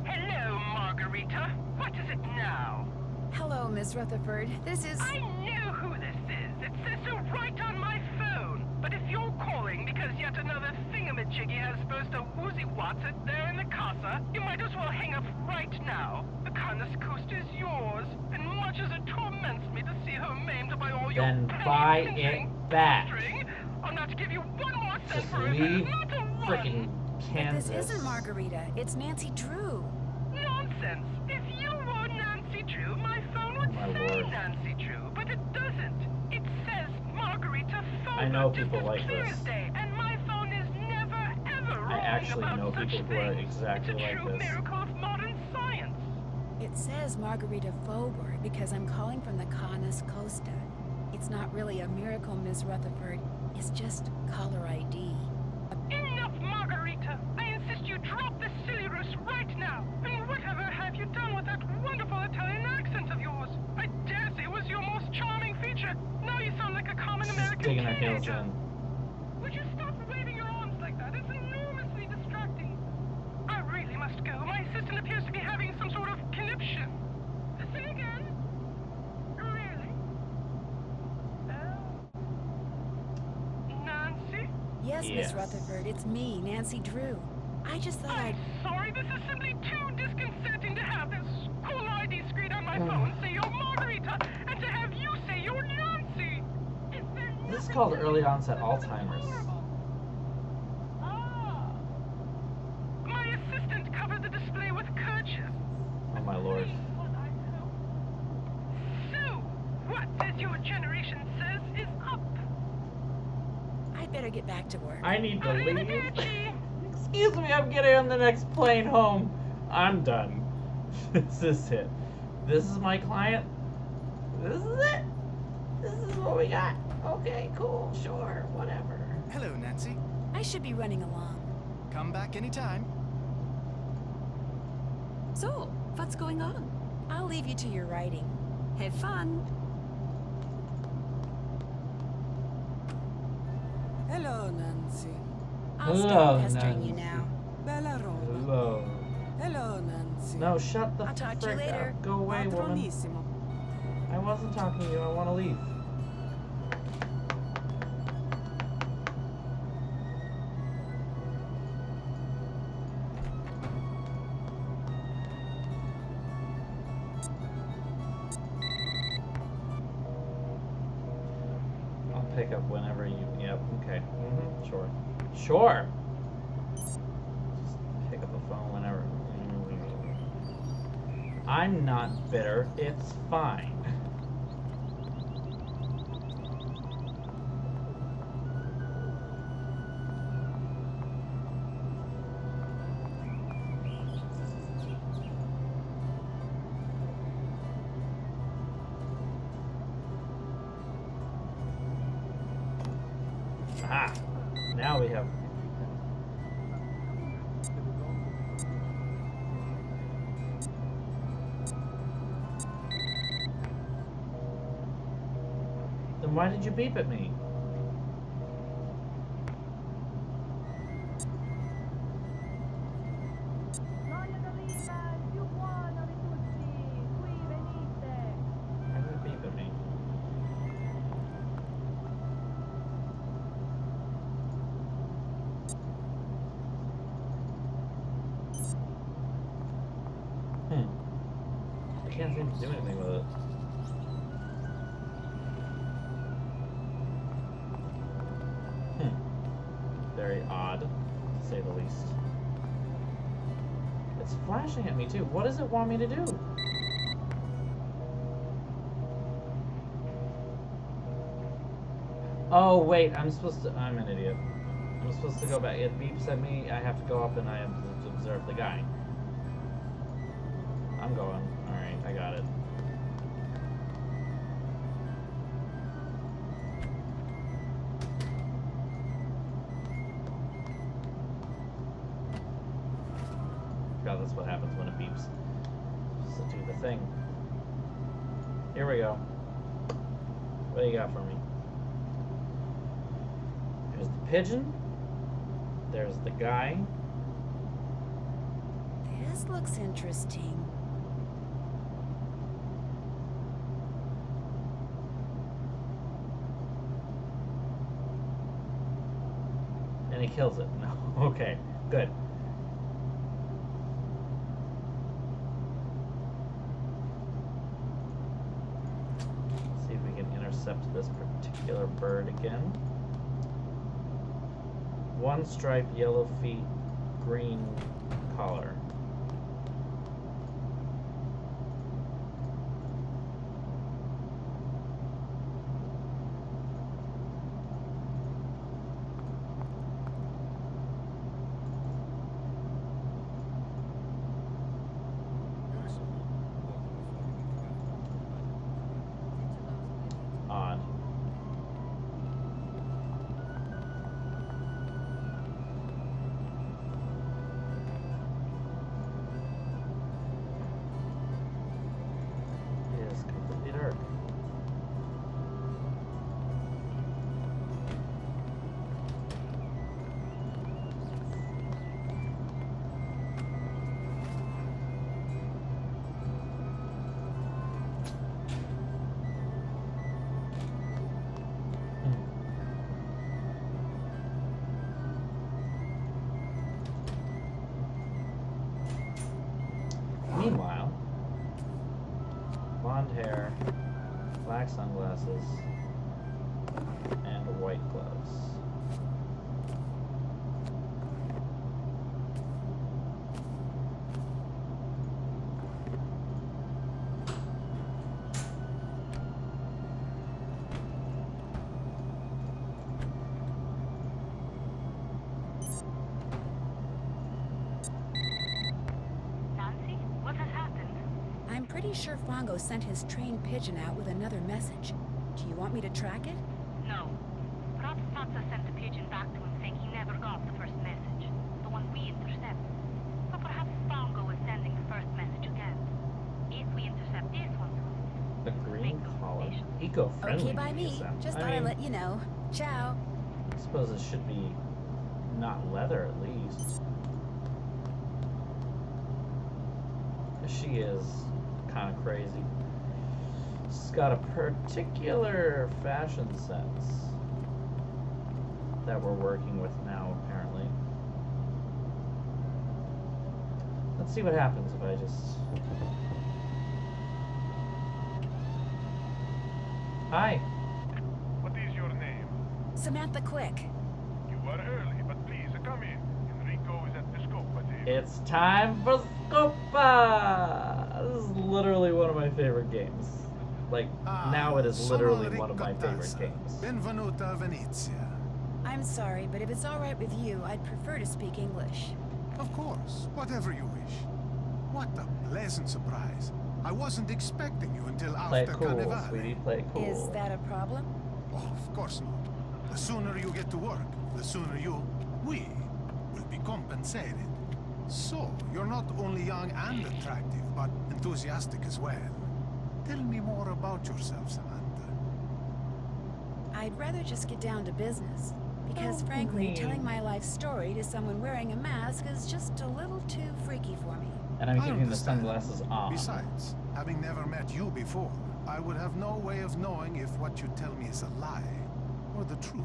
Q: Hello, Margarita. What is it now?
B: Hello, Miss Rutherford. This is...
Q: I know who this is. It says so right on my phone. But if you're calling because yet another thingamajiggy has supposed to woozy wats it there in the casa, you might as well hang up right now. The kindness coast is yours, and much as it torments me to see her maimed by all your
A: Then buy it back.
Q: I'll not give you one more cent
A: Just
Q: for it.
A: leave
Q: Not a one.
A: frickin'
B: But
A: Kansas.
B: this isn't Margarita. It's Nancy Drew.
Q: Nonsense. If you were Nancy Drew, my phone would
A: my
Q: say
A: lord.
Q: Nancy Drew, but it doesn't. It says Margarita phone.
A: I know
Q: just
A: people
Q: as
A: like
Q: clear
A: this.
Q: as day, and my phone is never ever
A: I
Q: wrong
A: actually
Q: about
A: know
Q: such
A: people who are
Q: things.
A: exactly
Q: It's a
A: like
Q: true
A: this.
Q: miracle of modern science.
B: It says Margarita Faubourg because I'm calling from the Canas Costa. It's not really a miracle, Miss Rutherford. It's just caller ID.
Q: Enough, Margarita. I insist you drop this silly ruse right now. And whatever have you done with that wonderful Italian accent of yours? I dare say it was your most charming feature. Now you sound like a common American
A: Digging her heels
Q: teenager.
A: in.
Q: Would you stop waving your arms like that? It's enormously distracting. I really must go. My assistant appears to be having some sort of conniption. Say again? Really? Oh. Nancy?
B: Yes, Miss Rutherford, it's me, Nancy Drew. I just thought I'd...
Q: Sorry, this is simply too disconcerting to have this caller ID screen on my phone say you're Margarita, and to have you say you're Nancy.
A: This is called early onset Alzheimer's.
Q: My assistant covered the display with kerchief.
A: Oh my lord.
Q: So, what, as your generation says, is up?
B: I'd better get back to work.
A: I need to leave. Excuse me, I'm getting on the next plane home. I'm done. This is it. This is my client. This is it. This is what we got. Okay, cool, sure, whatever.
C: Hello, Nancy.
B: I should be running along.
C: Come back anytime.
D: So, what's going on?
B: I'll leave you to your writing.
D: Have fun.
E: Hello, Nancy.
B: I'll
A: Hello,
B: stop pestering
A: Nancy.
B: you now.
E: Bella Roba.
A: Hello.
E: Hello, Nancy.
A: No, shut the
B: I'll talk to you
A: frick
B: later.
A: up. Go away, woman.
E: Patronissimo.
A: I wasn't talking to you. I want to leave. I'll pick up whenever you. Yep. Okay. Sure. Sure. Just pick up the phone whenever. I'm not bitter. It's fine. Ah, now we have. Then why did you beep at me? Why did it beep at me? I can't seem to do anything with it. Very odd, to say the least. It's flashing at me too. What does it want me to do? Oh wait, I'm an idiot. I'm supposed to go back. It beeps at me. I have to go up and I have to observe the guy. I'm going. Alright, I got it. God, that's what happens when it beeps. Just to do the thing. Here we go. What do you got for me? There's the pigeon. There's the guy.
B: This looks interesting.
A: And he kills it. No. Okay. Good. See if we can intercept this particular bird again. One stripe, yellow feet, green collar. Odd. It is completely dark. Meanwhile, blonde hair, black sunglasses, and white gloves.
B: pretty sure Fongo sent his trained pigeon out with another message. Do you want me to track it?
H: No. Perhaps Sansa sent the pigeon back to him saying he never got the first message, the one we intercepted. So perhaps Fongo is sending the first message again. If we intercept this one too,
A: The green column? Eco-friendly.
B: Okay by me. Just thought I'd let you know. Ciao.
A: I suppose it should be not leather at least. She is kind of crazy. She's got a particular fashion sense that we're working with now, apparently. Let's see what happens if I just... Hi.
R: What is your name?
B: Samantha Quick.
R: You are early, but please come in. Enrico is at the SCOPAAAAA.
A: It's time for SCOPAAAAAA! This is literally one of my favorite games. Like, now it is literally one of my favorite games.
S: Benvenuta a Venezia.
B: I'm sorry, but if it's all right with you, I'd prefer to speak English.
S: Of course, whatever you wish. What a pleasant surprise. I wasn't expecting you until
A: Play
S: after
A: it cool,
S: Carnival.
A: sweetie, play it cool.
B: Is that a problem?
S: Oh, of course not. The sooner you get to work, the sooner we will be compensated. So, you're not only young and attractive, but enthusiastic as well. Tell me more about yourself, Samantha.
B: I'd rather just get down to business. Because frankly, telling my life story to someone wearing a mask is just a little too freaky for me.
A: And I'm keeping the sunglasses on.
S: Besides, having never met you before, I would have no way of knowing if what you tell me is a lie or the truth.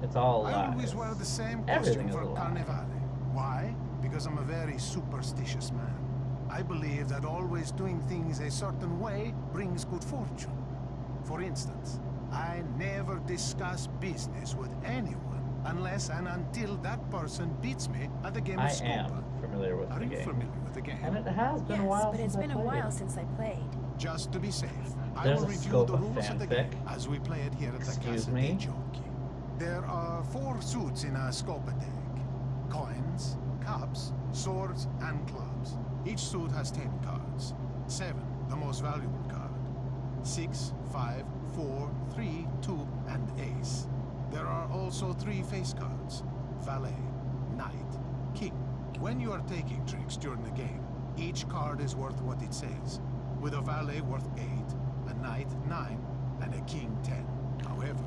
A: It's all lies.
S: I always wear the same
A: Everything
S: costume
A: is
S: for
A: a lie.
S: Carnival. Why? Because I'm a very superstitious man. I believe that always doing things a certain way brings good fortune. For instance, I never discuss business with anyone unless and until that person beats me at the game of Scopa.
A: I am familiar with the game.
S: Are you familiar with the game?
A: And it has been a while
B: but
A: since
B: it's been
A: I
B: a
A: played
B: while
A: it.
B: since I played.
S: Just to be safe, I
A: There's
S: will
A: a
S: review
A: scope
S: the
A: of
S: rules of the
A: fanfic.
S: game as we play it here at the
A: Excuse
S: Casa
A: me?
S: dei Giochi. There are 4 suits in a Scopa deck. Coins, cups, swords, and clubs. Each suit has 10 cards. 7, the most valuable card. 6, 5, 4, 3, 2, and ace. There are also 3 face cards. Valet, knight, king. When you are taking tricks during the game, each card is worth what it says, with a valet worth 8, a knight 9, and a king 10. However,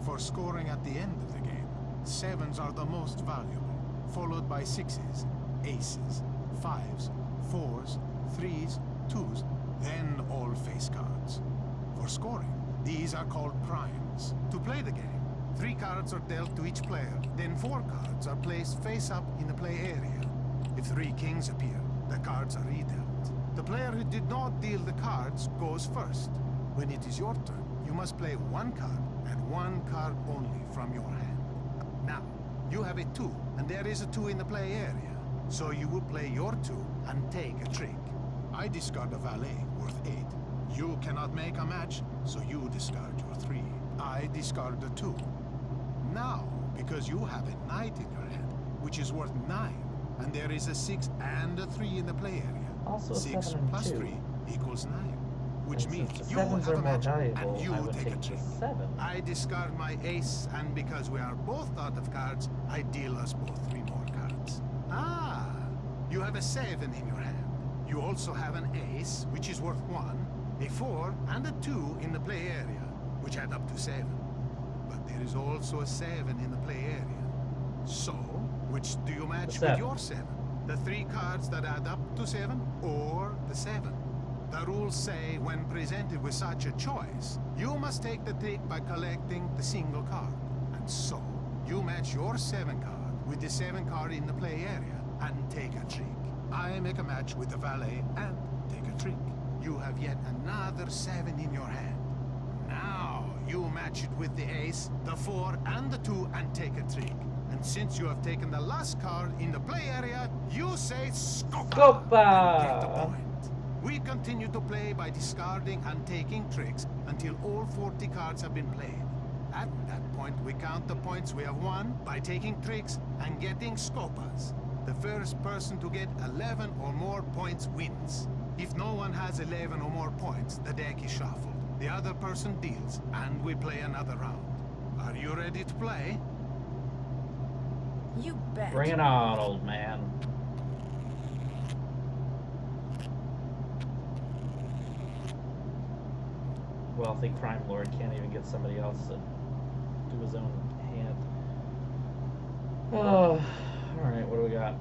S: for scoring at the end of the game, 7s are the most valuable, followed by 6s, aces, 5s, 4s, 3s, 2s, then all face cards. For scoring, these are called primes. To play the game, 3 cards are dealt to each player, then 4 cards are placed face up in the play area. If 3 kings appear, the cards are redealt. The player who did not deal the cards goes first. When it is your turn, you must play 1 card, and 1 card only from your hand. Now, you have a 2, and there is a 2 in the play area. So you will play your 2 and take a trick. I discard a valet worth 8. You cannot make a match, so you discard your 3. I discard the 2. Now, because you have a knight in your hand, which is worth 9, and there is a 6 and a 3 in the play area.
A: Also
S: 6
A: 7 and
S: plus
A: 2.
S: 3 equals 9, which
A: And
S: means
A: since the
S: you have
A: 7s
S: a
A: are more
S: match
A: valuable,
S: and you
A: I would
S: take a
A: take the
S: trick.
A: 7.
S: I discard my ace, and because we are both out of cards, I deal us both 3 more cards. Ah, you have a 7 in your hand. You also have an ace, which is worth 1, a 4, and a 2 in the play area, which add up to 7. But there is also a 7 in the play area. So, which do you match with your 7? The 3 cards that add up to 7, or the 7? The rules say when presented with such a choice, you must take the trick by collecting the single card. And so, you match your 7 card with the 7 card in the play area and take a trick. I make a match with the valet and take a trick. You have yet another 7 in your hand. Now, you match it with the ace, the 4, and the 2 and take a trick. And since you have taken the last card in the play area, you say Scopa! And get the point. We continue to play by discarding and taking tricks until all 40 cards have been played. At that point, we count the points we have won by taking tricks and getting Scopas. The first person to get 11 or more points wins. If no one has 11 or more points, the deck is shuffled. The other person deals, and we play another round. Are you ready to play?
B: You bet.
A: Bring it on, old man. Wealthy crime lord can't even get somebody else to do his own hand. Oh, alright, what do we got?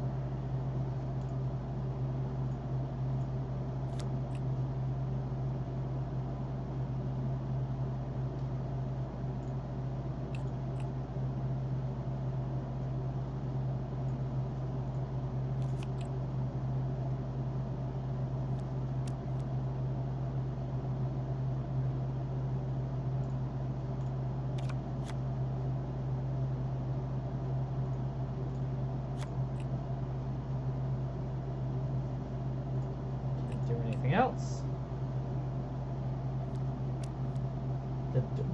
A: Else.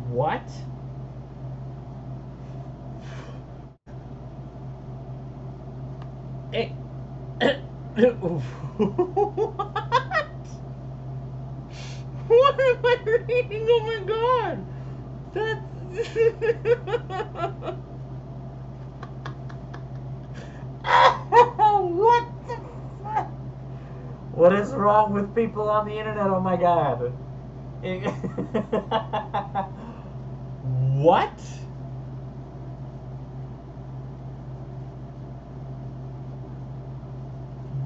A: What? Hey. What? What am I reading? Oh my god! That's what the fuck? What is wrong with people on the internet? Oh my god. What?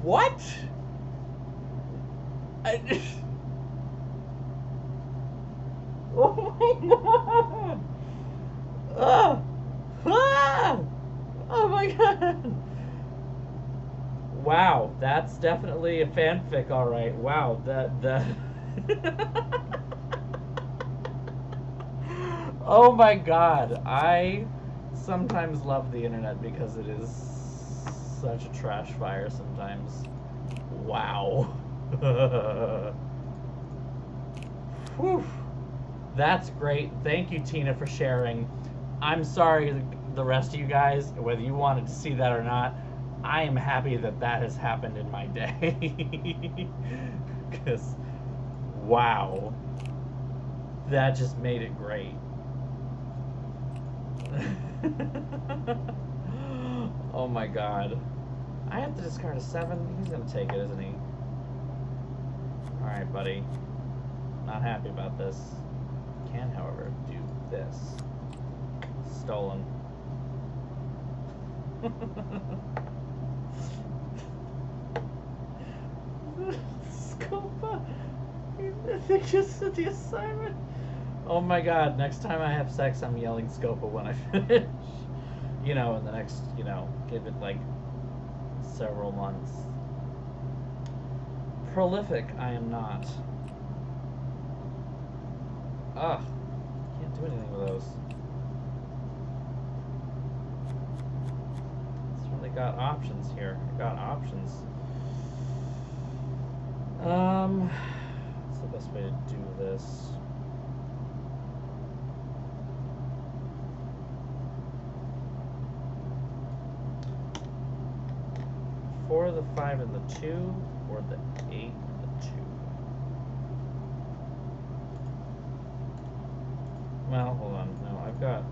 A: What? Oh my god. Ah! Ah! Oh my god. Wow, that's definitely a fanfic, all right. Wow, that Oh my god, I sometimes love the internet because it is such a trash fire sometimes. Wow. Whew. That's great. Thank you, Tina, for sharing. I'm sorry, the rest of you guys, whether you wanted to see that or not, I am happy that that has happened in my day. Because, wow. That just made it great. Oh my god. I have to discard a 7? He's gonna take it, isn't he? Alright, buddy. Not happy about this. Can, however, do this. Stolen. Scopa! They just did the assignment. Oh my god, next time I have sex, I'm yelling Scopa when I finish. You know, in the next, you know, give it like several months. Prolific, I am not. Ugh. Can't do anything with those. It's really got options here. I got options. What's the best way to do this? For the 5 and the 2, or the 8 and the 2? Well, hold on. No, I've got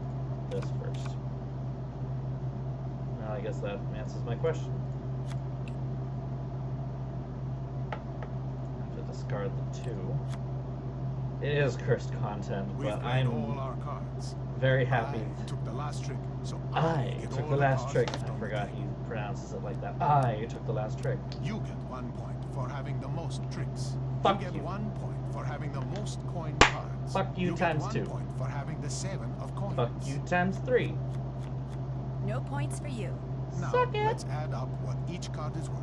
A: this first. Well, I guess that answers my question. I have to discard the 2. It is cursed content, but I'm
S: all our cards.
A: very happy.
S: I took the last trick, so
A: I
S: get
A: took
S: all
A: the last
S: cards
A: trick.
S: left
A: I
S: on
A: forgot
S: the
A: he
S: table.
A: pronounces it like that. I took the last trick.
S: You get 1 point for having the most tricks.
A: Fuck
S: you get
A: you.
S: 1 point for having the most coin cards.
A: Fuck you
S: get
A: times
S: 1
A: 2.
S: point for having the 7 of coins.
A: Fuck you times 3.
B: No points for you.
S: Now,
A: Suck it.
S: let's add up what each card is worth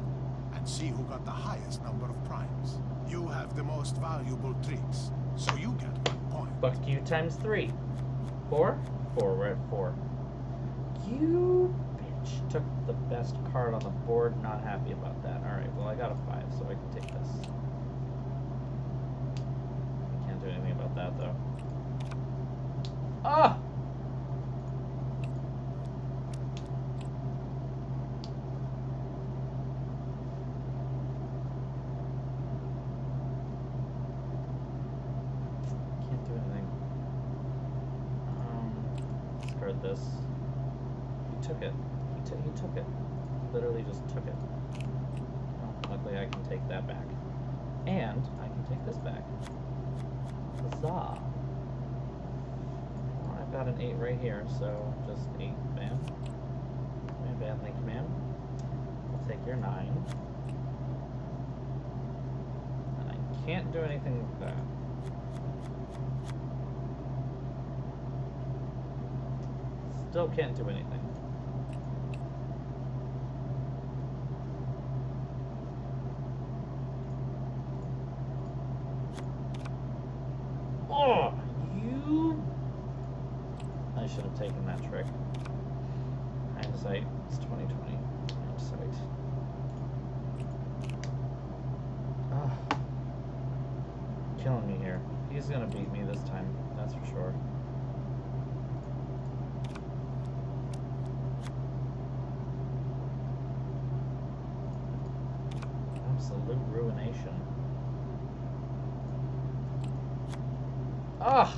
S: and see who got the highest number of primes. You have the most valuable tricks, so you get 1 point.
A: Fuck you times 3. 4? 4, we're at 4. You bitch took the best card on the board. Not happy about that. Alright, well I got a 5, so I can take this. I can't do anything about that though. Ah! about this. He took it. He took it. Literally just took it. Well, luckily I can take that back. And I can take this back. Huzzah! Well, I've got an 8 right here, so just 8, man. My bad, thank you, man. I'll take your 9. And I can't do anything with that. Still can't do anything. Oh, you! I should have taken that trick. Hindsight, it's 2020. Hindsight. Ah, killing me here. He's gonna beat me this time, that's for sure. Absolute ruination. Ugh!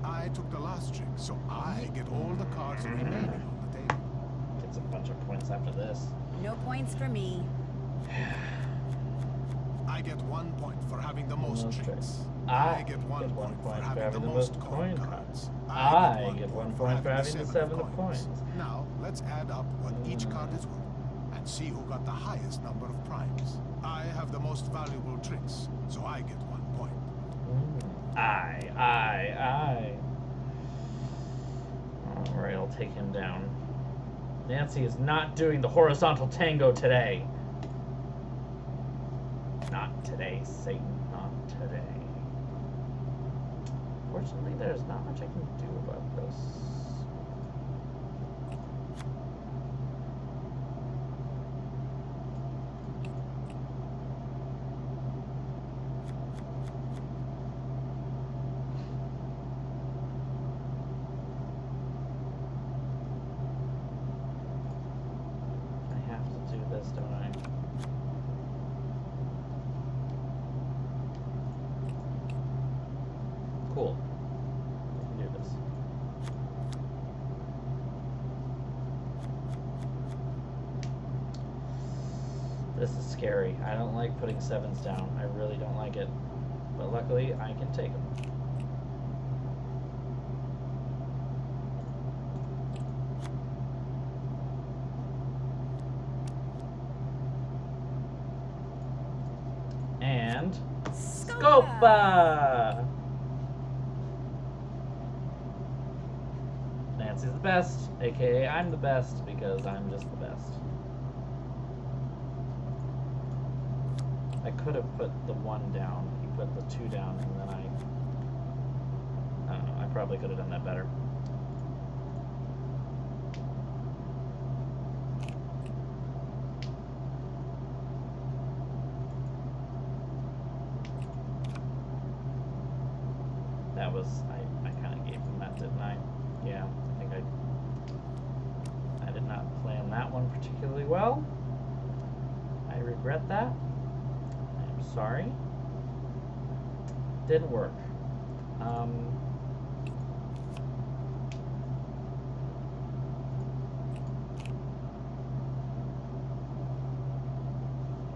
S: I took the last trick, so I get all the cards remaining on the table.
A: Gets a bunch of points after this.
B: No points for me.
S: I get 1 point for having the most tricks.
A: I
S: get one point for having
A: having
S: the most coin cards.
A: I get 1 point for having the 7 of coins.
S: Now, let's add up what each card is worth and see who got the highest number of primes. I have the most valuable tricks, so I get 1 point.
A: I. Alright, I'll take him down. Nancy is not doing the horizontal tango today. Not today, Satan. Not today. Fortunately, there's not much I can do about this. I have to do this, don't I? Cool. We can do this. This is scary. I don't like putting 7s down. I really don't like it. But luckily, I can take them. And SCOPAAAAAA! Nancy's the best, aka I'm the best because I'm just the best. I could have put the 1 down, he put the 2 down, and then I don't know, I probably could have done that better. That was, I kind of gave him that, didn't I? Yeah, I think I did not plan that one particularly well. I regret that. I'm sorry. Didn't work. I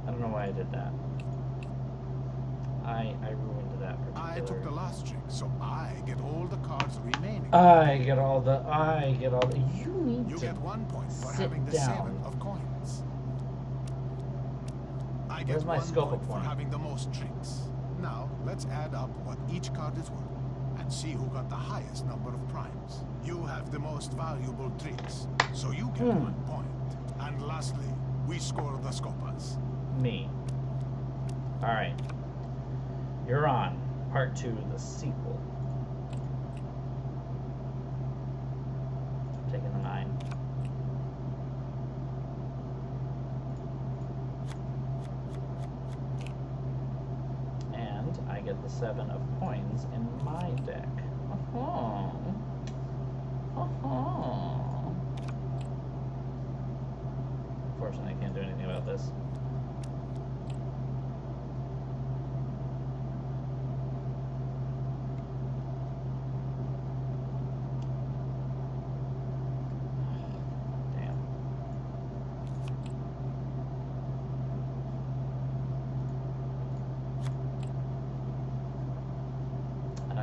A: don't know why I did that. I ruined that particular.
S: I took the last trick, so I get all the cards remaining.
A: I get all the. You need
S: You
A: to
S: get 1 point for
A: sit
S: having the
A: down.
S: 7 of coins. I get
A: Where's my
S: 1
A: scope
S: point
A: of
S: for
A: point?
S: having the most tricks. Now, let's add up what each card is worth and see who got the highest number of primes. You have the most valuable tricks, so you get 1 point. And lastly, we score the Scopas.
A: Me. Alright. You're on. Part 2, the sequel. Taking the 9. And I get the 7 of coins in my deck. Unfortunately, I can't do anything about this.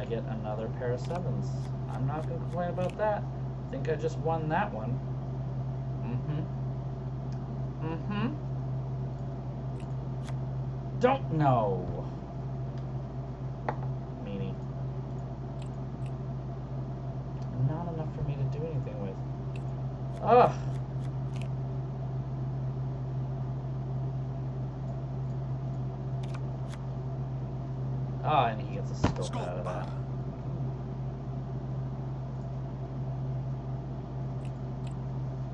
A: get another pair of 7s. I'm not gonna complain about that. I think I just won that one. Don't know. Meanie. Not enough for me to do anything with. Ugh. Ah, and he gets a scope out of that.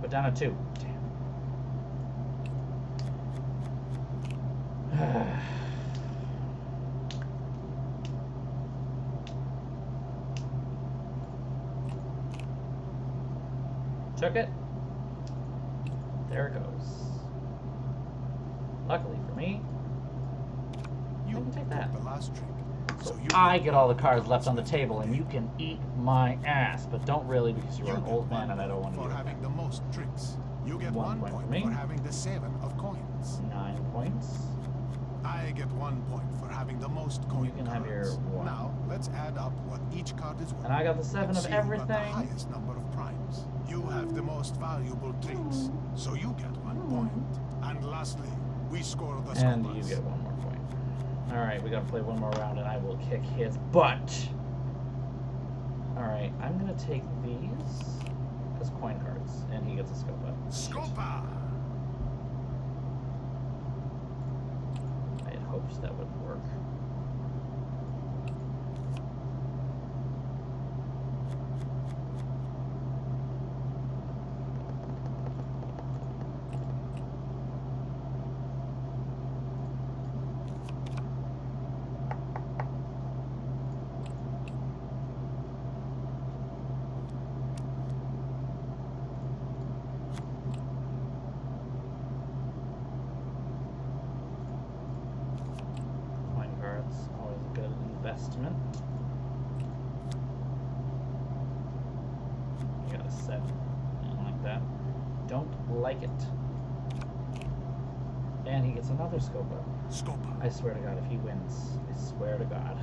A: But down to 2. Damn. Took it. There it goes. Luckily for me, I can take that. So I get all the cards left on the table, and you can eat my ass, but don't really because you're an old man and I don't want to do
S: for
A: it.
S: having the most tricks. You get
A: 1
S: 1
A: point
S: point
A: for me.
S: for having the 7 of coins.
A: 9 points.
S: I get 1 point for having the most coin
A: You can have your
S: cards.
A: 1.
S: Now, let's add up what each card is worth.
A: And I got the 7
S: and
A: of
S: see who got the
A: everything.
S: highest number of primes. You have the most valuable tricks, so you get 1 point. And lastly, we score the
A: And
S: scores.
A: you get 1 more point. Alright, we gotta play 1 more round and I will kick his butt. Alright, I'm gonna take these as coin cards, and he gets a Scopa.
S: Scopa!
A: I had hopes that would work. Coin cards, always a good investment. You got a 7. I don't like that. Don't like it. And he gets another Scopa.
S: Scopa.
A: I swear to God, if he wins, I swear to God.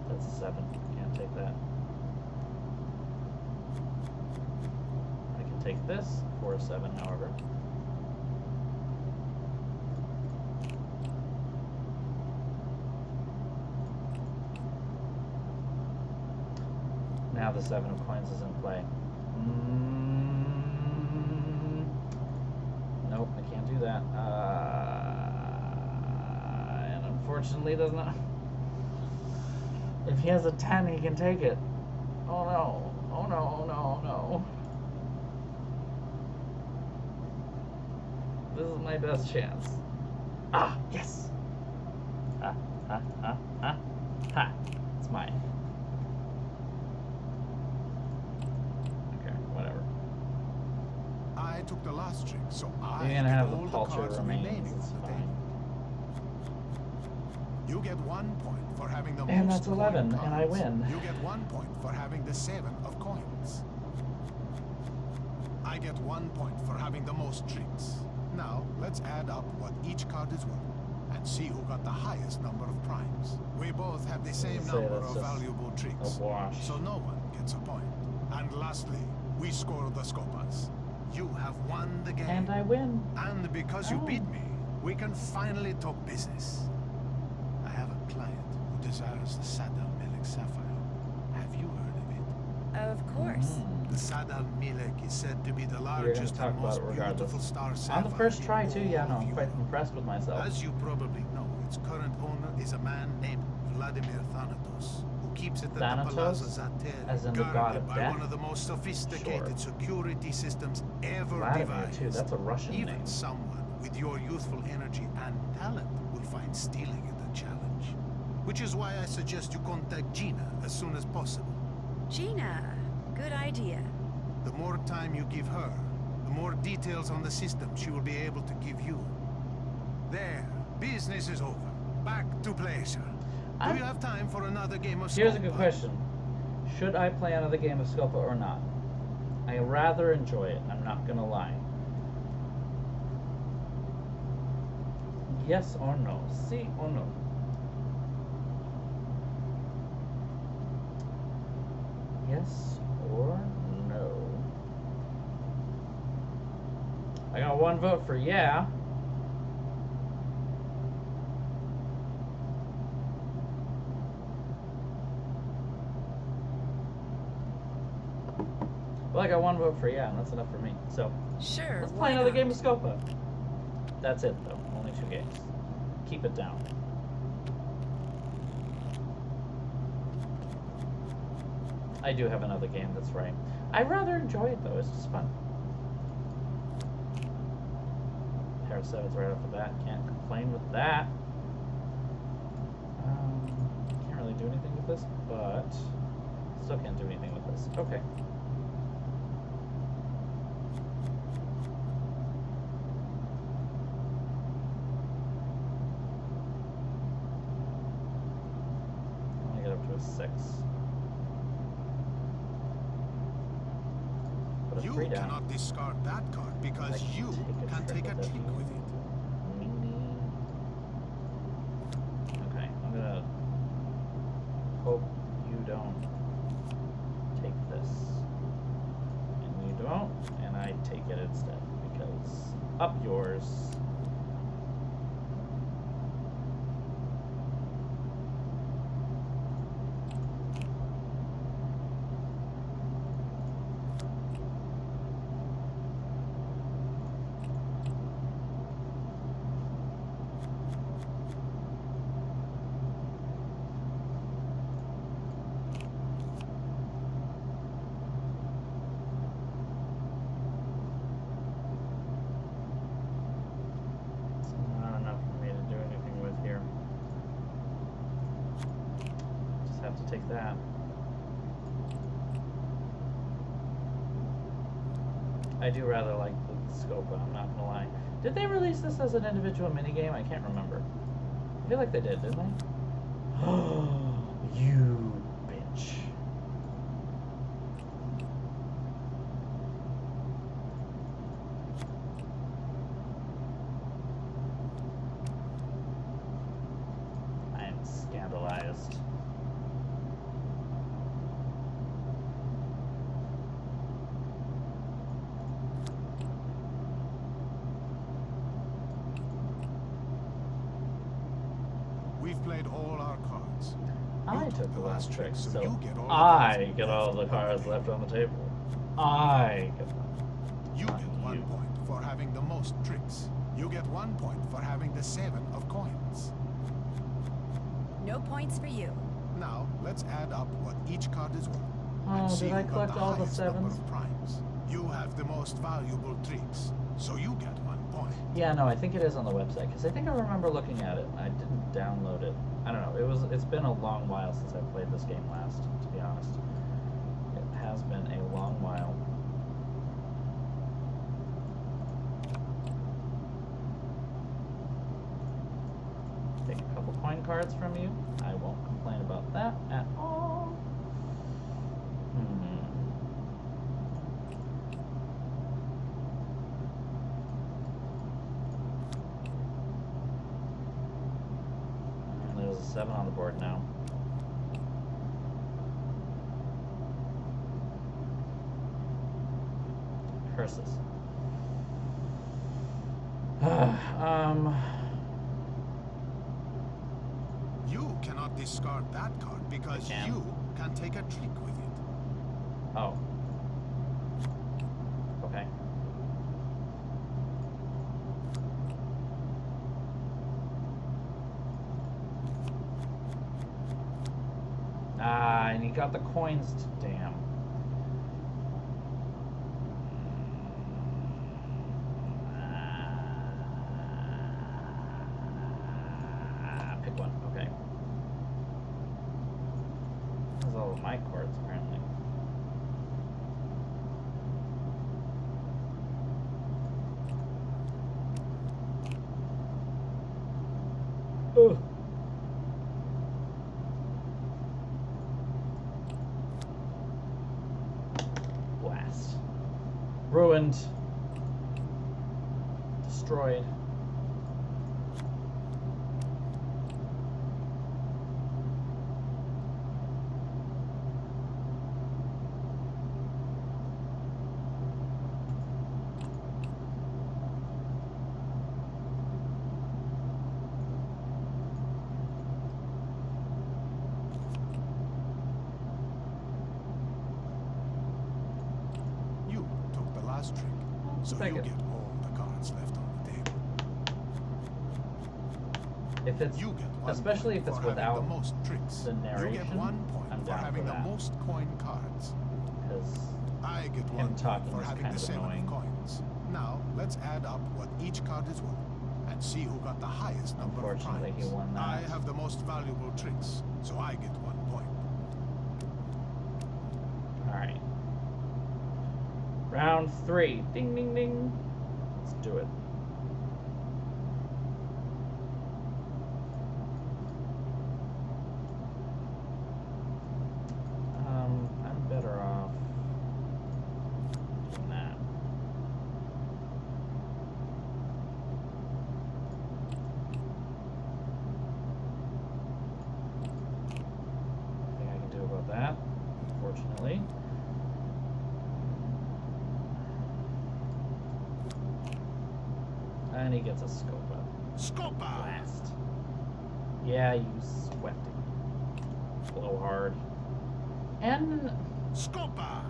A: That's a 7. Can't take that. I can take this for a 7, however. Now the 7 of coins is in play. Nope, I can't do that. And unfortunately, does not. If he has a 10, he can take it. Oh no! Oh no! Oh no! Oh no! This is my best chance. Ah, yes! Ha! Ha! Ha! Ha! Ha! It's mine. Whatever.
S: I took the last trick, so I
A: You're
S: get
A: gonna have the
S: all the
A: paltry
S: cards
A: remains.
S: remaining
A: It's
S: on the
A: fine.
S: table. You get 1 point for having the
A: And
S: most
A: that's 11,
S: coin
A: and I
S: cards.
A: win.
S: You get 1 point for having the 7 of coins. I get 1 point for having the most tricks. Now, let's add up what each card is worth and see who got the highest number of primes. We both have the same
A: Say
S: number
A: that's
S: of
A: just
S: valuable tricks,
A: a wash.
S: so no one gets a point. And lastly, we score the Scopas. You have won the game.
A: And I win.
S: And because you beat me, we can finally talk business. I have a client who desires the Sadal Melek Sapphire. Have you heard of it?
B: Of course.
S: The Sadal Melek is said to be the
A: You're gonna
S: largest
A: talk
S: and
A: about
S: most
A: it regardless.
S: beautiful star
A: On
S: sapphire.
A: the first try
S: in
A: too,
S: all
A: yeah, no,
S: of
A: I'm quite
S: Europe.
A: impressed with myself.
S: As you probably know, its current owner is a man named Vladimir Thanatos, who keeps it at
A: Thanatos?
S: the Palazzo Zater,
A: As in the god
S: guarded
A: of
S: by
A: death?
S: one of the most sophisticated security systems ever
A: Vladimir
S: devised.
A: too, that's a Russian
S: Even
A: name.
S: someone with your youthful energy and talent will find stealing it a challenge. Which is why I suggest you contact Gina as soon as possible.
B: Gina, good idea.
S: The more time you give her, the more details on the system she will be able to give you. There, business is over. Back to pleasure. Do you have time for another game of
A: Here's a
S: Scopa?
A: good question. Should I play another game of Scopa or not? I rather enjoy it, I'm not gonna lie. Yes or no? See or no? Yes or no? I got one vote for yeah. Well, I got one vote for yeah, and that's enough for me. So,
B: Sure,
A: let's play
B: why
A: another
B: not?
A: game of Scopa. That's it, though. Only 2 games. Keep it down. I do have another game, that's right. I rather enjoy it, though. It's just fun. Pair of 7s right off the bat. Can't complain with that. Can't really do anything with this, but still can't do anything with this. Okay. Only get up to a 6. Put a
S: You
A: 3 down.
S: cannot discard that card because you can take a trick with it.
A: Okay, I'm gonna hope you don't take this. And you don't, and I take it instead, because up yours. Not enough for me to do anything with here. Just have to take that. I do rather like the Scopa, I'm not gonna lie. Did they release this as an individual minigame? I can't remember. I feel like they did, didn't they? You bitch. I am scandalized.
S: We've played all our cards.
A: I took the last trick, so
S: you get all the
A: I get all the cards left on the table. I get them.
S: You get 1 point for having the most tricks. You get 1 point for having the 7 of coins.
B: No points for you.
S: Now, let's add up what each card is worth.
A: Oh,
S: and see
A: did I
S: who got
A: collect all the
S: highest number
A: 7s?
S: of primes. You have the most valuable tricks, so you get 1 point.
A: Yeah, no, I think it is on the website, because I think I remember looking at it. I didn't download it. I don't know. It's been a long while since I played this game last, to be honest. It has been a long while. Take a couple coin cards from you. I won't complain about that at all. And there's a 7 on the board now. Curses.
S: You cannot discard that card because you can take a trick with it.
A: Oh. Okay. Ah, and he got the coins. Damn. Pick one. Okay. This is all of my cards, apparently. Ugh. Blast. Ruined. Destroyed.
S: last trick, so
A: Take
S: you
A: it.
S: get all the cards left on the table.
A: If it's,
S: You get 1
A: especially
S: point
A: if it's
S: for having
A: without
S: the most tricks.
A: the
S: You
A: narration,
S: get 1 point
A: I'm
S: for
A: down
S: having
A: for
S: the
A: that.
S: most coin cards.
A: Because
S: I get
A: him
S: 1 point
A: talking
S: for
A: is
S: having
A: kind
S: the
A: of
S: 7
A: annoying.
S: of coins. Now, let's add up what each card is worth and see who got the highest number of
A: Unfortunately,
S: primes.
A: he won that.
S: I have the most valuable tricks, so I get 1 point.
A: Alright. Round 3. Ding, ding, ding. Let's do it. I'm better off doing that. Nothing I can do about that, unfortunately. And he gets a Scopa.
S: Scopa!
A: Blast. Yeah, you swept it. Blow hard. And...
S: Scopa!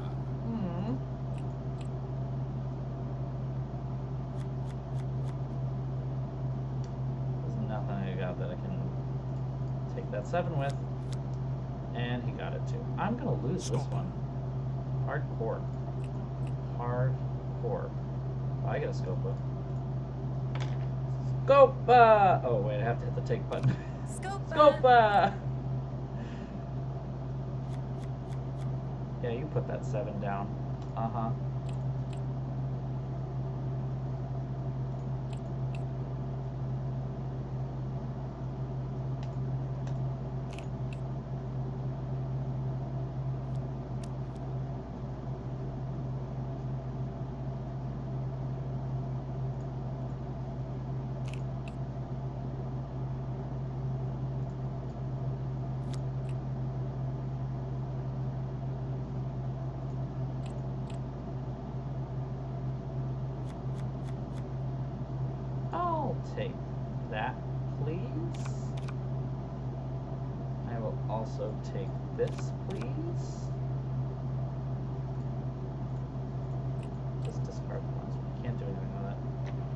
A: There's nothing I got that I can take that 7 with. And he got it too. I'm gonna lose this one. Hardcore. Hardcore. Oh, I get a Scopa. Scopa! Oh wait, I have to hit the take button.
B: Scopa!
A: Scopa! Yeah, you put that 7 down. Uh-huh. I'll take that, please. I will also take this, please. Just discard the ones. Can't do anything with that.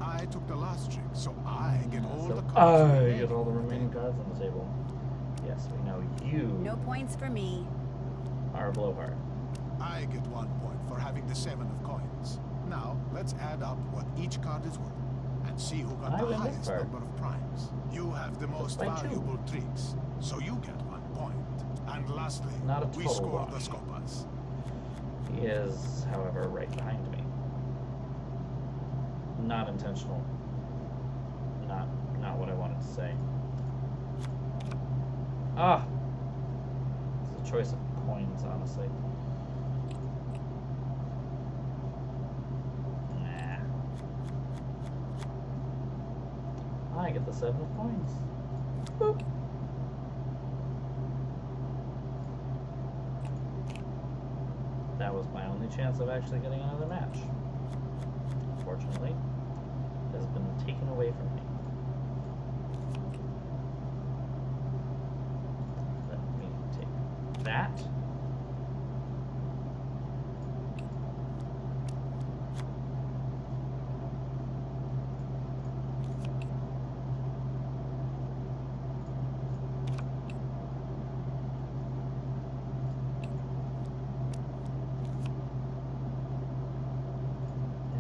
S: I took the last trick, so I get all
A: So
S: the cards.
A: I
S: remaining.
A: get all the remaining cards on the table. Yes, we know you
B: No points for me.
A: are a blowhard.
S: I get 1 point for having the 7 of coins. Now, let's add up what each card is worth and see who got
A: I
S: the
A: win this
S: highest
A: card.
S: number of primes. You have the most
A: by 2.
S: valuable tricks, so you get 1 point. And lastly,
A: Not a
S: we
A: total
S: score
A: wash.
S: the Scopas.
A: He is, however, right behind me. Not intentional. Not what I wanted to say. Ah! It's a choice of coins, honestly. Nah. I get the 7 of coins. Boop. That was my only chance of actually getting another match. Unfortunately, it has been taken away from me. Let me take that.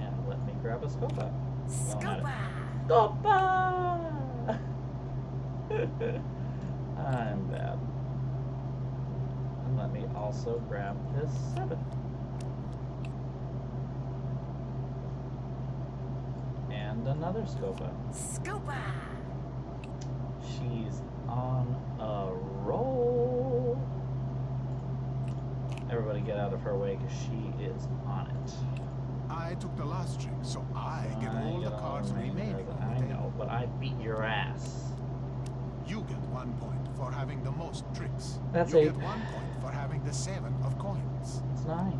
A: And let me grab a Scopa.
B: Scopa!
A: Scopa! I'm bad. And let me also grab this 7. And another Scopa.
B: Scopa!
A: She's on a roll. Everybody get out of her way because she is on it.
S: I took the last trick, so I get all the cards remaining on
A: I
S: the table.
A: know, but I beat your ass.
S: You get 1 point for having the most tricks.
A: That's
S: you
A: 8.
S: get 1 point for having the 7 of coins.
A: It's 9.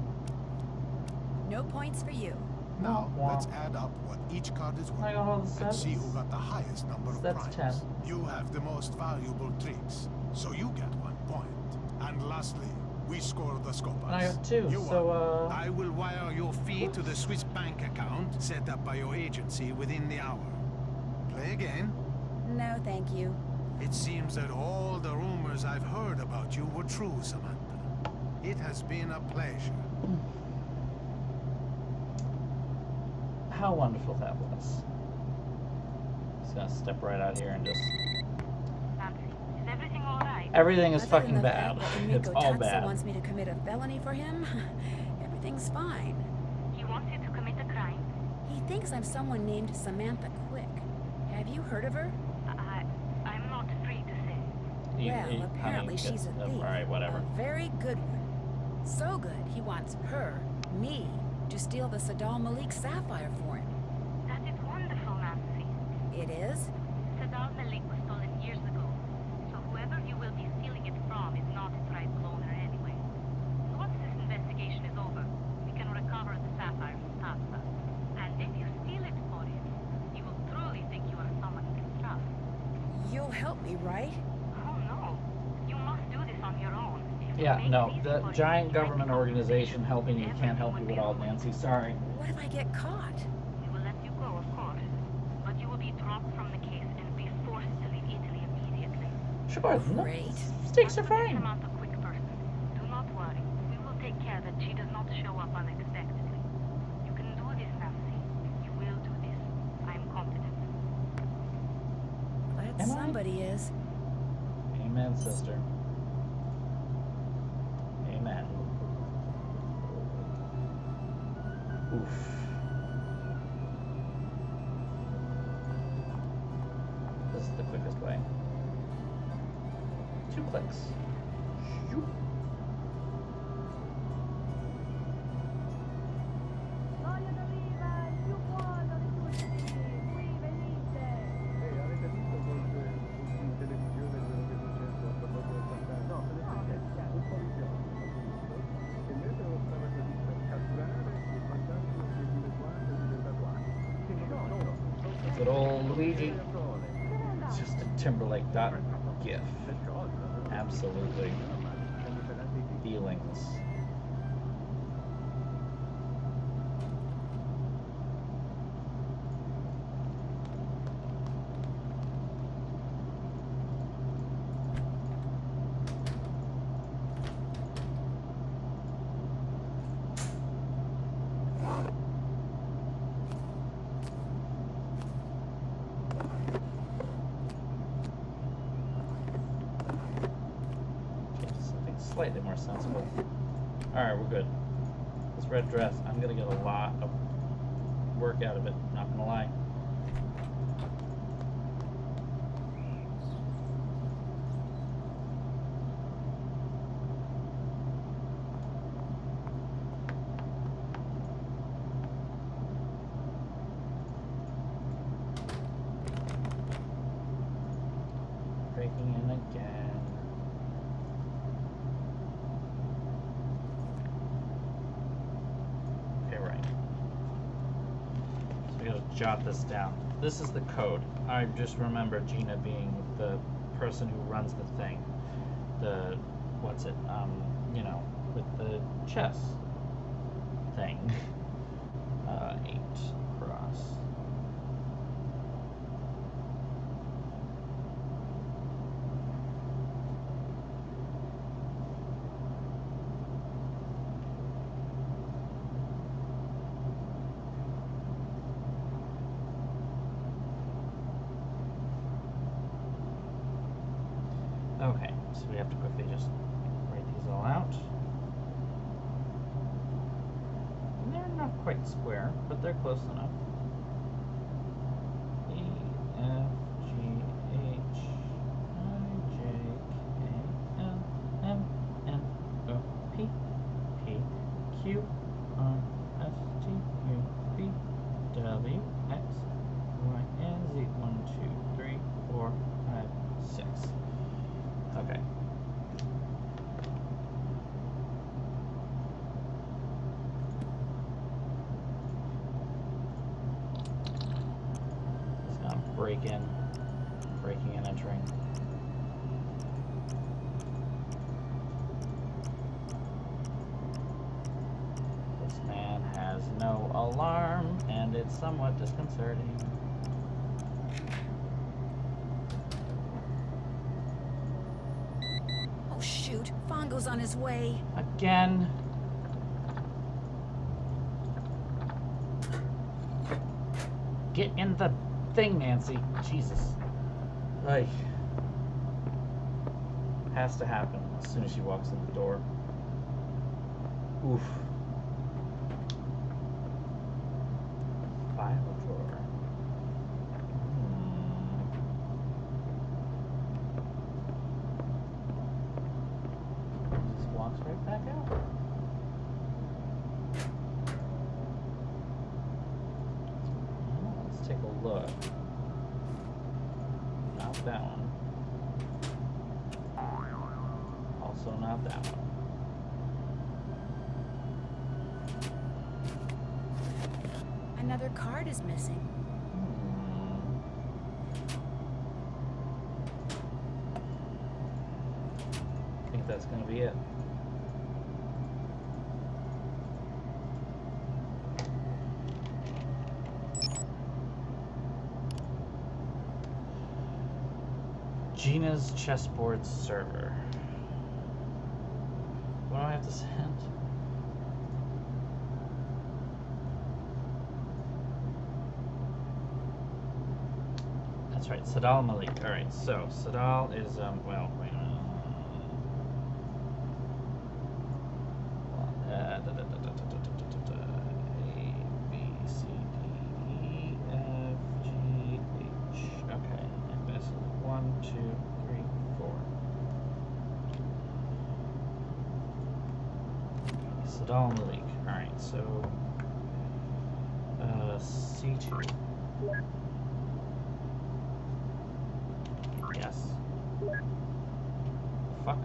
B: No points for you.
S: Now,
A: Wah, wah.
S: let's add up what each card is worth
A: I got all the
S: and
A: 7s.
S: see who got the highest number of
A: That's
S: primes.
A: 10.
S: You have the most valuable tricks, so you get 1 point. And lastly, we score the Scopas.
A: And I got 2,
S: You
A: so,
S: won. I will wire your fee to the Swiss bank account set up by your agency within the hour. Play again?
B: No, thank you.
S: It seems that all the rumors I've heard about you were true, Samantha. It has been a pleasure.
A: How wonderful that was. Just gonna step right out here and just...
H: Nancy, is everything alright?
A: Everything is
B: Other
A: fucking
B: than the
A: bad.
B: fact that
A: It's
B: Emiko
A: all
B: Tatsu
A: bad.
B: wants me to commit a felony for him, everything's fine.
H: He wants you to commit a crime?
B: He thinks I'm someone named Samantha Quick. Have you heard of her?
H: I'm not free to say.
B: Well, apparently she's a thief.
A: Alright, whatever.
B: A very good one. So good, he wants her, me, to steal the Sadal Malik sapphire for him.
H: That is wonderful, Nancy.
B: It is?
H: Sadal Malik was stolen years ago, so whoever you will be stealing it from is not its rightful owner anyway. Once this investigation is over, we can recover the sapphire from Tatsa. And if you steal it for him, he will truly think you are someone he can trust.
B: You'll help me, right?
H: Oh no, you must do this on your own.
A: Yeah, no, the giant government organization helping you can't help you at all, Nancy. Sorry.
B: What if I get caught?
H: We will let you go, of course, but you will be dropped from the case and be forced to leave Italy immediately.
A: Sure,
B: Great.
A: Stakes are fine.
H: Samantha Quick person. Do not worry. We will take care that she does not show up unexpectedly. You can do this, Nancy. You will do this. I am confident.
B: Glad somebody is.
A: Amen, sister. Amen. Oof. This is the quickest way. 2 clicks. Shoop.
I: Avete visto in televisione quello che è successo a proposito del fantasma? No, un poliziotto, appunto, che mentre lo stava così per catturare il fantasma si è dileguato e è diventato acqua.
A: Good old Luigi. It's just a Timberlake dot gif. Absolutely. Feelings. Something slightly more sensible. Alright, we're good. This red dress, I'm gonna get a lot of work out of it, not gonna lie. Breaking in again. Okay, right. So we gotta jot this down. This is the code. I just remember Gina being the person who runs the thing. The, what's it, you know, with the chess thing. 8 cross. Okay, so we have to quickly just write these all out. And they're not quite square, but they're close enough. E, F, G, H, I, J, K, L, M, N, O, P, P, Q, R, S, T, U, V, W, X, Y, and Z. 1, 2, 3, 4, 5, 6. Okay. Just gonna breaking and entering. no alarm, and it's somewhat disconcerting.
B: Oh shoot, Fongo's on his way.
A: Again. Get in the thing, Nancy. Jesus. Like, has to happen as soon as she walks in the door. Oof. File drawer. Just walks right back out. Let's take a look. Not that one. Also not that one.
B: Another card is missing.
A: I think that's gonna be it. Gina's chessboard server. What do I have to send? That's right, Sadal Malik. Alright, so Sadal is, well, wait a minute. A, B, C, D, E, F, G, H. Okay, and this is 1, 2, 3, 4. Sadal Malik. Alright, so C2. Yes. Fuck.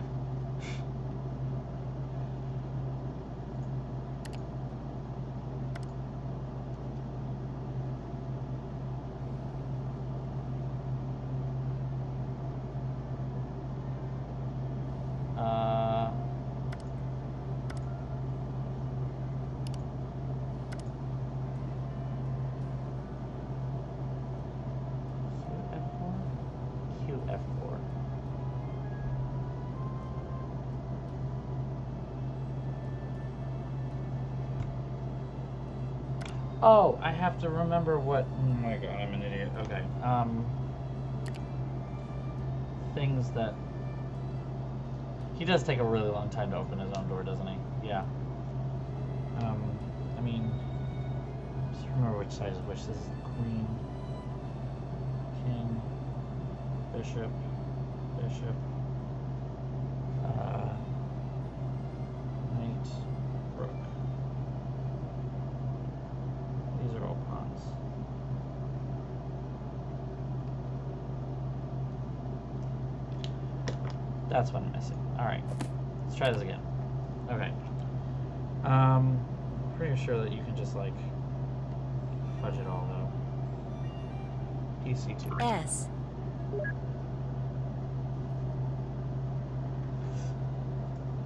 A: F4. Oh, I have to remember what. Oh my god, I'm an idiot. Okay. Things that. He does take a really long time to open his own door, doesn't he? Yeah. I mean, just remember which side is which. This is queen, king, bishop, bishop, knight, rook. These are all pawns. That's what I'm missing. Alright, let's try this again. Okay. Pretty sure that you can just like fudge it all though. PC2.
B: S.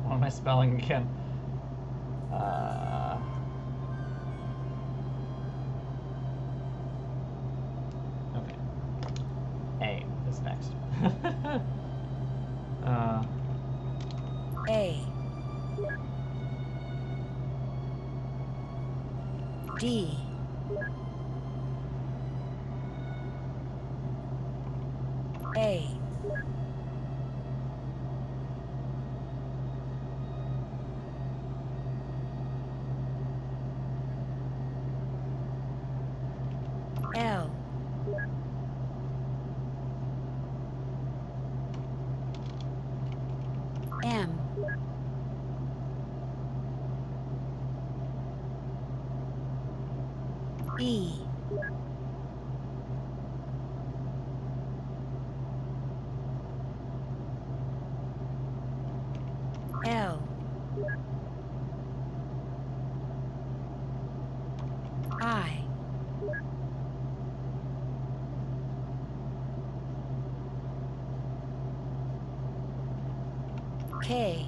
A: What am I spelling again? Okay. A is next.
B: A. D. A. L. M. E. L. I. K.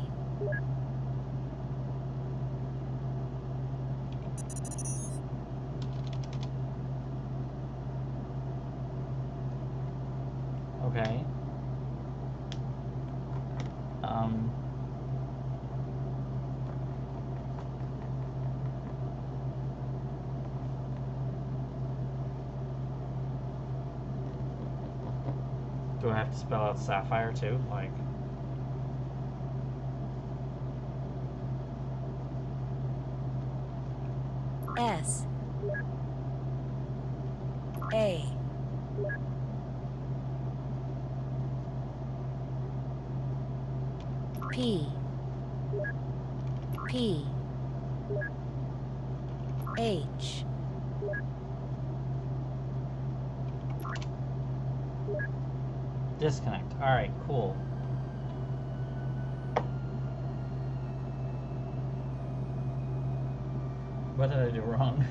A: Do I have to spell out sapphire too? Like,
B: S A P P H
A: disconnect. Alright, cool. What did I do wrong?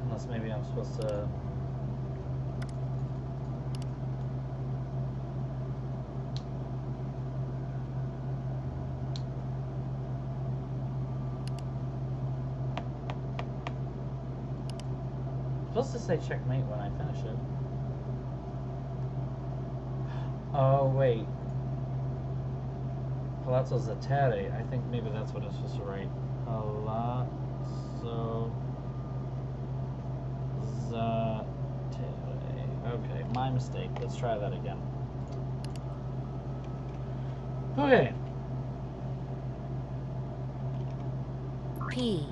A: Unless maybe I'm supposed to... supposed to say checkmate when I finish it. Oh, wait. Palazzo Zattere. I think maybe that's what I'm supposed to write. Palazzo Zattere. Okay, my mistake. Let's try that again. Okay.
B: P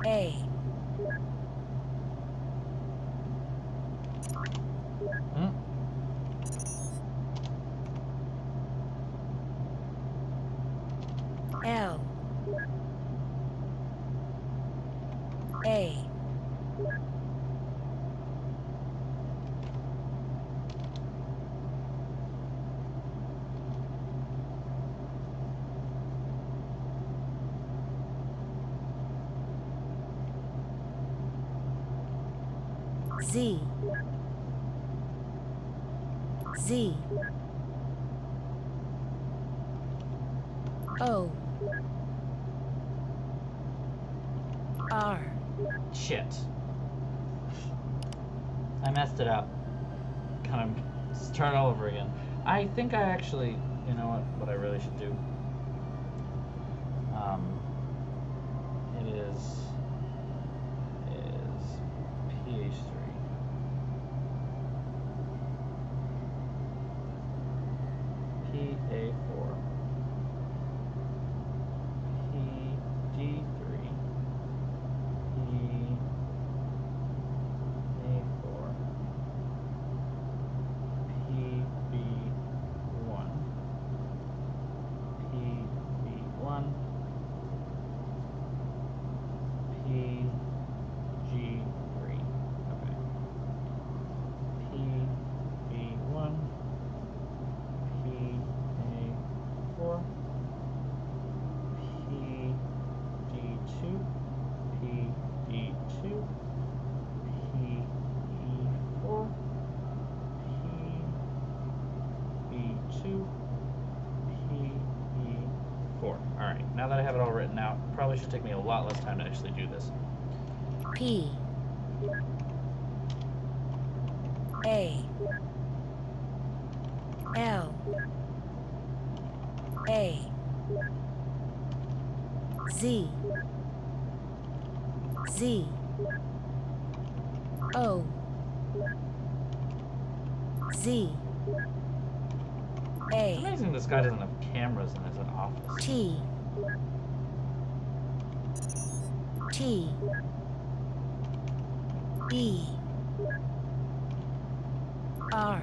B: A L A Z Z O R.
A: Shit. I messed it up. Kind of start all over again. I think I actually, you know what I really should do? It is PH3. PA4. PG3. PA4. PB1. PB1. PG3. Okay. PB1. PA4. PG2. PG2. PE4. PB2. PE4. Alright, now that I have it all written out, probably should take me a lot less time to actually do this.
B: P A L A Z Z O Z A.
A: It's amazing this guy doesn't have cameras in his office.
B: T T E R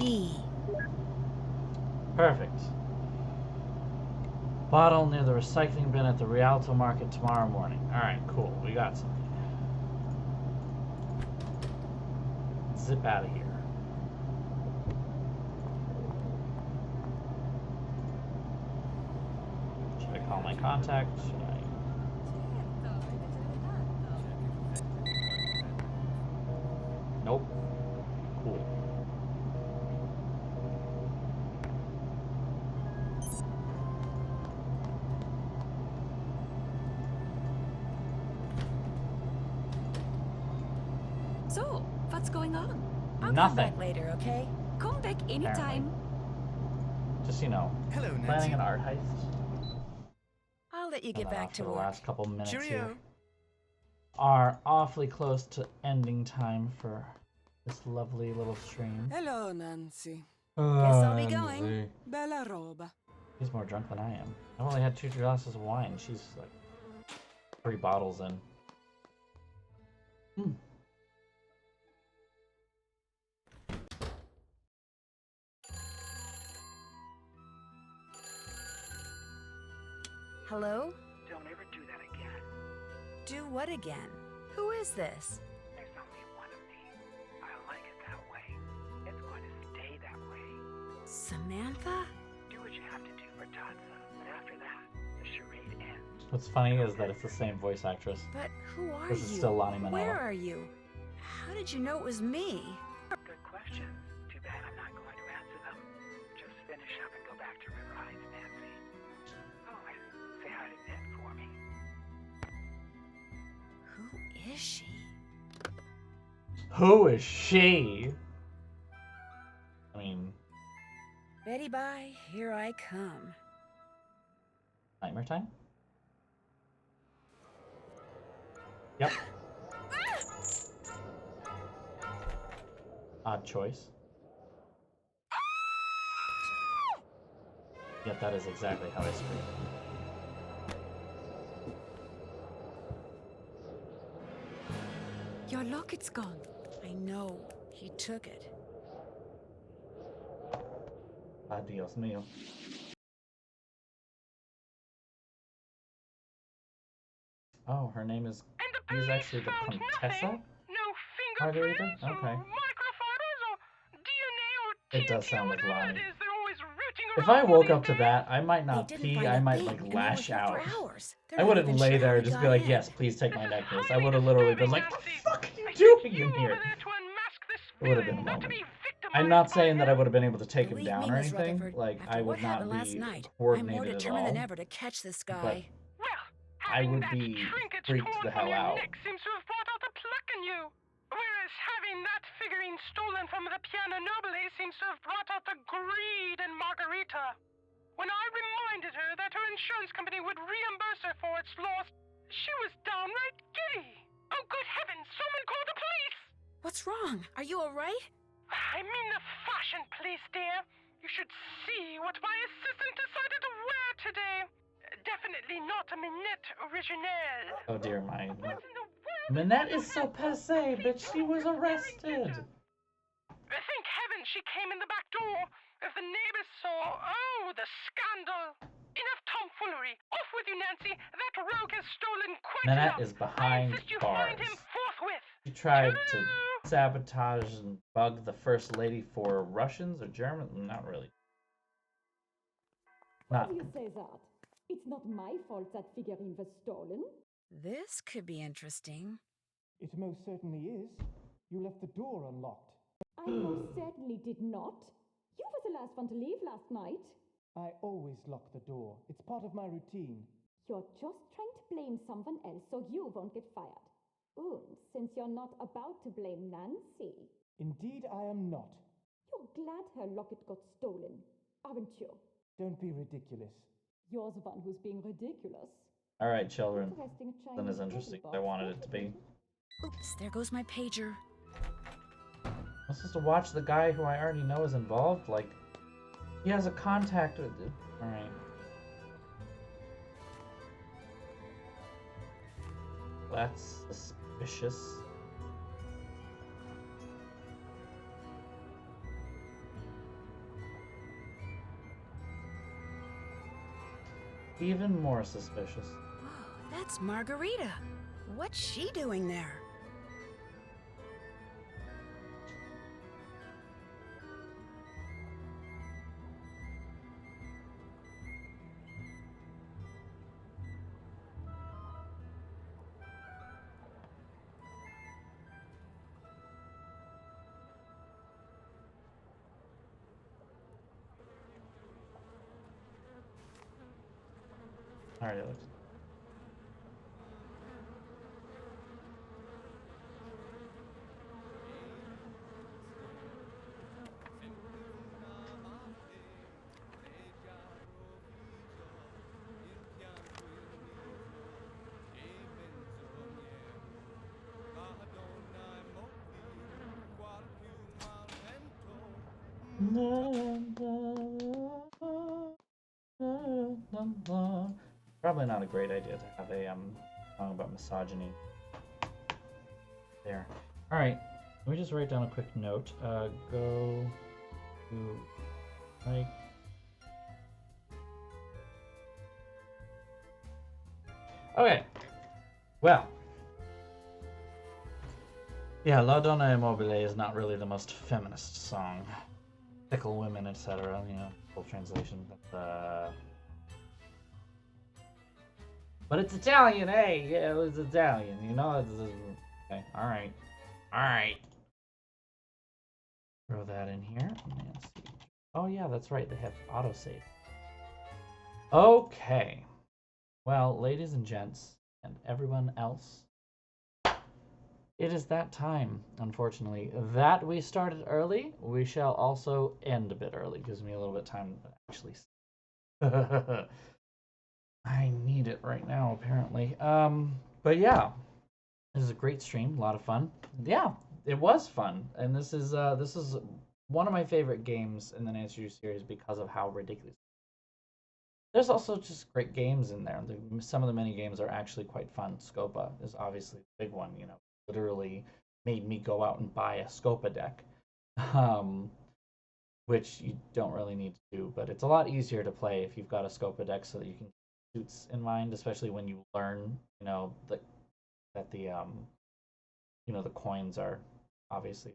B: E.
A: Perfect. Bottle near the recycling bin at the Rialto Market tomorrow morning. Alright, cool. We got something. Zip out of here. Should I call my contact? Should I... Nope. Cool.
D: So, what's going on?
B: I'll
A: Nothing.
B: come back later, okay?
D: Come back anytime.
A: Just, you know,
C: Hello, Nancy.
A: planning an art heist.
B: I'll let you
A: And
B: get
A: then
B: back
A: off
B: to
A: for the
B: work.
A: last couple minutes
C: Cheerio.
A: here are awfully close to ending time for this lovely little stream.
E: Hello, Nancy.
B: Guess I'll be going.
A: Nancy.
E: Bella roba.
A: She's more drunk than I am. I've only had 2 glasses of wine. She's like 3 bottles in.
B: Hello?
Q: Don't ever do that again.
B: Do what again? Who is this?
Q: There's only one of me. I like it that way. It's going to stay that way.
B: Samantha?
Q: Do what you have to do for Tatsa, but after that, the charade ends.
A: What's funny is that it's the same voice actress.
B: But who are
A: This
B: you?
A: is still Lonnie Manoa.
B: Where are you? How did you know it was me?
Q: Good questions. Too bad I'm not going to answer them. Just finish up and go back to River Heights, Nancy. Oh, and say hi to Ned for me.
B: Who is she?
A: Who is she? I mean,
B: Betty Bye, here I come.
A: Nightmare Time? Yep. Odd choice. Yet that is exactly how I scream.
D: Your locket's gone.
B: I know. He took it.
A: Adios mío. Oh, her name is actually the Contessa?
Q: No
A: Margarita?
Q: fingerprints
A: Okay.
Q: or microfibers or DNA or
A: It does sound like
Q: whatever
A: Lonnie.
Q: it is. They're always rooting
A: If
Q: around
A: I
Q: for
A: woke
Q: these
A: up to
Q: days.
A: that, I might not
B: They didn't
A: pee,
B: find
A: I
B: a
A: might
B: thing,
A: like
B: and they were
A: lash
B: here
A: out.
B: for hours. They're
A: I
B: not
A: wouldn't
B: even
A: lay
B: sure
A: there
B: how
A: and
B: we
A: just be
B: got
A: like,
B: in.
A: yes, please take my
Q: This is
A: necklace. I
Q: highly
A: would have literally been
Q: disturbing,
A: like, what the
Q: Nancy.
A: fuck are you
Q: I
A: doing
Q: sent
A: in
Q: you
A: here?
Q: over there to unmask this
A: It would have
Q: feeling,
A: been a
Q: not to
A: moment.
Q: be victimized
A: I'm not
Q: by
A: saying that I
Q: them.
A: would have been able to take him
B: Believe
A: down
B: me,
A: or
B: Miss
A: anything.
B: Rutherford,
A: Like,
B: after
A: I
B: what
A: would not
B: happened last
A: be
B: night, I'm more
A: coordinated at
B: determined than
A: all.
B: ever to catch this
A: But
B: guy.
Q: Well,
A: I
Q: having
A: would
Q: that
A: be
Q: trinket
A: freaked
Q: torn
A: the
Q: from
A: hell
Q: your
A: out.
Q: neck seems to have brought out the pluck in you. Whereas having that figurine stolen from the piano nobile seems to have brought out the greed in Margarita. When I reminded her that her insurance company would reimburse her for its loss, she was downright giddy. Oh, good heavens, someone call the police!
B: What's wrong? Are you alright?
Q: I mean the fashion police, dear. You should see what my assistant decided to wear today. Definitely not a Minette originelle.
A: Oh dear, my
Q: What in the world?
A: Minette is so passe, but she was arrested.
Q: Thank heaven she came in the back door. If the neighbors saw, oh, the scandal. Enough tomfoolery. Off with you, Nancy. That rogue has stolen quite
A: Minette
Q: enough.
A: is behind
Q: I insist you
A: bars.
Q: find him forthwith.
A: She tried to sabotage and bug the First Lady for Russians or Germans? Not really.
O: Why
A: Not.
O: do you say that? It's not my fault that figurine was stolen.
B: This could be interesting.
K: It most certainly is. You left the door unlocked.
O: I most certainly did not. You were the last one to leave last night.
K: I always lock the door. It's part of my routine.
O: You're just trying to blame someone else so you won't get fired. Since you're not about to blame Nancy.
K: Indeed, I am not.
O: You're glad her locket got stolen, aren't you?
K: Don't be ridiculous.
O: You're the one who's being ridiculous.
A: Alright, children.
O: Interesting
A: Isn't as
O: Chinese
A: interesting
O: puzzle
A: as I
O: box,
A: wanted
O: don't
A: it to
O: you
A: be.
O: think?
B: Oops, there goes my pager.
A: I'm supposed to watch the guy who I already know is involved? Like, he has a contact with it. Alright. That's suspicious. Even more suspicious.
B: Whoa, that's Margarita. What's she doing there?
A: Alright, it looks. Probably not a great idea to have a song about misogyny there. Alright, let me just write down a quick note. Go to like. Okay. Well. Yeah, La Donna Immobile is not really the most feminist song. Fickle women, etc. You know, full translation. But it's Italian, hey! Yeah, it was Italian, you know? Okay, alright. Alright. Throw that in here. Oh yeah, that's right, they have autosave. Okay. Well, ladies and gents, and everyone else, it is that time, unfortunately. That we started early, we shall also end a bit early. Gives me a little bit of time to actually I need it right now, apparently. But yeah, this is a great stream, a lot of fun. Yeah, it was fun, and this is one of my favorite games in the Nancy Drew series because of how ridiculous. There's also just great games in there. Some of the mini games are actually quite fun. Scopa is obviously the big one. You know, literally made me go out and buy a Scopa deck, which you don't really need to do, but it's a lot easier to play if you've got a Scopa deck so that you can suits in mind, especially when you learn, you know, that the you know, the coins are obviously.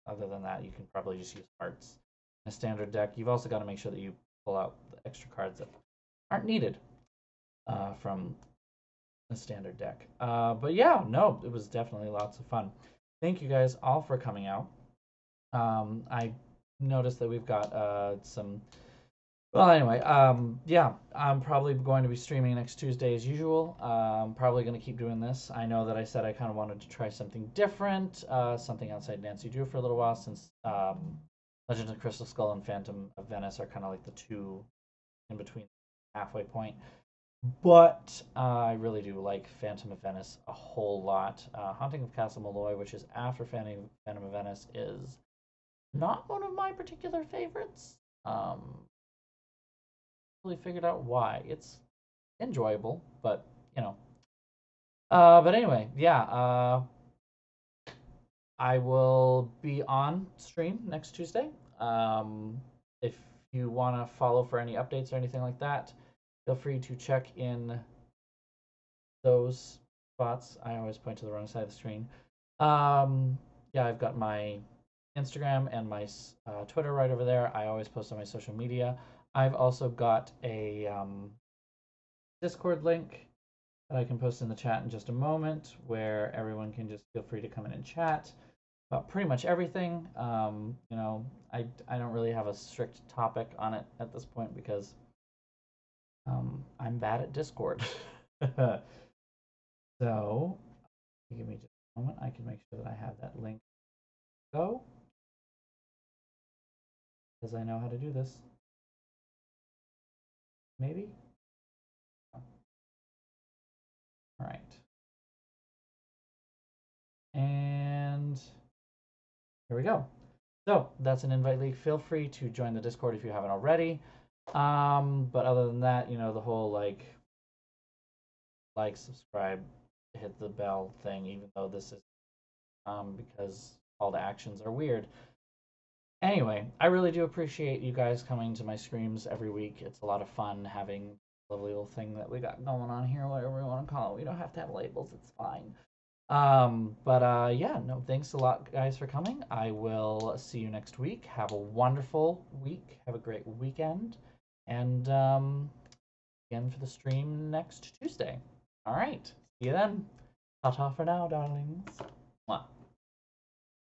A: Other than that, you can probably just use hearts in a standard deck. You've also got to make sure that you pull out the extra cards that aren't needed from a standard deck. But yeah, no, it was definitely lots of fun. Thank you guys all for coming out. I noticed that we've got some. Well, anyway, yeah, I'm probably going to be streaming next Tuesday as usual. I'm probably going to keep doing this. I know that I said I kind of wanted to try something different, something outside Nancy Drew for a little while, since Legend of Crystal Skull and Phantom of Venice are kind of like the two in between halfway point. But I really do like Phantom of Venice a whole lot. Haunting of Castle Malloy, which is after Phantom of Venice, is not one of my particular favorites. Really figured out why. It's enjoyable, but you know. But anyway, yeah. I will be on stream next Tuesday. If you want to follow for any updates or anything like that, feel free to check in those spots. I always point to the wrong side of the screen. Yeah, I've got my Instagram and my Twitter right over there. I always post on my social media. I've also got a Discord link that I can post in the chat in just a moment, where everyone can just feel free to come in and chat about pretty much everything. You know, I don't really have a strict topic on it at this point because I'm bad at Discord. So, give me just a moment. I can make sure that I have that link. Go, because I know how to do this. Maybe? Oh. All right. And here we go. So that's an invite link. Feel free to join the Discord if you haven't already. But other than that, you know, the whole like, subscribe, hit the bell thing, even though this is because all the actions are weird. Anyway, I really do appreciate you guys coming to my streams every week. It's a lot of fun having a lovely little thing that we got going on here, whatever we want to call it. We don't have to have labels, it's fine. But yeah, no, thanks a lot, guys, for coming. I will see you next week. Have a wonderful week. Have a great weekend. And again for the stream next Tuesday. All right. See you then. Ta-ta for now, darlings. Mwah.